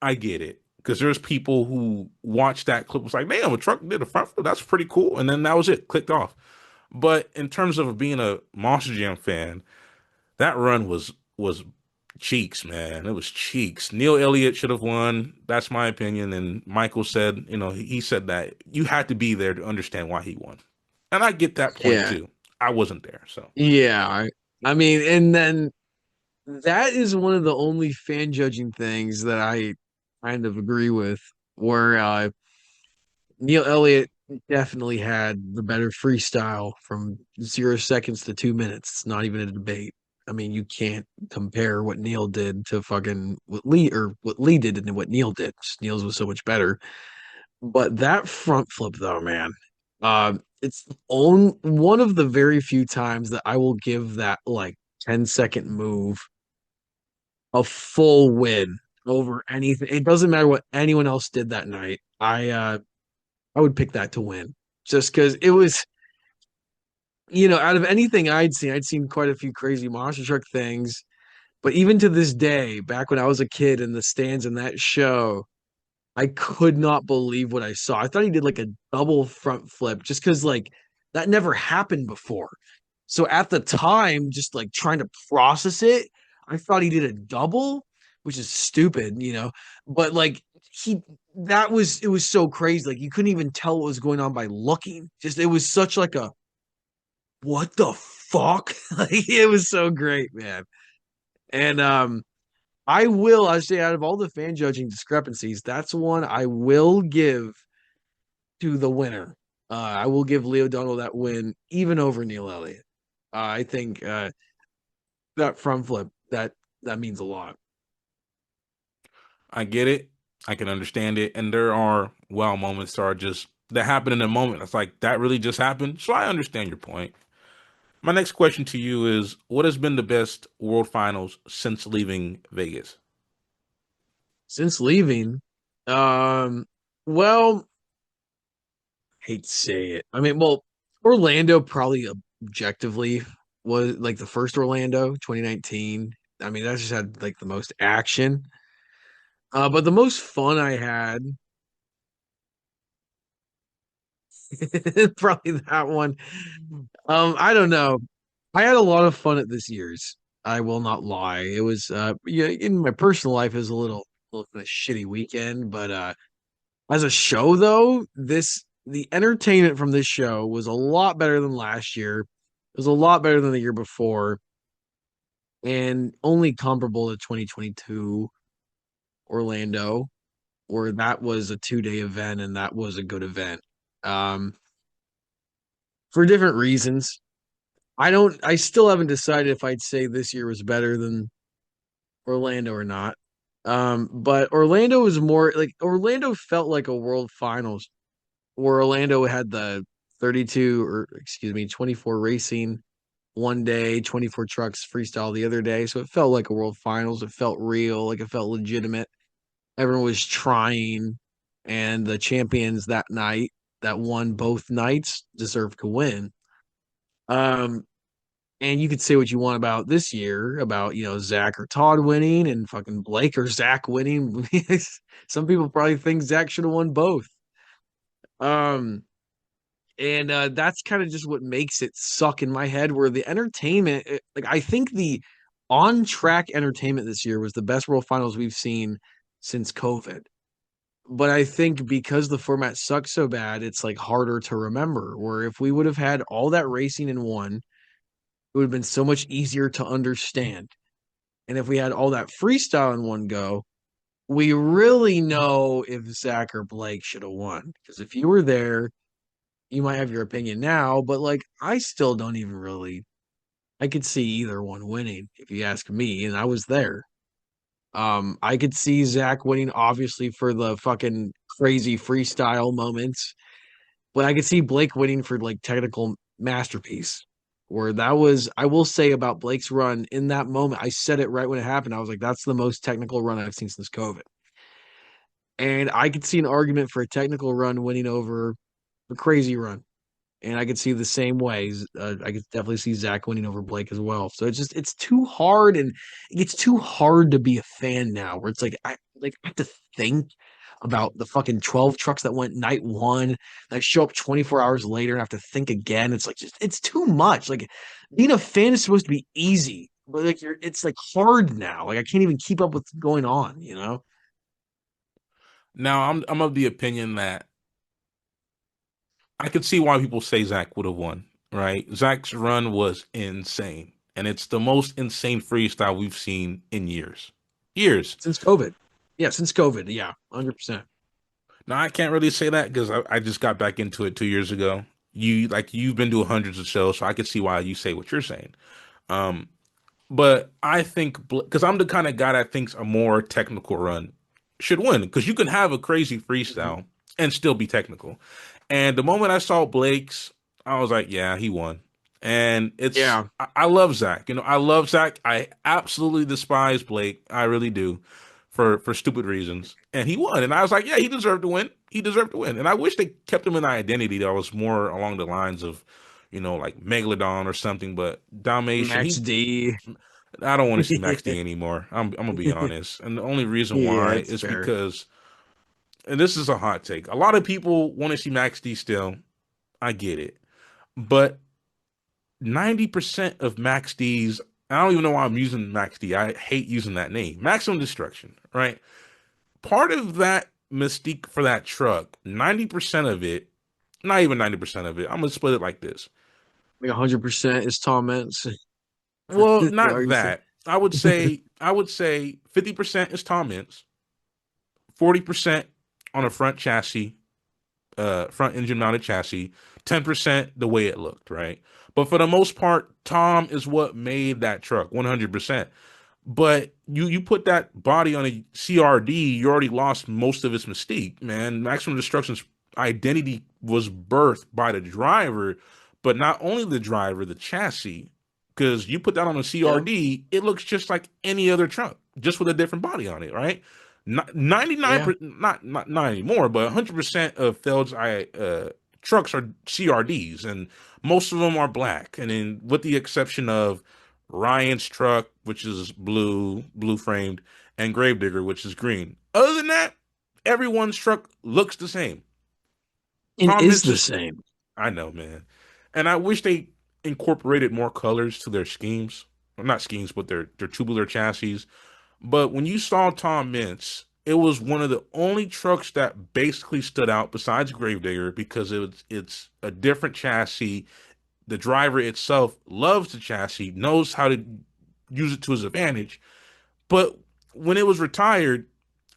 I get it. Because there's people who watched that clip was like, damn, a truck did a front flip. That's pretty cool. And then that was it, clicked off. But in terms of being a Monster Jam fan, that run was cheeks, man. It was cheeks. Neil Elliott should have won. That's my opinion. And Michael said, he said that you had to be there to understand why he won. And I get that point Yeah. too. I wasn't there, so Yeah. I mean, and then that is one of the only fan judging things that I kind of agree with, where Neil Elliott definitely had the better freestyle from 0 seconds to 2 minutes. It's not even a debate. I mean, you can't compare what Neil did to fucking what Lee did and what Neil did. Just Neil's was so much better. But that front flip, though, man, it's one of the very few times that I will give that like 10-second move a full win over anything. It doesn't matter what anyone else did that night. I would pick that to win just because it was, out of anything I'd seen quite a few crazy monster truck things. But even to this day, back when I was a kid in the stands in that show, I could not believe what I saw. I thought he did like a double front flip just because like that never happened before. So at the time, just like trying to process it, I thought he did a double, which is stupid, But like he it was so crazy. Like you couldn't even tell what was going on by looking. Just it was such like a what the fuck? Like it was so great, man. And I say out of all the fan judging discrepancies, that's one I will give to the winner. I will give Leo Donald that win, even over Neil Elliott. I think that front flip that means a lot. I get it. I can understand it. And there are wow moments that are just that happen in a moment. It's like that really just happened. So I understand your point. My next question to you is what has been the best world finals since leaving Vegas? Since leaving, um, well, hate to say it. I mean, well, Orlando probably objectively was like the first Orlando 2019. I mean, that just had like the most action. But the most fun I had, probably that one. I don't know. I had a lot of fun at this year's. I will not lie. It was yeah, in my personal life it was a little kind of shitty weekend, but as a show though, the entertainment from this show was a lot better than last year. It was a lot better than the year before, and only comparable to 2022 Orlando, where that was a 2-day event and that was a good event. Um, for different reasons. I still haven't decided if I'd say this year was better than Orlando or not. But Orlando was more like Orlando felt like a World Finals where Orlando had the 32 or excuse me 24 racing one day, 24 trucks freestyle the other day. So it felt like a World Finals. It felt real, like it felt legitimate. Everyone was trying, and the champions that night that won both nights deserved to win. Um, and you could say what you want about this year, about Zach or Todd winning and fucking Blake or Zach winning. Some people probably think Zach should have won both. Um, and That's kind of just what makes it suck in my head. Where the entertainment, like I think the on track entertainment this year was the best World Finals we've seen since COVID. But I think because the format sucks so bad, it's like harder to remember. Where if we would have had all that racing in one, it would have been so much easier to understand. And if we had all that freestyle in one go, we really know if Zach or Blake should have won. Because if you were there, you might have your opinion now, but like I still don't even really I could see either one winning if you ask me, and I was there. I could see Zach winning obviously for the fucking crazy freestyle moments, but I could see Blake winning for like technical masterpiece. Where that was, I will say about Blake's run in that moment, I said it right when it happened. I was like, that's the most technical run I've seen since COVID. And I could see an argument for a technical run winning over a crazy run. And I could see the same ways. I could definitely see Zach winning over Blake as well. So it's too hard, and it's too hard to be a fan now. Where it's like I have to think about the fucking 12 trucks that went night one. And I show up 24 hours later and have to think again. It's like just it's too much. Like being a fan is supposed to be easy, but like it's like hard now. Like I can't even keep up with what's going on. Now, I'm of the opinion that I could see why people say Zach would have won, right? Zach's run was insane, and it's the most insane freestyle we've seen in years. Years. Since COVID. Yeah, since COVID. Yeah, 100%. Now, I can't really say that because I just got back into it 2 years ago. You've been doing hundreds of shows, so I could see why you say what you're saying. Um, but I think because I'm the kind of guy that thinks a more technical run should win because you can have a crazy Mhm. freestyle and still be technical. And the moment I saw Blake's, I was like, yeah, he won. And Yeah. I love Zach. I love Zach. I absolutely despise Blake. I really do for stupid reasons. And he won. And I was like, yeah, he deserved to win. He deserved to win. And I wish they kept him in an identity that was more along the lines of, like Megalodon or something. But Dalmatian, Max D. I don't want to see Max D anymore. I'm gonna be honest. And the only reason Yeah, why it's is fair. because, and this is a hot take, a lot of people want to see Max D still. I get it. But 90% of Max D's, I don't even know why I'm using Max D. I hate using that name. Maximum Destruction, right? Part of that mystique for that truck, 90% of it, not even 90% of it, I'm gonna split it like this. Like 100% is Tom Meents. Well, Are not you saying? that. I would say 50% is Tom Ince, 40% on a front engine mounted chassis, 10% the way it looked, right? But for the most part, Tom is what made that truck 100%. But you put that body on a CRD, you already lost most of its mystique, man. Maximum Destruction's identity was birthed by the driver, but not only the driver, the chassis. Because you put that on a Yeah, CRD, it looks just like any other truck, just with a different body on it, right? 99, yeah. not anymore, but 100% of Feld's trucks are CRDs, and most of them are black. And then, with the exception of Ryan's truck, which is blue framed, and Gravedigger, which is green. Other than that, everyone's truck looks the same. And Tom is Mintz the is, same. I know, man, and I wish they incorporated more colors to their schemes. Well, not schemes, but their tubular chassis. But when you saw Tom Mintz, it was one of the only trucks that basically stood out besides Gravedigger because it's a different chassis. The driver itself loves the chassis, knows how to use it to his advantage. But when it was retired,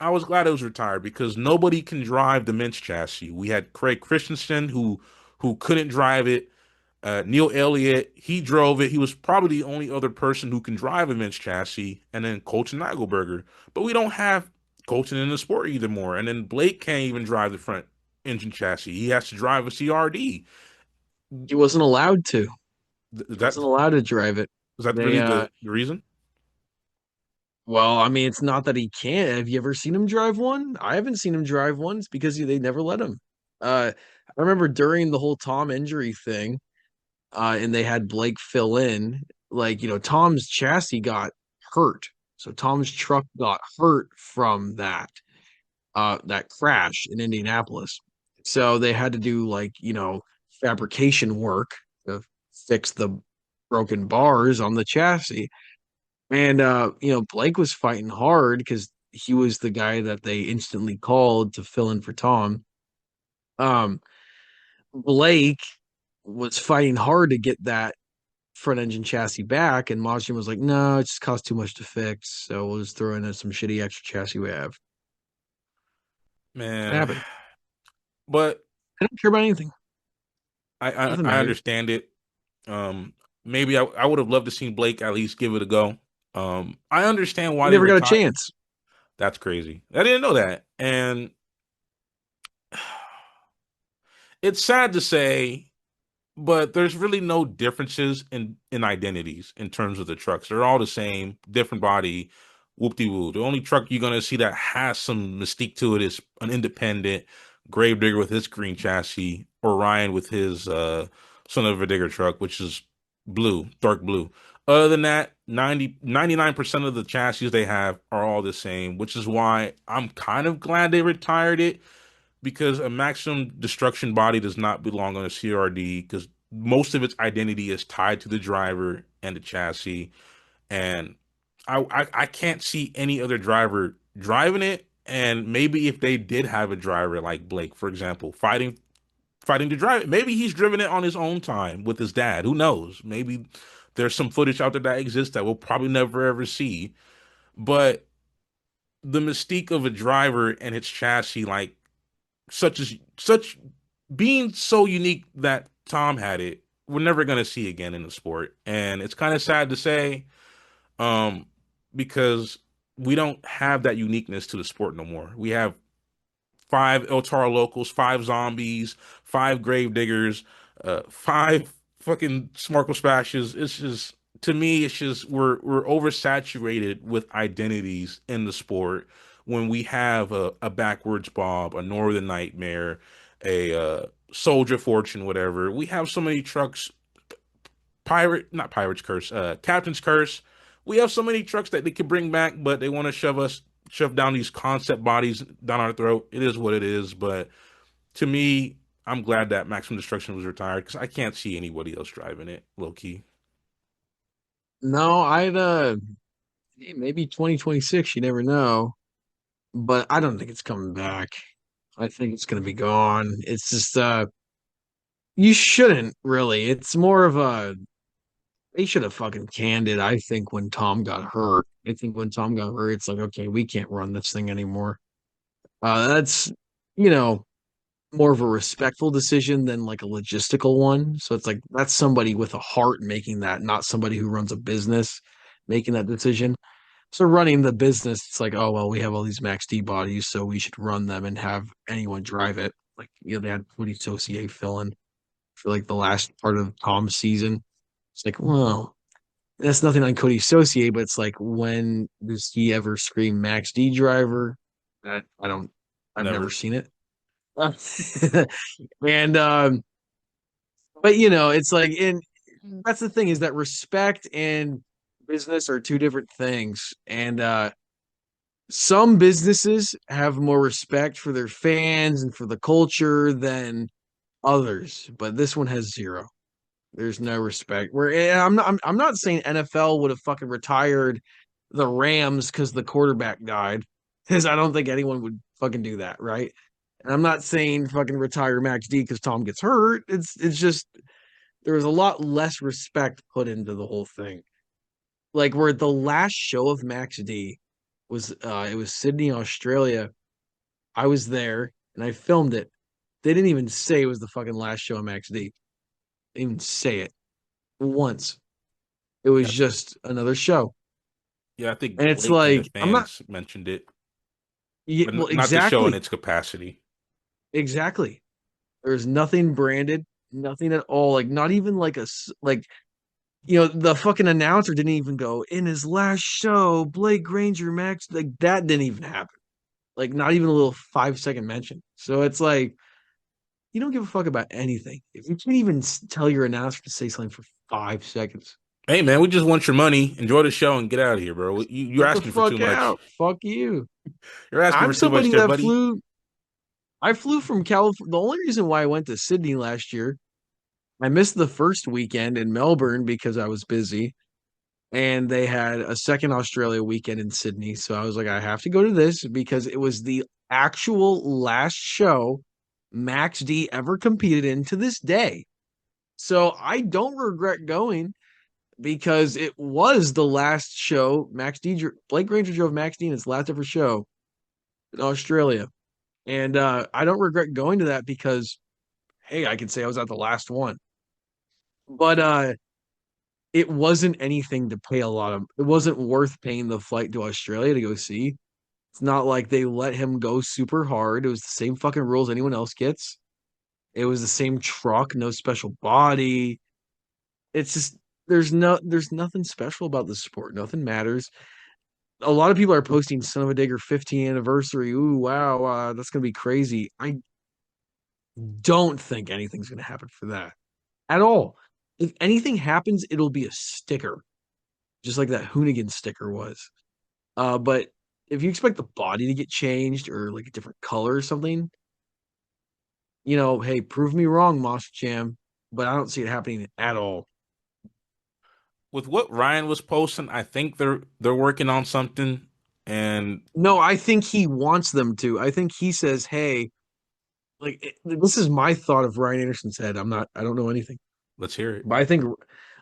I was glad it was retired because nobody can drive the Mintz chassis. We had Craig Christensen who couldn't drive it. Neil Elliott, he drove it. He was probably the only other person who can drive a Vince chassis, and then Colton Nagelberger. But we don't have Colton in the sport anymore. And then Blake can't even drive the front engine chassis. He has to drive a CRD. He wasn't allowed to. Is He that wasn't allowed to drive it. is that They really the reason? Well, I mean, it's not that he can't. Have you ever seen him drive one? I haven't seen him drive one. It's because they never let him. I remember during the whole Tom injury thing, and they had Blake fill in, like, Tom's chassis got hurt. So Tom's truck got hurt from that crash in Indianapolis. So they had to do, like, fabrication work to fix the broken bars on the chassis. And Blake was fighting hard because he was the guy that they instantly called to fill in for Tom. Um, Blake was fighting hard to get that front engine chassis back, and Mazda was like, "No, it just costs too much to fix, so we'll just throw in some shitty extra chassis we have." It Man, happened. but I don't care about anything. I I, Doesn't I matter. understand it. Maybe I would have loved to see Blake at least give it a go. I understand He why they never got a retired. chance. That's crazy. I didn't know that. And it's sad to say, but there's really no differences in identities in terms of the trucks. They're all the same, different body, whoop-de-woo. The only truck you're gonna see that has some mystique to it is an independent Gravedigger with his green chassis, or Ryan with his Son of a Digger truck, which is blue, dark blue. Other than that, 99% of the chassis they have are all the same, which is why I'm kind of glad they retired it, because a maximum destruction body does not belong on a CRD, because most of its identity is tied to the driver and the chassis. And I can't see any other driver driving it. And maybe if they did have a driver like Blake, for example, fighting to drive it, maybe he's driven it on his own time with his dad. Who knows? Maybe there's some footage out there that exists that we'll probably never ever see. But the mystique of a driver and its chassis, like such being so unique that Tom had it, we're never gonna see again in the sport. And it's kind of sad to say, um, because we don't have that uniqueness to the sport no more. We have five El Toro locals, five zombies, five grave diggers, five fucking smarkle splashes. It's just, to me, it's just we're oversaturated with identities in the sport when we have a backwards Bob, a Northern Nightmare, a Soldier Fortune, whatever. We have so many trucks, not Pirate's Curse, Captain's Curse. We have so many trucks that they could bring back, but they want to shove down these concept bodies down our throat. It is what it is. But to me, I'm glad that Maximum Destruction was retired because I can't see anybody else driving it, low key. No, maybe 2026, you never know. But I don't think it's coming back. I think it's gonna be gone. It's just you shouldn't really. It's more of a they should have fucking canned it, I think, when Tom got hurt. I think when Tom got hurt, it's like, okay, we can't run this thing anymore. That's you know, more of a respectful decision than like a logistical one. So it's like that's somebody with a heart making that, not somebody who runs a business making that decision. So running the business, it's like, oh well, we have all these Max D bodies, so we should run them and have anyone drive it. Like, they had Woody Saucier fill in for like the last part of Tom's season. It's like, well, that's nothing on Cody Saucier, but it's like, when does he ever scream Max D driver? That I don't, I've never Never. seen it. And but it's like, and that's the thing, is that respect and business are two different things. And some businesses have more respect for their fans and for the culture than others, but this one has zero. There's no respect. Where I'm not saying NFL would have fucking retired the Rams because the quarterback died, because I don't think anyone would fucking do that, right? And I'm not saying fucking retire Max D because Tom gets hurt. It's just there was a lot less respect put into the whole thing. Like, where the last show of Max D was, it was Sydney, Australia. I was there and I filmed it. They didn't even say it was the fucking last show of Max D. even say it once. It was Yeah, just another show. yeah. I think And it's Blake and the like, I'm not, fans mentioned it, yeah, but well, not the show in exactly. its capacity. Exactly. There's nothing branded, nothing at all. Like, not even like like, the fucking announcer didn't even go in his last show, Blake Granger, Max, like that didn't even happen. Like, not even a little 5 second mention. So it's like, you don't give a fuck about anything. If you can't even tell your announcer to say something for 5 seconds, Hey man, we just want your money. Enjoy the show and get out of here, bro. You're get the asking for too fuck much. out. Fuck you. You're asking I'm for too much somebody there, that buddy. I flew from California. The only reason why I went to Sydney last year, I missed the first weekend in Melbourne because I was busy. And they had a second Australia weekend in Sydney. So I was like, I have to go to this because it was the actual last show Max D ever competed in to this day. So I don't regret going because it was the last show Blake Granger drove Max D in his last ever show in Australia. And I don't regret going to that because hey, I can say I was at the last one. But it wasn't anything to pay a lot of it wasn't worth paying the flight to Australia to go see. It's not like they let him go super hard. It was the same fucking rules anyone else gets. It was the same truck, no special body. It's just there's nothing special about the sport. Nothing matters. A lot of people are posting Son of a Digger 15th anniversary. Ooh, wow, that's gonna be crazy. I don't think anything's gonna happen for that at all. If anything happens, it'll be a sticker, just like that Hoonigan sticker was. But if you expect the body to get changed or like a different color or something, hey, prove me wrong, Moss Jam, but I don't see it happening at all. With what Ryan was posting, I think they're working on something. And No, I think he wants them to. I think he says, "Hey, like this is my thought of Ryan Anderson's head. I don't know anything, let's hear it. but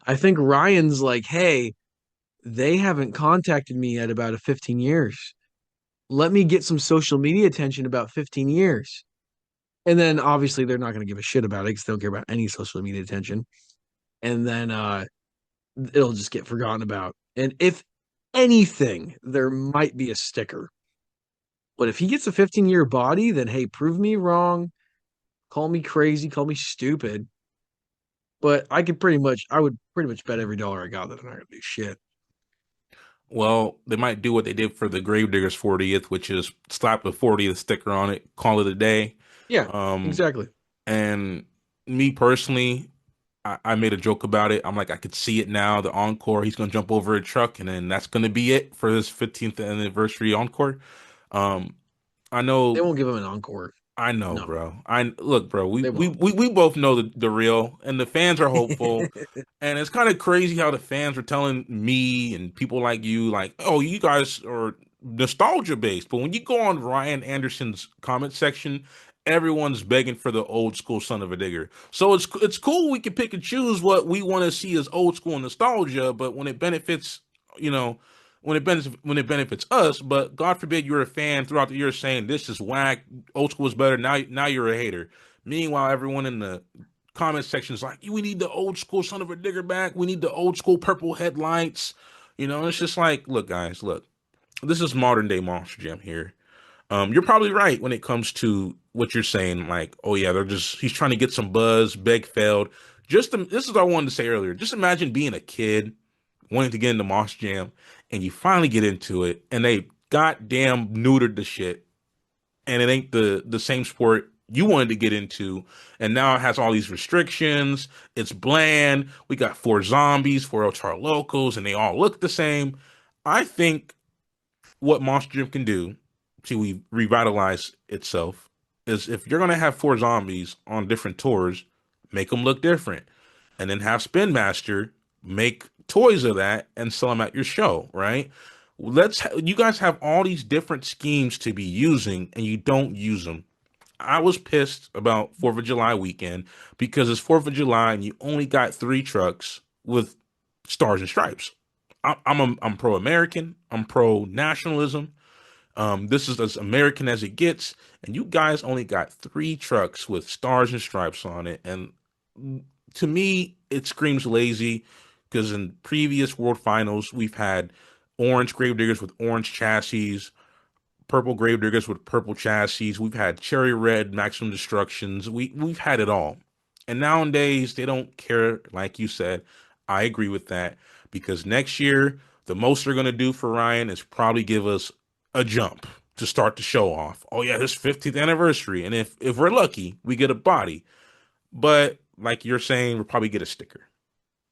I think Ryan's like, hey, they haven't contacted me at about 15 years. Let me get some social media attention about 15 years." And then obviously they're not going to give a shit about it because they don't care about any social media attention. And then it'll just get forgotten about. And if anything, there might be a sticker. But if he gets a 15-year body, then hey, prove me wrong, call me crazy, call me stupid. But I would pretty much bet every dollar I got that they're not gonna do shit. Well, they might do what they did for the Gravediggers 40th, which is slap the 40th sticker on it, call it a day. Yeah, Um, exactly. and me personally, I made a joke about it. I'm like, I could see it now. The encore, he's gonna jump over a truck, and then that's gonna be it for this 15th anniversary encore. Um, I They know won't give him an encore. I know, No, bro. I look, bro. We they we won't. we, we both know the real, and the fans are hopeful. And it's kind of crazy how the fans were telling me and people like you, like, "Oh, you guys are nostalgia based." But when you go on Ryan Anderson's comment section, everyone's begging for the old school Son of a Digger. So it's cool. We can pick and choose what we want to see as old school nostalgia, but when it benefits, you know, when it benefits us, but God forbid you're a fan throughout the year saying this is whack, old school is better. Now you're a hater. Meanwhile, everyone in the comment section is like, we need the old school Son of a Digger back. We need the old school purple headlights. It's just like, look, guys, look, this is modern day Monster Jam here. You're probably right when it comes to what you're saying. Like, oh yeah, he's trying to get some buzz. Beg failed. This is what I wanted to say earlier. Just imagine being a kid wanting to get into Monster Jam, and you finally get into it, and they goddamn neutered the shit, and it ain't the same sport you wanted to get into, and now it has all these restrictions. It's bland. We got four zombies, four El Char Locos, and they all look the same. I think what Monster Gym can do to revitalize itself is if you're gonna have four zombies on different tours, make them look different, and then have Spin Master make toys of that and sell them at your show, right? You guys have all these different schemes to be using, and you don't use them. I was pissed about 4th of July weekend because it's 4th of July and you only got three trucks with stars and stripes. I'm pro American. I'm pro nationalism. This is as American as it gets, and you guys only got three trucks with stars and stripes on it. And to me, it screams lazy because in previous World Finals, we've had orange gravediggers with orange chassis, purple gravediggers with purple chassis. We've had cherry red maximum destructions. We've had it all. And nowadays they don't care, like you said. I agree with that because next year the most they're gonna do for Ryan is probably give us a jump to start the show off. Oh yeah, his 50th anniversary. And if we're lucky, we get a body. But like you're saying, we'll probably get a sticker.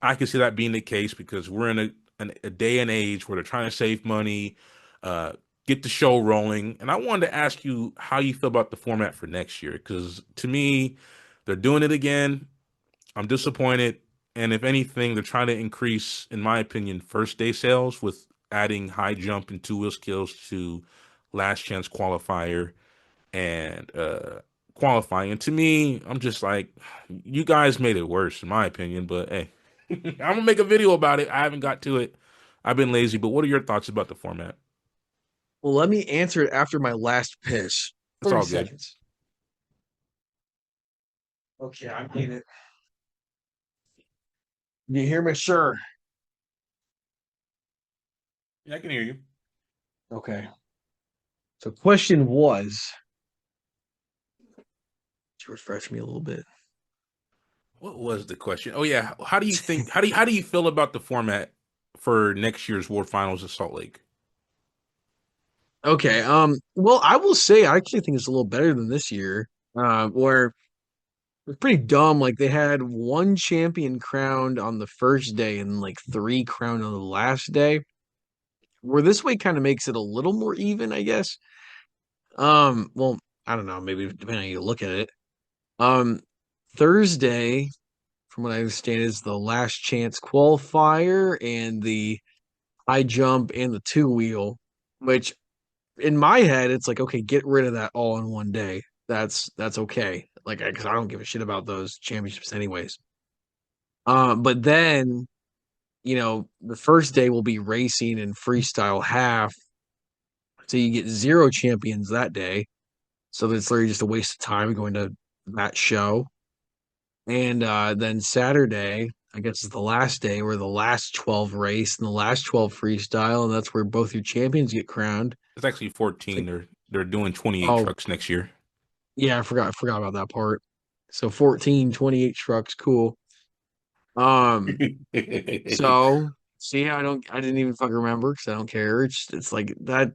I can see that being the case because we're in a day and age where they're trying to save money, uh, get the show rolling. And I wanted to ask you how you feel about the format for next year because to me, they're doing it again. I'm disappointed. And if anything, they're trying to increase, in my opinion, first day sales with adding high jump and two wheel skills to last chance qualifier and qualifying. And to me, I'm just like, you guys made it worse, in my opinion. But hey, I'm gonna make a video about it. I haven't got to it. I've been lazy. But what are your thoughts about the format? Well, let me answer it after my last piss. It's 30 all good. seconds. Okay, I made it. You hear me, sure? Yeah, I can hear you. Okay. So question was to refresh me a little bit. What was the question? Oh yeah, how do you think? How do you feel about the format for next year's World Finals in Salt Lake? Okay. Well, I will say I actually think it's a little better than this year. Where it was pretty dumb. Like they had one champion crowned on the first day and like three crowned on the last day. Where this way kind of makes it a little more even, I guess. Well, I don't know, maybe depending on how you look at it. Um, Thursday, from what I understand, is the last chance qualifier and the high jump and the two wheel, which in my head, it's like, okay, get rid of that all in one day. That's okay. Like, because I don't give a shit about those championships anyways. But then, the first day will be racing and freestyle half. So you get zero champions that day. So it's literally just a waste of time going to that show. And then Saturday, I guess is the last day where the last 12 race and the last 12 freestyle, and that's where both your champions get crowned. It's actually It's 14. like, They're doing 28 oh, trucks next year. yeah, I forgot about that part. So 14, 28 trucks, cool. Um, so see, I didn't even fucking remember because I don't care. It's like that.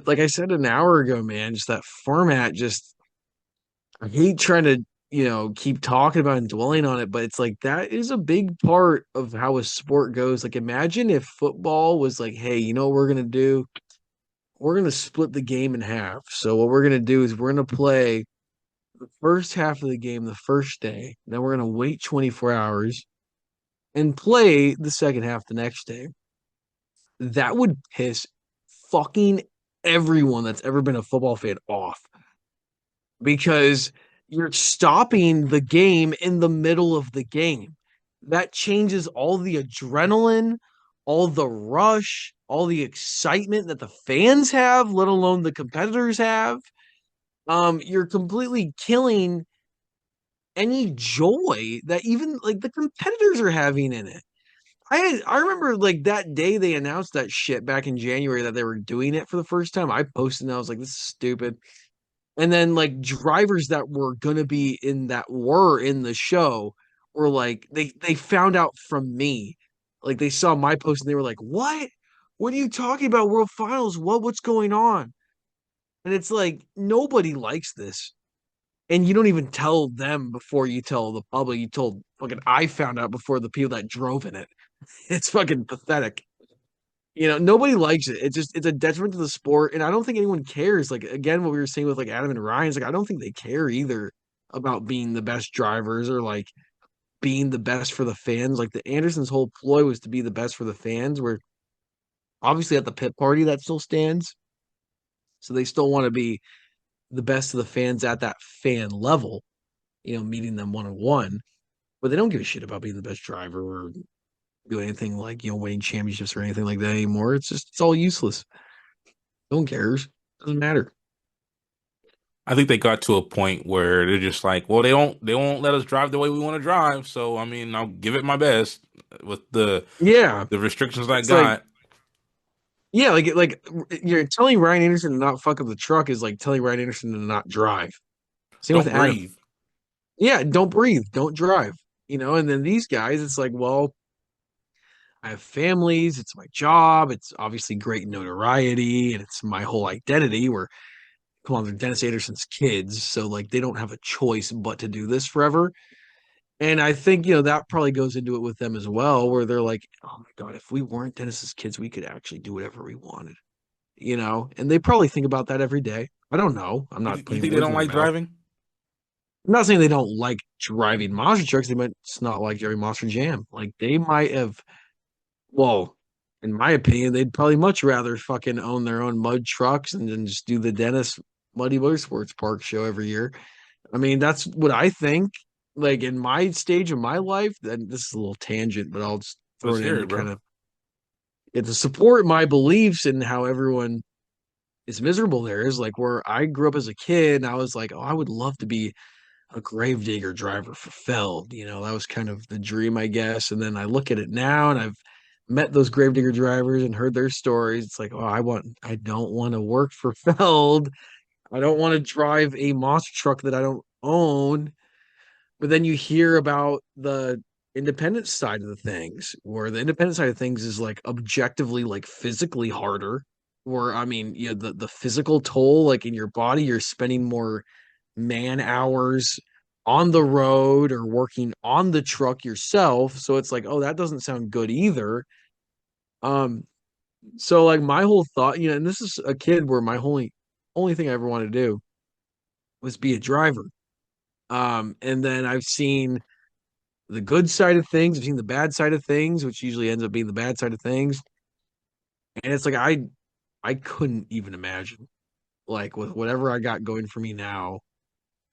Like I said an hour ago, man. Just that format. Just I hate trying to keep talking about and dwelling on it, but it's like that is a big part of how a sport goes. Like imagine if football was like, hey, you know what we're gonna do? We're gonna split the game in half. So what we're gonna do is we're gonna play the first half of the game the first day. Then we're gonna wait 24 hours and play the second half the next day. That would piss fucking everyone that's ever been a football fan off because you're stopping the game in the middle of the game. That changes all the adrenaline, all the rush, all the excitement that the fans have, let alone the competitors have. You're completely killing any joy that even like the competitors are having in it. I remember like that day they announced that shit back in January that they were doing it for the first time. I posted and I was like, this is stupid. And then like drivers that were in the show were like they found out from me. Like they saw my post and they were like, "What? What are you talking about? World Finals? What's going on?" And it's like nobody likes this. And you don't even tell them before you tell the public. You told fucking I found out before the people that drove in it. It's fucking pathetic. Nobody likes it. It's a detriment to the sport, and I don't think anyone cares. Like again, what we were saying with like Adam and Ryan's, like I don't think they care either about being the best drivers or like being the best for the fans. Like the Andersons' whole ploy was to be the best for the fans. Where obviously at the pit party that still stands, so they still want to be the best of the fans at that fan level. Meeting them one on one, but they don't give a shit about being the best driver or do anything like winning championships or anything like that anymore. It's all useless. No one cares. Doesn't matter. I think they got to a point where they're just like, well, they won't let us drive the way we want to drive. So I mean, I'll give it my best with Yeah, the restrictions I it's like got. yeah, you're telling Ryan Anderson to not fuck up the truck is like telling Ryan Anderson to not drive. Same with Don't Adam. breathe. Yeah, don't breathe, don't drive. And then these guys, it's like, well, I have families, it's my job, it's obviously great notoriety, and it's my whole identity. Where come on, they're Dennis Anderson's kids, so like they don't have a choice but to do this forever. And I think, that probably goes into it with them as well, where they're like, oh my God, if we weren't Dennis's kids, we could actually do whatever we wanted. And they probably think about that every day. I don't know. I'm not You putting think they words don't in their like mouth. driving? I'm not saying they don't like driving monster trucks. They might just not like driving Monster Jam. Like they might have, well, in my opinion, they'd probably much rather fucking own their own mud trucks and then just do the Dennis Muddy Motorsports Park show every year. I mean, that's what I think. Like in my stage of my life, then this is a little tangent, but I'll just throw Let's it hear in to it, bro. kind of to support my beliefs and how everyone is miserable there is like where I grew up as a kid and I was like, oh, I would love to be a gravedigger driver for Feld. That was kind of the dream, I guess. And then I look at it now and I've met those gravedigger drivers and heard their stories. It's like, oh, I don't want to work for Feld. I don't want to drive a monster truck that I don't own. But then you hear about the independent side of the things, where the independent side of things is like objectively like physically harder. Or I mean, the physical toll, like in your body, you're spending more man hours on the road or working on the truck yourself. So it's like, oh, that doesn't sound good either. Um, so like my whole thought, and this is a kid where my only thing I ever wanted to do was be a driver. And then I've seen the good side of things, I've seen the bad side of things, which usually ends up being the bad side of things. And it's like I couldn't even imagine, like with whatever I got going for me now,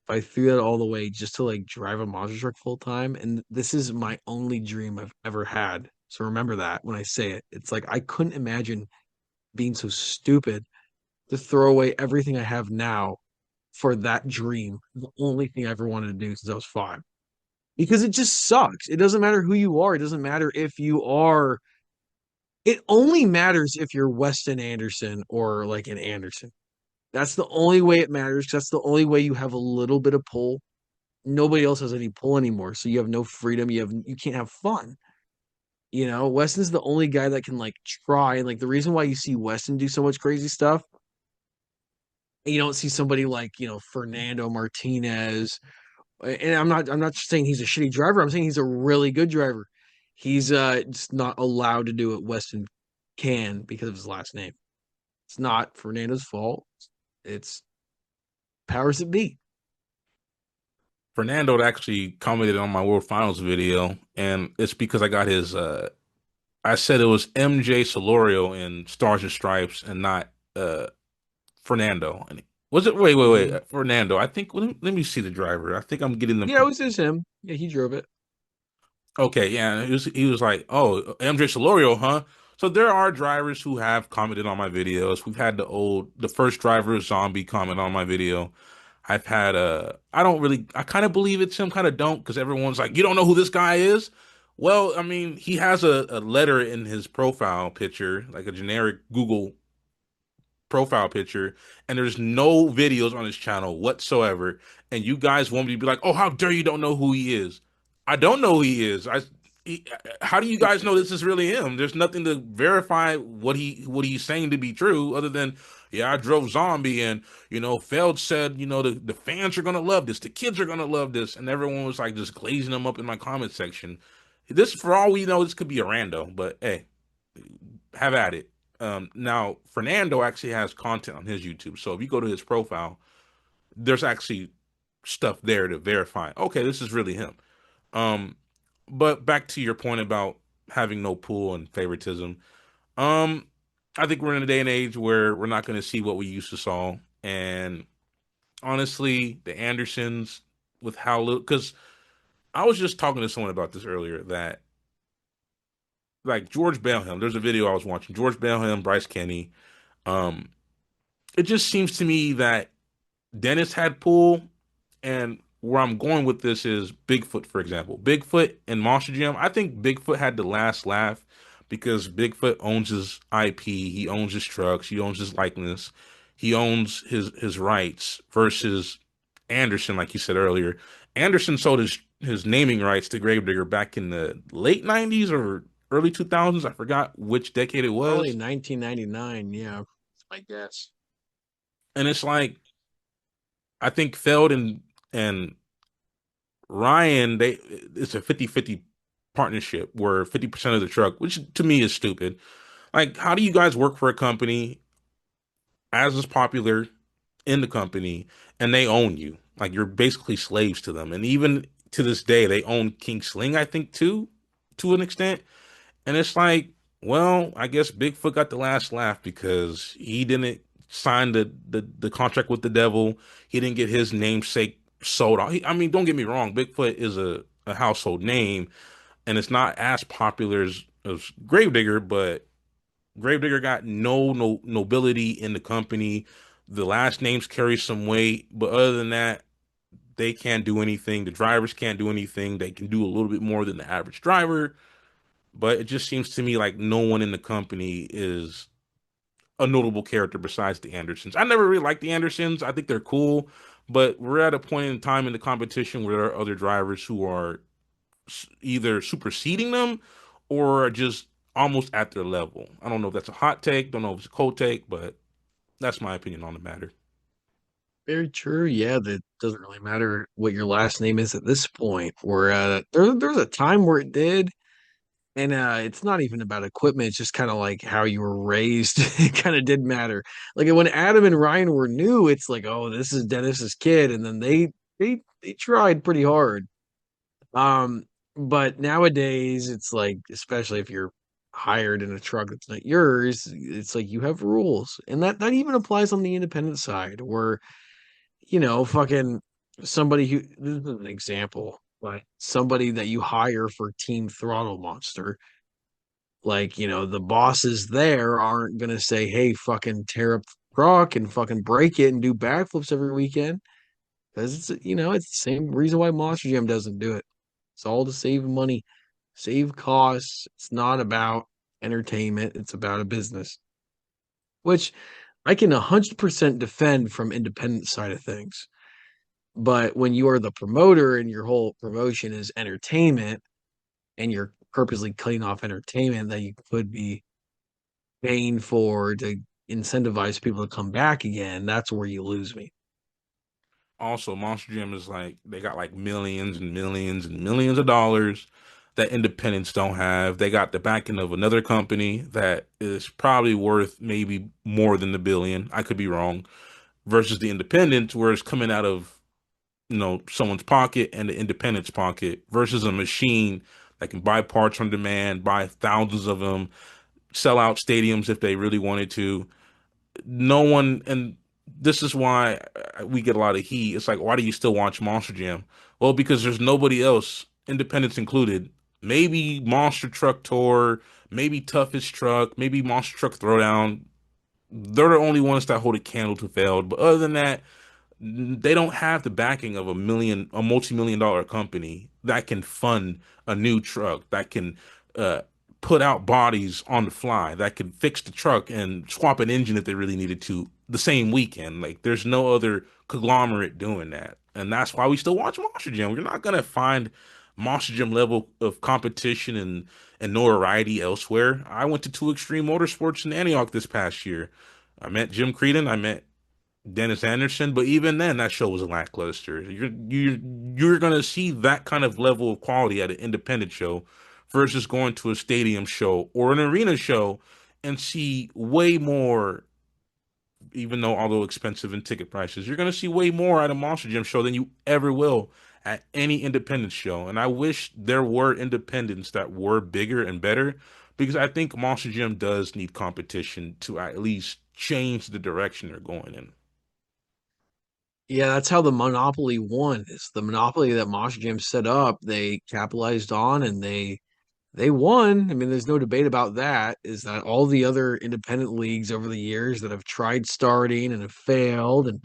if I threw that all the way just to like drive a monster truck full time. And this is my only dream I've ever had. So remember that when I say it. It's like I couldn't imagine being so stupid to throw away everything I have now for that dream. The only thing I ever wanted to do since I was 5. Because it just sucks. It doesn't matter who you are. It doesn't matter if you are. It only matters if you're Weston Anderson or like an Anderson. That's the only way it matters. That's the only way you have a little bit of pull. Nobody else has any pull anymore. So you have no freedom. You can't have fun. Weston's the only guy that can like try. And like the reason why you see Weston do so much crazy stuff, and you don't see somebody like, Fernando Martinez. And I'm not just saying he's a shitty driver. I'm saying he's a really good driver. He's just not allowed to do what Weston can because of his last name. It's not Fernando's fault. It's powers that be. Fernando actually commented on my World Finals video, and it's because I got his. I said it was MJ Solorio in Stars and Stripes, and not Fernando. And was it? Wait. Mm. Fernando. I think. Let me see the driver. I think I'm getting them. Yeah, it was just him. Yeah, he drove it. Okay, yeah, he was like, "Oh, MJ Solorio, huh?" So there are drivers who have commented on my videos. We've had the first driver zombie comment on my video. I've had I don't really, I kind of believe it's him, kind of don't, because everyone's like, "You don't know who this guy is?" Well, I mean, he has a letter in his profile picture, like a generic Google profile picture, and there's no videos on his channel whatsoever. And you guys want me to be like, "Oh, how dare you don't know who he is?" I don't know who he is. He, how do you guys know this is really him? There's nothing to verify what he's saying to be true, other than, yeah, I drove zombie, and Feld said, the fans are gonna love this, the kids are gonna love this, and everyone was like just glazing him up in my comment section. This, for all we know, this could be a rando, but hey, have at it. Now, Fernando actually has content on his YouTube. So if you go to his profile, there's actually stuff there to verify, okay, this is really him. Um, but back to your point about having no pool and favoritism. Um, I think we're in a day and age where we're not going to see what we used to saw. And honestly, the Andersons, with how little, because I was just talking to someone about this earlier, that like George Belham, there's a video I was watching, George Belham, Bryce Kenny. Um, it just seems to me that Dennis had pool, and where I'm going with this is Bigfoot, for example. Bigfoot and Monster Jam. I think Bigfoot had the last laugh because Bigfoot owns his IP, he owns his trucks, he owns his likeness, he owns his rights versus Anderson, like you said earlier. Anderson sold his naming rights to Gravedigger back in the late 90s or early 2000s. I forgot which decade it Probably was. 1999. Yeah, I guess. And it's like I think Feld and Ryan, they it's a 50-50 partnership where 50% of the truck, which to me is stupid. Like, how do you guys work for a company as is popular in the company and they own you? Like, you're basically slaves to them. And even to this day, they own King Sling, I think, too, to an extent. And it's like, well, I guess Bigfoot got the last laugh because he didn't sign the contract with the devil. He didn't get his namesake sold out. I mean, don't get me wrong, Bigfoot is a household name, and it's not as popular as Gravedigger, but Gravedigger got no nobility in the company. The last names carry some weight, but other than that, they can't do anything. The drivers can't do anything. They can do a little bit more than the average driver, but it just seems to me like no one in the company is a notable character besides the Andersons. I never really liked the Andersons. I think they're cool, but we're at a point in time in the competition where there are other drivers who are either superseding them or just almost at their level. I don't know if that's a hot take, don't know if it's a cold take, but that's my opinion on the matter. Very true. Yeah, that doesn't really matter what your last name is at this point. Where there's a time where it did, and it's not even about equipment. It's just kind of like how you were raised. It kind of did matter. Like when Adam and Ryan were new, it's like, oh, this is Dennis's kid, and then they tried pretty hard. Um, but nowadays, it's like, especially if you're hired in a truck that's not yours, it's like you have rules, and that even applies on the independent side, where fucking somebody who this is an example, but somebody that you hire for Team Throttle Monster, like, the bosses there aren't gonna say, hey, fucking tear up the truck and fucking break it and do backflips every weekend. Because it's the same reason why Monster Jam doesn't do it. It's all to save money, save costs. It's not about entertainment, it's about a business, which I can 100% defend from independent side of things. But when you are the promoter and your whole promotion is entertainment and you're purposely cutting off entertainment that you could be paying for to incentivize people to come back again, that's where you lose me. Also, Monster Jam is like they got like millions and millions and millions of dollars that independents don't have. They got the backing of another company that is probably worth maybe more than the billion. I could be wrong. Versus the independents, where it's coming out of someone's pocket and the independent's pocket versus a machine that can buy parts on demand, buy thousands of them, sell out stadiums if they really wanted to. No one, and this is why we get a lot of heat. It's like, why do you still watch Monster Jam? Well, because there's nobody else, independents included. Maybe Monster Truck Tour, maybe Toughest Truck, maybe Monster Truck Throwdown. They're the only ones that hold a candle to failed. But other than that, they don't have the backing of a multi-million dollar company that can fund a new truck, that can uh, put out bodies on the fly, that can fix the truck and swap an engine if they really needed to the same weekend. Like, there's no other conglomerate doing that. And that's why we still watch Monster Jam. You're not gonna find Monster Jam level of competition and notoriety elsewhere. I went to Two Extreme Motorsports in Antioch this past year. I met Jim Creedon. I met Dennis Anderson, but even then, that show was lackluster. You're gonna see that kind of level of quality at an independent show versus going to a stadium show or an arena show and see way more. Even though although expensive in ticket prices, you're gonna see way more at a Monster Jam show than you ever will at any independent show. And I wish there were independents that were bigger and better because I think Monster Jam does need competition to at least change the direction they're going in. Yeah, that's how the monopoly won. It's the monopoly that Monster Jam set up. They capitalized on, and they won. I mean, there's no debate about that. Is that all the other independent leagues over the years that have tried starting and have failed, and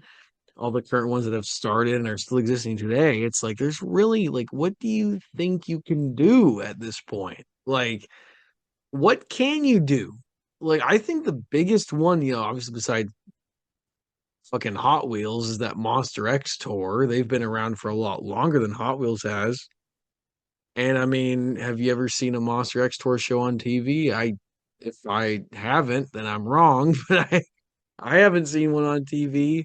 all the current ones that have started and are still existing today, it's like there's really like what do you think you can do at this point? Like what can you do? Like I think the biggest one, obviously besides fucking Hot Wheels is that Monster X tour. They've been around for a lot longer than Hot Wheels has. And I mean, have you ever seen a Monster X tour show on TV? If I haven't, then I'm wrong, but I haven't seen one on TV.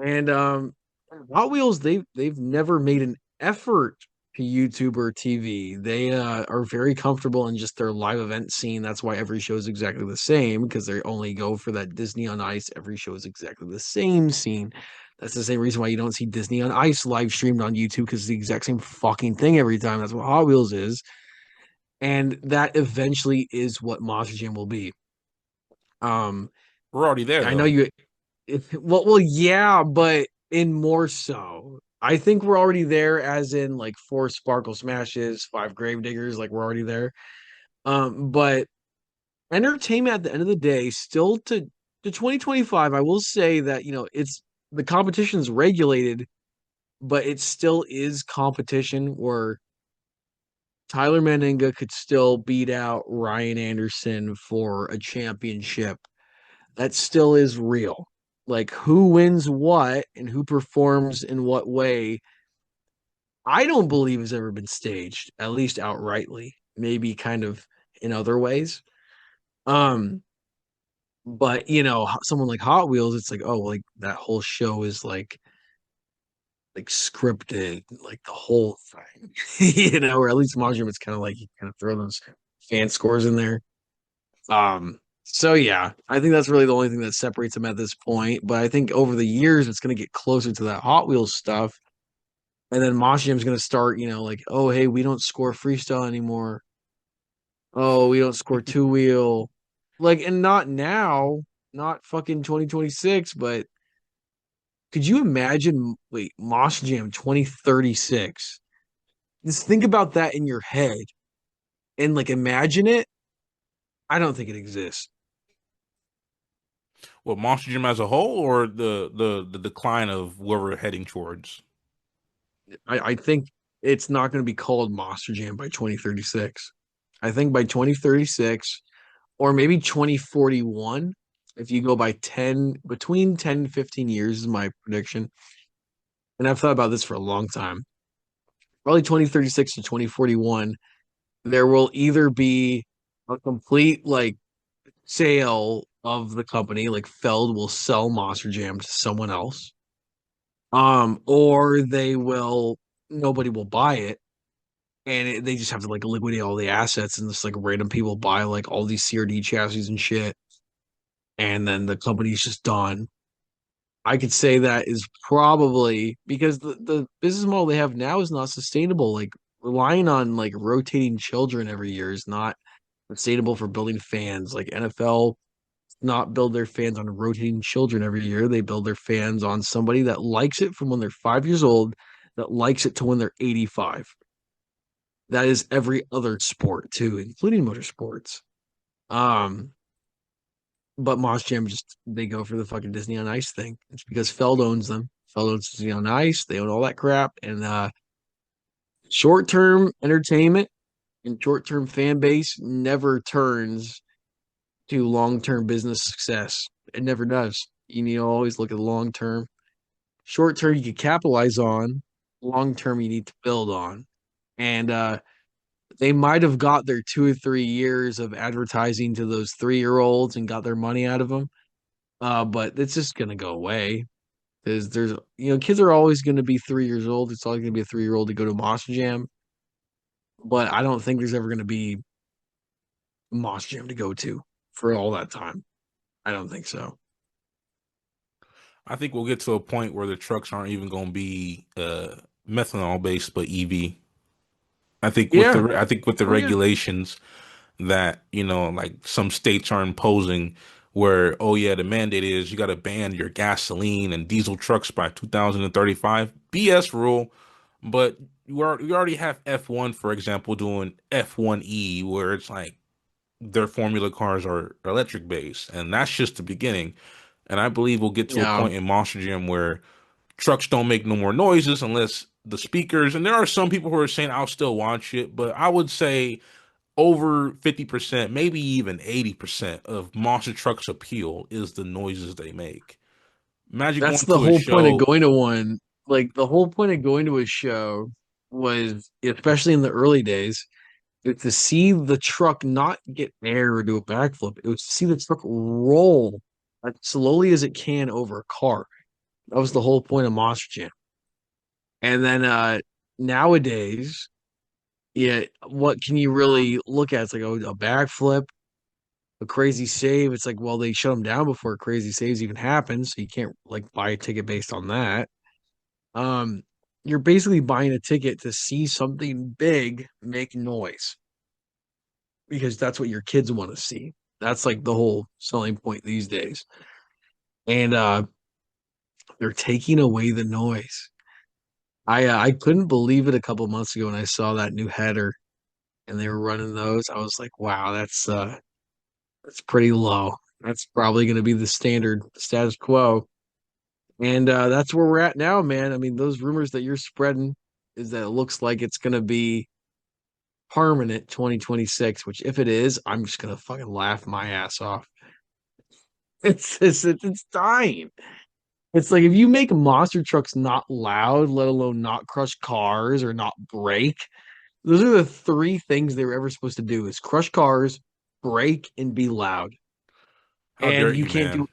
And Hot Wheels, they've never made an effort to YouTube or TV. They are very comfortable in just their live event scene. That's why every show is exactly the same because they only go for that Disney on Ice. Every show is exactly the same scene. That's the same reason why you don't see Disney on Ice live streamed on YouTube because it's the exact same fucking thing every time. That's what Hot Wheels is. And that eventually is what Monster Jam will be. Um, We're already there I know though. you well, yeah, but in more so. I think we're already there, as in like four Sparkle Smashes, five Grave Diggers, like we're already there. But entertainment at the end of the day, still to 2025, I will say that it's the competition's regulated, but it still is competition where Tyler Maninga could still beat out Ryan Anderson for a championship. That still is real. Like who wins what and who performs in what way, I don't believe has ever been staged, at least outrightly. Maybe kind of in other ways. Um, but someone like Hot Wheels, it's like, oh, like that whole show is like scripted, like the whole thing. Or at least Majim, it's kind of like you kind of throw those fan scores in there. So yeah, I think that's really the only thing that separates them at this point. But I think over the years, it's going to get closer to that Hot Wheels stuff. And then Mosh Jam's going to start, like, oh, hey, we don't score freestyle anymore. Oh, we don't score two wheel. Like, and not now, not fucking 2026, but could you imagine, wait, Mosh Jam 2036? Just think about that in your head and like imagine it. I don't think it exists. What, Monster Gym as a whole, or the decline of where we're heading towards? I think it's not going to be called Monster Jam by 2036. I think by 2036 or maybe 2041, if you go by 10, between 10 and 15 years is my prediction. And I've thought about this for a long time. Probably 2036 to 2041, there will either be a complete like sale of the company, like Feld will sell Monster Jam to someone else. Or nobody will buy it and they just have to like liquidate all the assets and just like random people buy like all these CRD chassis and shit, and then the company's just done. I could say that is probably because the business model they have now is not sustainable. Like relying on like rotating children every year is not sustainable for building fans. Like NFL not build their fans on rotating children every year. They build their fans on somebody that likes it from when they're 5 years old, that likes it to when they're 85. That is every other sport too, including motorsports. Um, but Moss Jam just they go for the fucking Disney on Ice thing. It's because Feld owns them. Feld owns Disney on Ice. They own all that crap. And short term entertainment and short term fan base never turns to long term business success. It never does. You need to always look at the long term. Short term you can capitalize on. Long term you need to build on. And they might have got their 2 or 3 years of advertising to those 3 year olds and got their money out of them. But it's just gonna go away because there's kids are always gonna be 3 years old. It's always gonna be a 3 year old to go to Monster Jam, but I don't think there's ever gonna be a Monster Jam to go to for all that time. I don't think so. I think we'll get to a point where the trucks aren't even going to be methanol based, but EV. Yeah. I think with the Oh yeah. regulations that like some states are imposing, where oh yeah, the mandate is you got to ban your gasoline and diesel trucks by 2035. BS rule, but you already have F1, for example, doing F1E, where it's like their formula cars are electric based, and that's just the beginning. And I believe we'll get to a Yeah. point in Monster Jam where trucks don't make no more noises unless the speakers. And there are some people who are saying I'll still watch it, but I would say over 50%, maybe even 80% of monster trucks appeal is the noises they make. Imagine That's going the to a whole point of show. going to one. Like the whole point of going to a show was, especially in the early days, to see the truck not get air or do a backflip. It was to see the truck roll as slowly as it can over a car. That was the whole point of Monster Jam. And then nowadays, yeah, what can you really look at? It's like, oh, a backflip, a crazy save. It's like, well, they shut them down before crazy saves even happen, so you can't like buy a ticket based on that. Um, you're basically buying a ticket to see something big make noise because that's what your kids want to see. That's like the whole selling point these days. And they're taking away the noise. I couldn't believe it a couple months ago when I saw that new header and they were running those. I was like, wow, that's pretty low. That's probably going to be the standard status quo. And that's where we're at now, man. I mean, those rumors that you're spreading is that it looks like it's going to be permanent 2026, which if it is, I'm just going to fucking laugh my ass off. It's dying. It's like if you make monster trucks not loud, let alone not crush cars or not break, those are the three things they were ever supposed to do is crush cars, break, and be loud. How And dare you, man?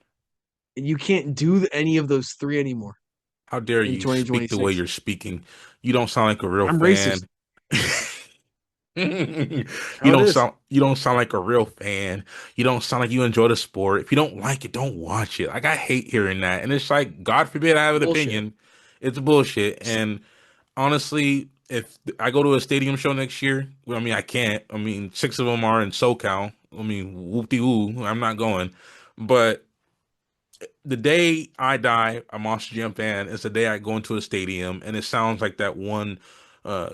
you can't do any of those three anymore How dare in you speak the way 2026. you're speaking? You don't sound like a real I'm racist. fan. You How it don't is. sound like a real fan. You don't sound like you enjoy the sport. If you don't like it, don't watch it. Like I hate hearing that. And it's like, God forbid I have an Bullshit. opinion. It's bullshit. And honestly, if I go to a stadium show next year, well, I mean I can't. I mean, six of them are in SoCal. I mean, whoop de woo. I'm not going. But the day I die, a Monster Jam fan, is the day I go into a stadium and it sounds like that one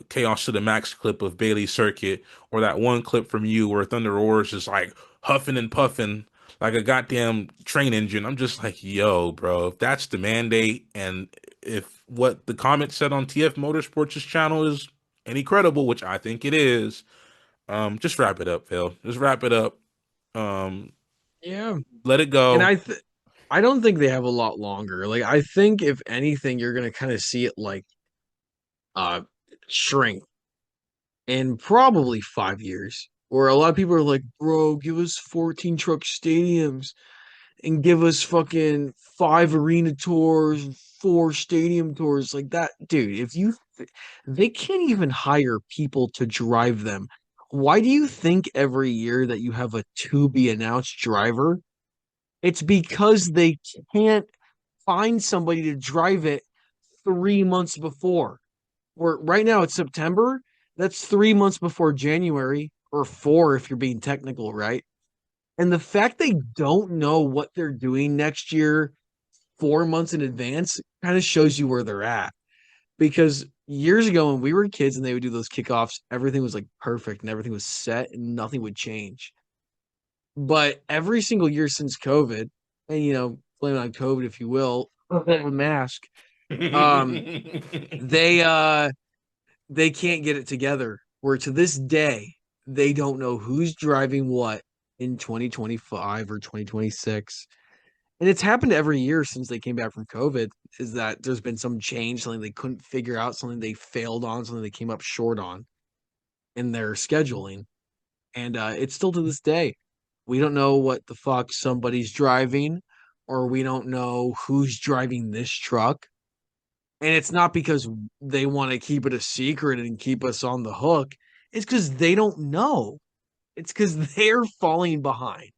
Chaos to the Max clip of Bailey Circuit or that one clip from you where Thunder Roars is like huffing and puffing like a goddamn train engine. I'm just like, yo, bro, if that's the mandate and if what the comment said on TF Motorsports' channel is any credible, which I think it is, just wrap it up, Phil. Just wrap it up. Um, Yeah. let it And go. I don't think they have a lot longer. Like I think if anything, you're gonna kind of see it like uh shrink in probably 5 years. Where a lot of people are like, bro, give us 14 truck stadiums and give us fucking 5 arena tours, 4 stadium tours like that. Dude, they can't even hire people to drive them. Why do you think every year that you have a to be announced driver? It's because they can't find somebody to drive it 3 months before. Or right now it's September. That's 3 months before January, or four if you're being technical, right? And the fact they don't know what they're doing next year 4 months in advance kind of shows you where they're at. Because years ago when we were kids and they would do those kickoffs, everything was like perfect and everything was set and nothing would change. But every single year since COVID, and blame it on COVID if you will, mask, um, they they can't get it together. Where to this day, they don't know who's driving what in 2025 or 2026. And it's happened every year since they came back from COVID, is that there's been some change, something they couldn't figure out, something they failed on, something they came up short on in their scheduling. And it's still to this day. We don't know what the fuck somebody's driving, or we don't know who's driving this truck. And it's not because they want to keep it a secret and keep us on the hook. It's because they don't know. It's because they're falling behind.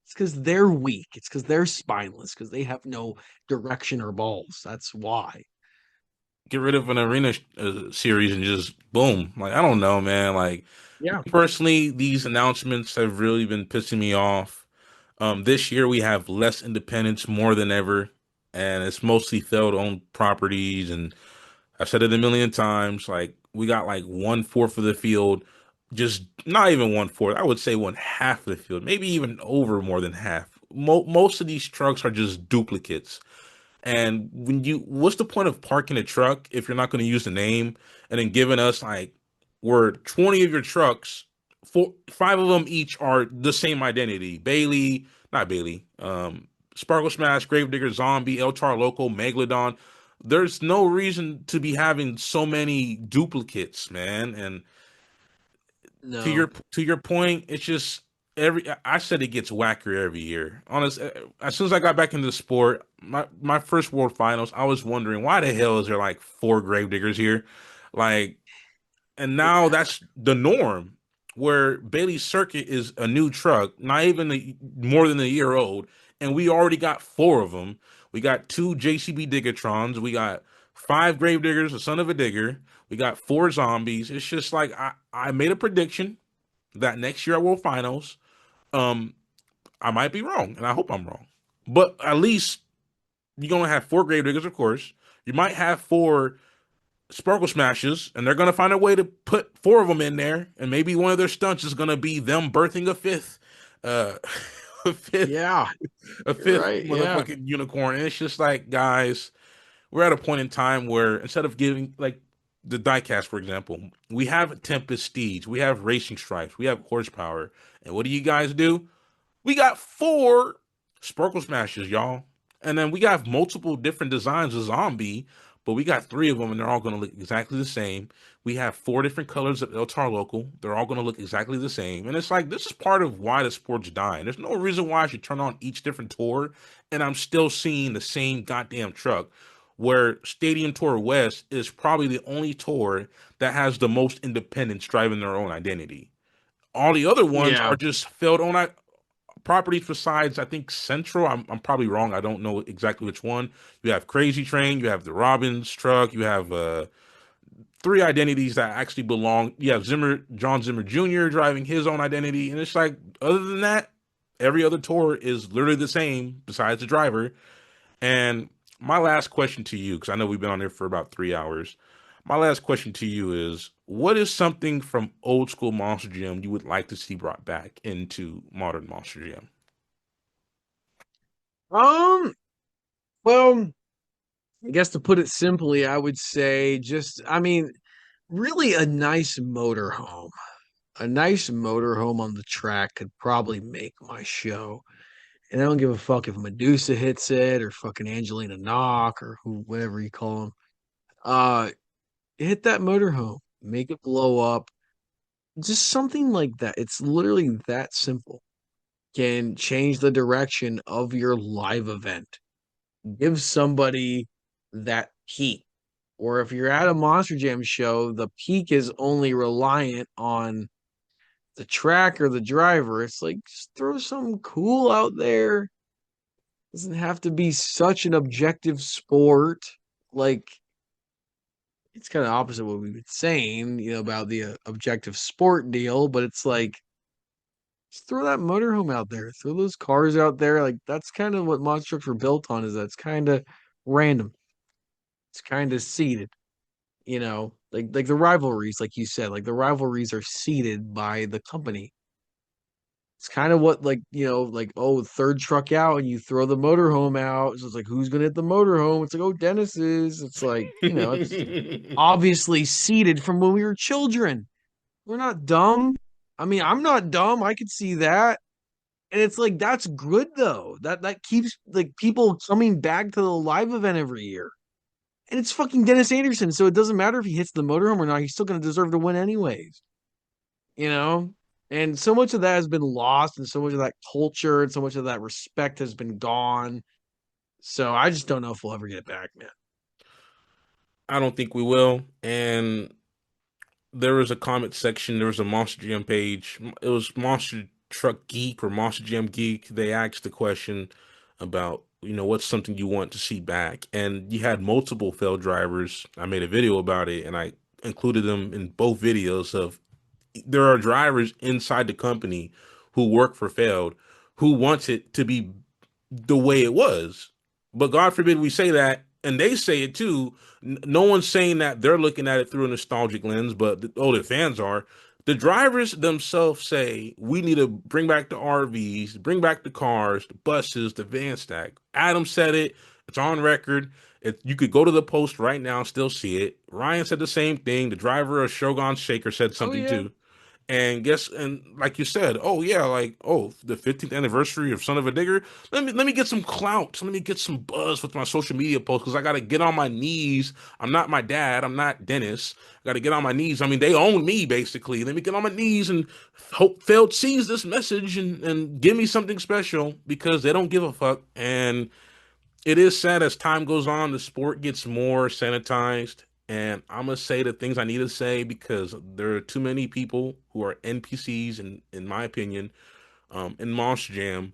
It's because they're weak. It's because they're spineless, because they have no direction or balls. That's why. Get rid of an arena series and just boom. Like I don't know, man. Like Yeah. personally, these announcements have really been pissing me off. This year we have less independence more than ever, and it's mostly failed owned properties. And I've said it a million times. Like we got like 1/4 of the field, just not even 1/4. I would say 1/2 of the field, maybe even over more than half. Most of these trucks are just duplicates. And what's the point of parking a truck if you're not going to use the name and then giving us like, where 20 of your trucks, five of them each are the same identity. Bailey, not Bailey, Sparkle Smash, Gravedigger, Zombie, El Tar Loco, Megalodon. There's no reason to be having so many duplicates, man. And No. to your point, it's just I said it gets wackier every year. Honest, as soon as I got back into the sport, my first World Finals, I was wondering why the hell is there like four Gravediggers here, like, and now that's the norm. Where Bailey's Circuit is a new truck, not even more than a year old, and we already got four of them. We got two JCB Diggatrons. We got five Gravediggers, a son of a digger. We got four zombies. It's just like I made a prediction that next year at World Finals, um, I might be wrong, and I hope I'm wrong. But at least you're gonna have four Gravediggers, of course. You might have four Sparkle Smashes, and they're gonna find a way to put four of them in there, and maybe one of their stunts is gonna be them birthing a fifth, uh, a fifth, Yeah, a you're fifth right. Yeah. motherfucking unicorn. And it's just like, guys, we're at a point in time where instead of giving like the diecast, for example, we have Tempest Steeds, we have Racing Stripes, we have horsepower, and what do you guys do? We got four Sparkle Smashes, y'all. And then we got multiple different designs of zombie, but we got three of them and they're all going to look exactly the same. We have four different colors of El Tar Local. They're all going to look exactly the same. And it's like, this is part of why the sport's dying. There's no reason why I should turn on each different tour and I'm still seeing the same goddamn truck. Where Stadium Tour West is probably the only tour that has the most independents driving their own identity. All the other ones Yeah. are just failed own properties besides, I think, Central. I'm probably wrong. I don't know exactly which one. You have Crazy Train, you have the Robbins truck, you have three identities that actually belong. You have John Zimmer Jr. driving his own identity, and it's like, other than that, every other tour is literally the same besides the driver. And my last question to you, because I know we've been on there for about 3 hours. My last question to you is, what is something from old school Monster Jam you would like to see brought back into modern Monster Jam? Um. Well, I guess to put it simply, I would say just, I mean, really a nice motorhome. A nice motorhome on the track could probably make my show. And I don't give a fuck if Medusa hits it or fucking Angelina Knock or who, whatever you call them. Uh, Hit that motorhome, make it blow up. Just something like that. It's literally that simple. Can change the direction of your live event. Give somebody that peak. Or if you're at a Monster Jam show, the peak is only reliant on the track or the driver. It's like just throw something cool out there. Doesn't have to be such an objective sport. Like it's kind of opposite what we've been saying, about the objective sport deal, but it's like just throw that motorhome out there, throw those cars out there. Like that's kind of what monster trucks were built on. Is that's kind of random. It's kind of seeded. Like the rivalries, like you said, like the rivalries are seeded by the company. It's kind of what like oh third truck out and you throw the motorhome out. So it's like who's gonna hit the motorhome? It's like oh Dennis's. It's like it's obviously seeded from when we were children. We're not dumb. I mean, I'm not dumb. I could see that. And it's like that's good though. That keeps like people coming back to the live event every year. And it's fucking Dennis Anderson, so it doesn't matter if he hits the motorhome or not. He's still going to deserve to win anyways. You know. And so much of that has been lost, and so much of that culture and so much of that respect has been gone. So I just don't know if we'll ever get it back, man. I don't think we will. And there was a comment section. There was a Monster Jam page. It was Monster Truck Geek or Monster Jam Geek. They asked the question about, what's something you want to see back. And you had multiple failed drivers. I made a video about it and I included them in both videos of there are drivers inside the company who work for failed who wants it to be the way it was. But God forbid we say that, and they say it too. No one's saying that they're looking at it through a nostalgic lens, but the fans are. The drivers themselves say we need to bring back the RVs, bring back the cars, the buses, the van stack. Adam said it. It's on record. You could go to the post right now and still see it. Ryan said the same thing. The driver of Shogun Shaker said Oh something yeah. too. And like you said, oh yeah, like oh the 15th anniversary of Son of a Digger. Let me get some clout. Let me get some buzz with my social media posts because I got to get on my knees. I'm not my dad. I'm not Dennis. I got to get on my knees. I mean, they own me basically. Let me get on my knees and hope Feld sees this message and give me something special because they don't give a fuck. And it is sad as time goes on, the sport gets more sanitized. And I'm gonna say the things I need to say because there are too many people who are NPCs, in my opinion, in Monster Jam,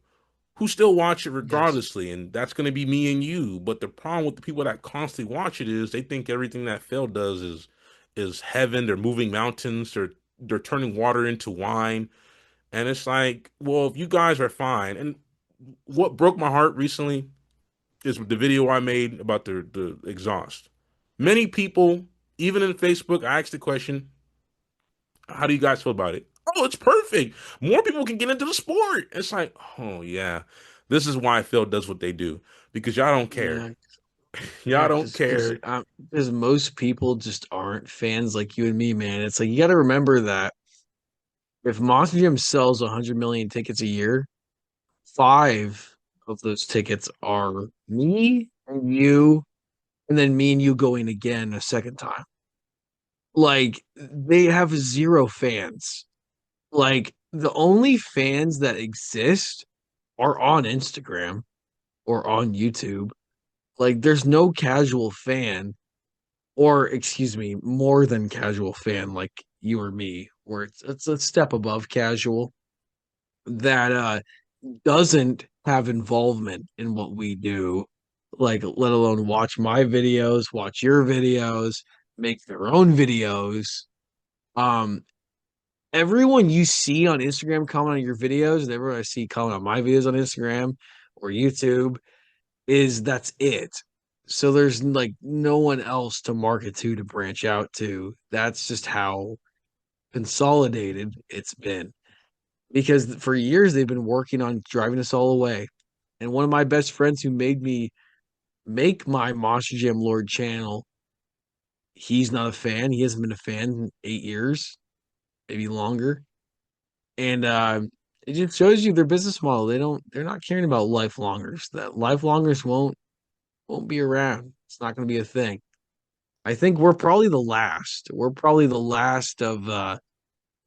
who still watch it Yes. regardlessly, and that's gonna be me and you. But the problem with the people that constantly watch it is they think everything that Phil does is heaven. They're moving mountains. They're turning water into wine, and it's like, well, if you guys are fine. And what broke my heart recently is the video I made about the exhaust. Many people, even in Facebook, I asked the question, "How do you guys feel about it?" Oh, it's perfect. More people can get into the sport. It's like, oh yeah, this is why Phil does what they do because y'all don't care. Yeah. Y'all Yeah, don't care. because most people just aren't fans like you and me, man. It's like you got to remember that if Monster Jam sells 100 million tickets a year, five of those tickets are me and you, and then me and you going again a second time. Like they have zero fans. Like the only fans that exist are on Instagram or on YouTube. Like there's no casual fan, or excuse me, more than casual fan like you or me, where it's a step above casual that doesn't have involvement in what we do, like let alone watch my videos, watch your videos, make their own videos. Um, everyone you see on Instagram comment on your videos, and everyone I see comment on my videos on Instagram or YouTube is that's it. So there's like no one else to market to branch out to. That's just how consolidated it's been. Because for years they've been working on driving us all away. And one of my best friends who made me make my Monster Jam Lord channel, he's not a fan. He hasn't been a fan in 8 years, maybe longer. And it just shows you their business model. They're not caring about lifelongers. That lifelongers won't be around. It's not going to be a thing. I think we're probably the last. We're probably the last of the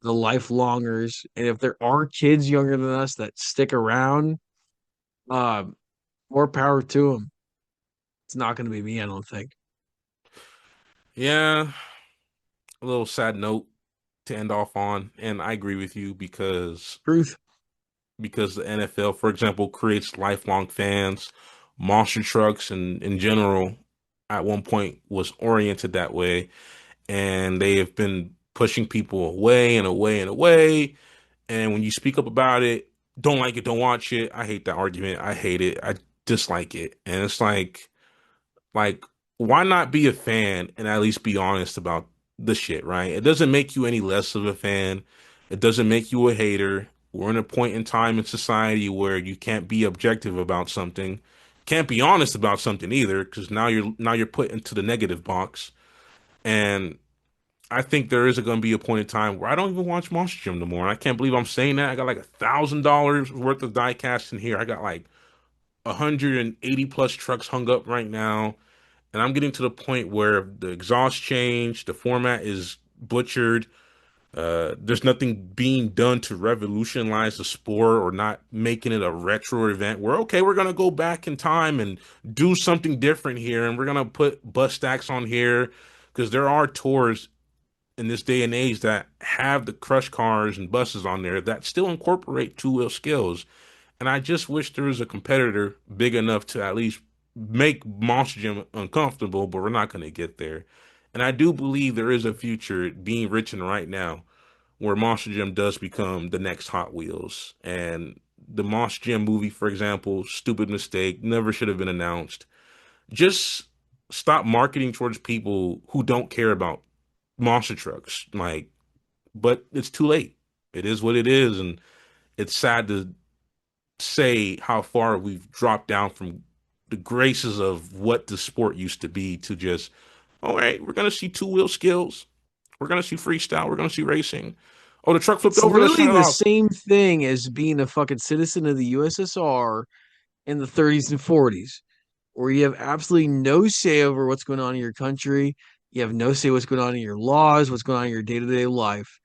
lifelongers. And if there are kids younger than us that stick around, uh, more power to them. It's not going to be me, I don't think. Yeah, a little sad note to end off on, and I agree with you Truth. because the NFL, for example, creates lifelong fans. Monster trucks and in general at one point was oriented that way, and they have been pushing people away and away and away. And when you speak up about it, don't like it, don't watch it. I hate that argument. I hate it. I dislike it. And it's like, why not be a fan and at least be honest about the shit, right? It doesn't make you any less of a fan. It doesn't make you a hater. We're in a point in time in society where you can't be objective about something, can't be honest about something either, because now you're put into the negative box. And I think there is going to be a point in time where I don't even watch Monster Gym no more. And I can't believe I'm saying that. I got like $1,000 worth of die cast in here. I got like 180 plus trucks hung up right now. And I'm getting to the point where the exhaust changed, the format is butchered. There's nothing being done to revolutionize the sport or not making it a retro event where, okay, we're going to go back in time and do something different here. And we're going to put bus stacks on here because there are tours in this day and age that have the crush cars and buses on there that still incorporate two-wheel skills. And I just wish there was a competitor big enough to at least make Monster Jam uncomfortable, but we're not going to get there. And I do believe there is a future being written right now where Monster Jam does become the next Hot Wheels. And the Monster Jam movie, for example, stupid mistake, never should have been announced. Just stop marketing towards people who don't care about monster trucks. Like, but it's too late. It is what it is, and it's sad to say how far we've dropped down from the graces of what the sport used to be to just, all right, we're gonna see two wheel skills, we're gonna see freestyle, we're gonna see racing. Oh, the truck flipped It's over. Let's literally shut it the off. same thing as being a fucking citizen of the USSR in the 30s and 40s, where you have absolutely no say over what's going on in your country. You have no say what's going on in your laws, what's going on in your day-to-day life.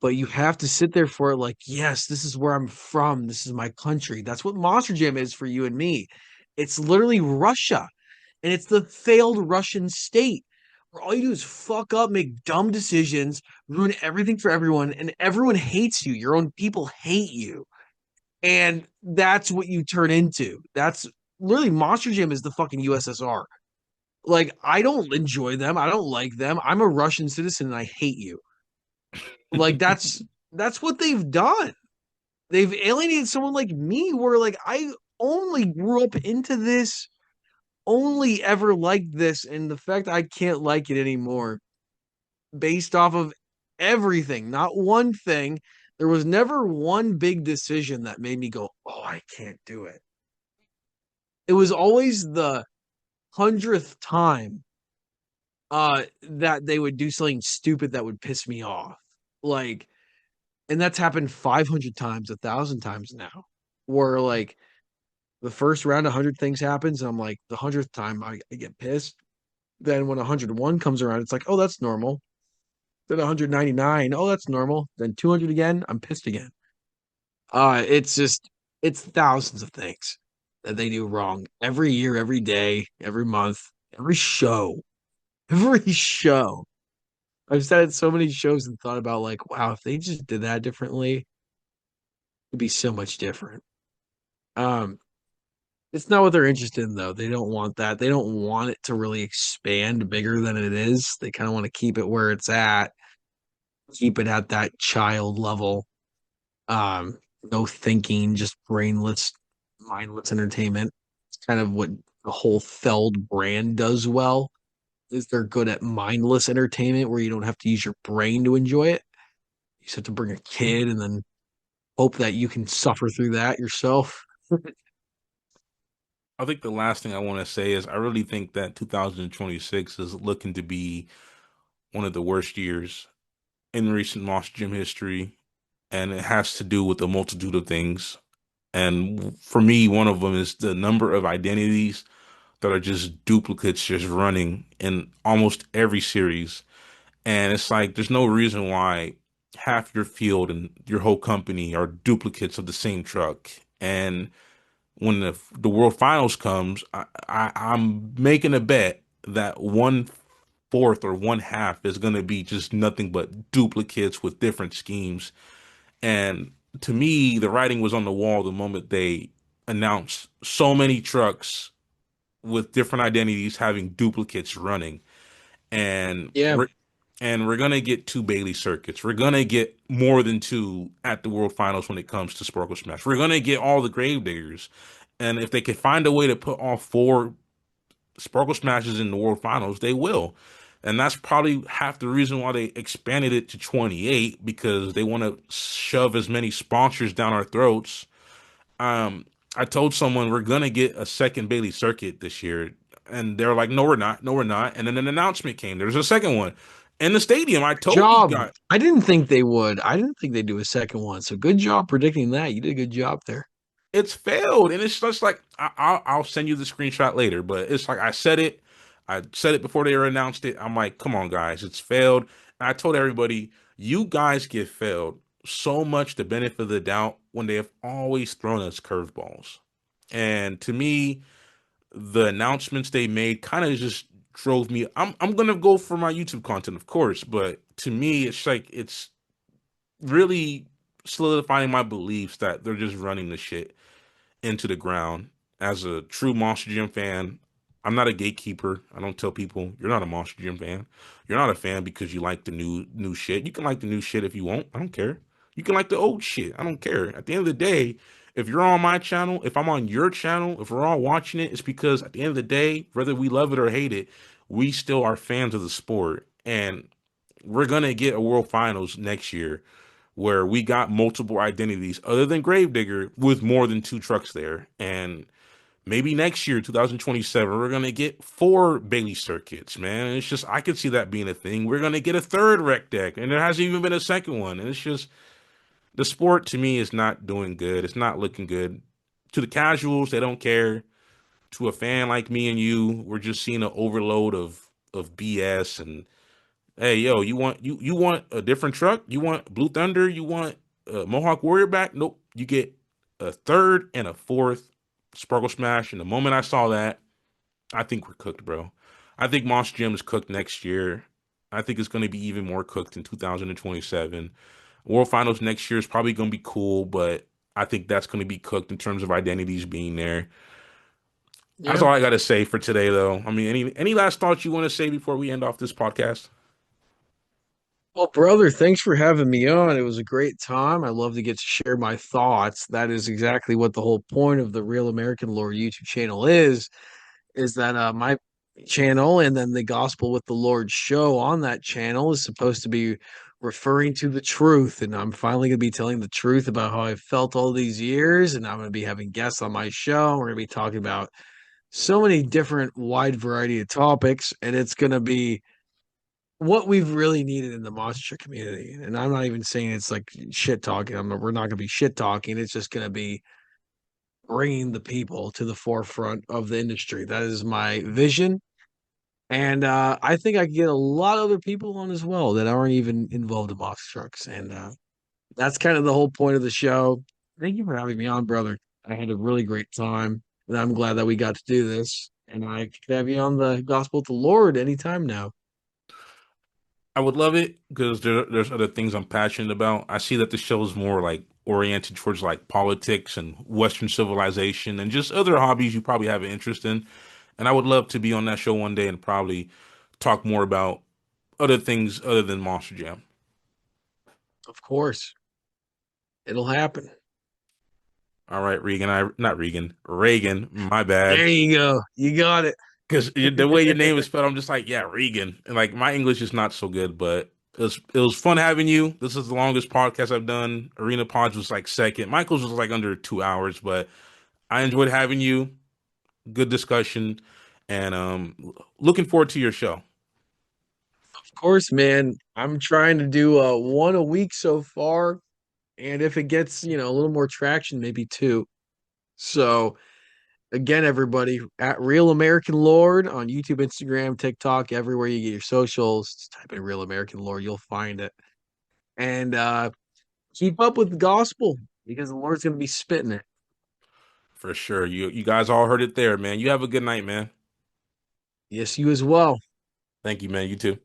But you have to sit there for it like, yes, this is where I'm from. This is my country. That's what Monster Jam is for you and me. It's literally Russia, and it's the failed Russian state where all you do is fuck up, make dumb decisions, ruin everything for everyone, and everyone hates you. Your own people hate you. And that's what you turn into. That's literally Monster Jam is the fucking USSR. Like, I don't enjoy them. I don't like them. I'm a Russian citizen and I hate you. Like, that's what they've done. They've alienated someone like me where like I only grew up into this, only ever liked this, and the fact I can't like it anymore based off of everything, not one thing. There was never one big decision that made me go, "Oh, I can't do it." It was always the 100th time that they would do something stupid that would piss me off. Like, and that's happened 500 times, 1,000 times now, where like the first round, 100 things happens, and I'm like, the 100th time I get pissed. Then when 101 comes around, it's like, oh, that's normal. Then 199, oh, that's normal. Then 200 again, I'm pissed again. It's just, it's thousands of things that they do wrong every year, every day, every month, every show, every show. I've said it so many shows and thought about like, wow, if they just did that differently, it'd be so much different. Um, it's not what they're interested in though. They don't want that. They don't want it to really expand bigger than it is. They kind of want to keep it where it's at, keep it at that child level. No thinking, just brainless, mindless entertainment. It's kind of what the whole Feld brand does well. Is they're good at mindless entertainment where you don't have to use your brain to enjoy it. You just have to bring a kid and then hope that you can suffer through that yourself. I think the last thing I want to say is I really think that 2026 is looking to be one of the worst years in recent Monster Gym history, and it has to do with a multitude of things. And for me, one of them is the number of identities that are just duplicates just running in almost every series. And it's like there's no reason why half your field and your whole company are duplicates of the same truck. And when the World Finals comes, I'm making a bet that 1/4 or one half is going to be just nothing but duplicates with different schemes. And to me, the writing was on the wall the moment they announced so many trucks with different identities having duplicates running. And Yeah, we're gonna get two Bailey circuits. We're gonna get more than two at the World Finals when it comes to Sparkle Smash. We're gonna get all the Gravediggers, and if they can find a way to put all four Sparkle Smashes in the World Finals, they will. And that's probably half the reason why they expanded it to 28 because they want to shove as many sponsors down our throats. Um, I told someone we're gonna get a second Bailey circuit this year, and they're like, "No, we're not. No, we're not." And then an announcement came. There's a second one in the stadium. I told you job. guys I didn't think they would. I didn't think they'd do a second one. So good job predicting that. You did a good job there. it's failed, and it's just like I'll send you the screenshot later. But it's like I said it. I said it before they announced it. I'm like, come on, guys, it's failed. And I told everybody, you guys get failed so much the benefit of the doubt when they have always thrown us curveballs. And to me, the announcements they made kind of just drove me. I'm gonna go for my YouTube content, of course, but to me, it's like it's really solidifying my beliefs that they're just running the shit into the ground. As a true Monster Gym fan, I'm not a gatekeeper. I don't tell people you're not a Monster Gym fan. You're not a fan because you like the new shit. You can like the new shit if you want. I don't care. You can like the old shit. I don't care. At the end of the day, if you're on my channel, if I'm on your channel, if we're all watching it, it's because at the end of the day, whether we love it or hate it, we still are fans of the sport. And we're gonna get a World Finals next year where we got multiple identities other than Gravedigger with more than two trucks there. And Maybe next year, 2027, we're gonna get 4 Bailey circuits, man. It's just I could see that being a thing. We're gonna get a third rec deck, and there hasn't even been a second one. And it's just the sport to me is not doing good. It's not looking good. To the casuals, they don't care. To a fan like me and you, we're just seeing an overload of BS. And hey, yo, you want a different truck? You want Blue Thunder? You want Mohawk Warrior back? Nope. You get a third and a fourth Sparkle Smash. And the moment I saw that, I think we're cooked, bro. I think Monster Jam is cooked next year. I think it's going to be even more cooked in 2027. World Finals next year is probably going to be cool, but I think that's going to be cooked in terms of identities being there. That's Yeah. all I got to say for today, though. I mean, any last thoughts you want to say before we end off this podcast? Well, brother, thanks for having me on. It was a great time. I love to get to share my thoughts. That is exactly what the whole point of the Real American Lore YouTube channel is that my channel and then the Gospel with the Lord show on that channel is supposed to be referring to the truth. And I'm finally going to be telling the truth about how I felt all these years. And I'm going to be having guests on my show. We're going to be talking about so many different wide variety of topics. And it's going to be what we've really needed in the monster community. And I'm not even saying it's like shit talking. We're not going to be shit talking. It's just going to be bringing the people to the forefront of the industry. That is my vision. And I think I can get a lot of other people on as well that aren't even involved in box trucks. And that's kind of the whole point of the show. Thank you for having me on, brother. I had a really great time. And I'm glad that we got to do this. And I could have you on the Gospel of the Lord anytime now. I would love it because there's other things I'm passionate about. I see that the show is more like oriented towards like politics and Western civilization and just other hobbies you probably have an interest in. And I would love to be on that show one day and probably talk more about other things other than Monster Jam. Of course, it'll happen. All right, Regan. I not Regan. Reagan. My bad. There you go. You got it. Because the way your name is spelled, I'm just like, yeah, Regan. And like my English is not so good, but it was fun having you. This is the longest podcast I've done. Arena Pods was like second. Michael's was like under 2 hours, but I enjoyed having you. Good discussion, and looking forward to your show. Of course, man. I'm trying to do one a week so far. And if it gets, a little more traction, maybe two. So again, everybody, at Real American Lord on YouTube, Instagram, TikTok, everywhere you get your socials, just type in Real American Lord, you'll find it. And keep up with the gospel because the Lord's gonna be spitting it. For sure. You guys all heard it there, man. You have a good night, man. Yes, you as well. Thank you, man. You too.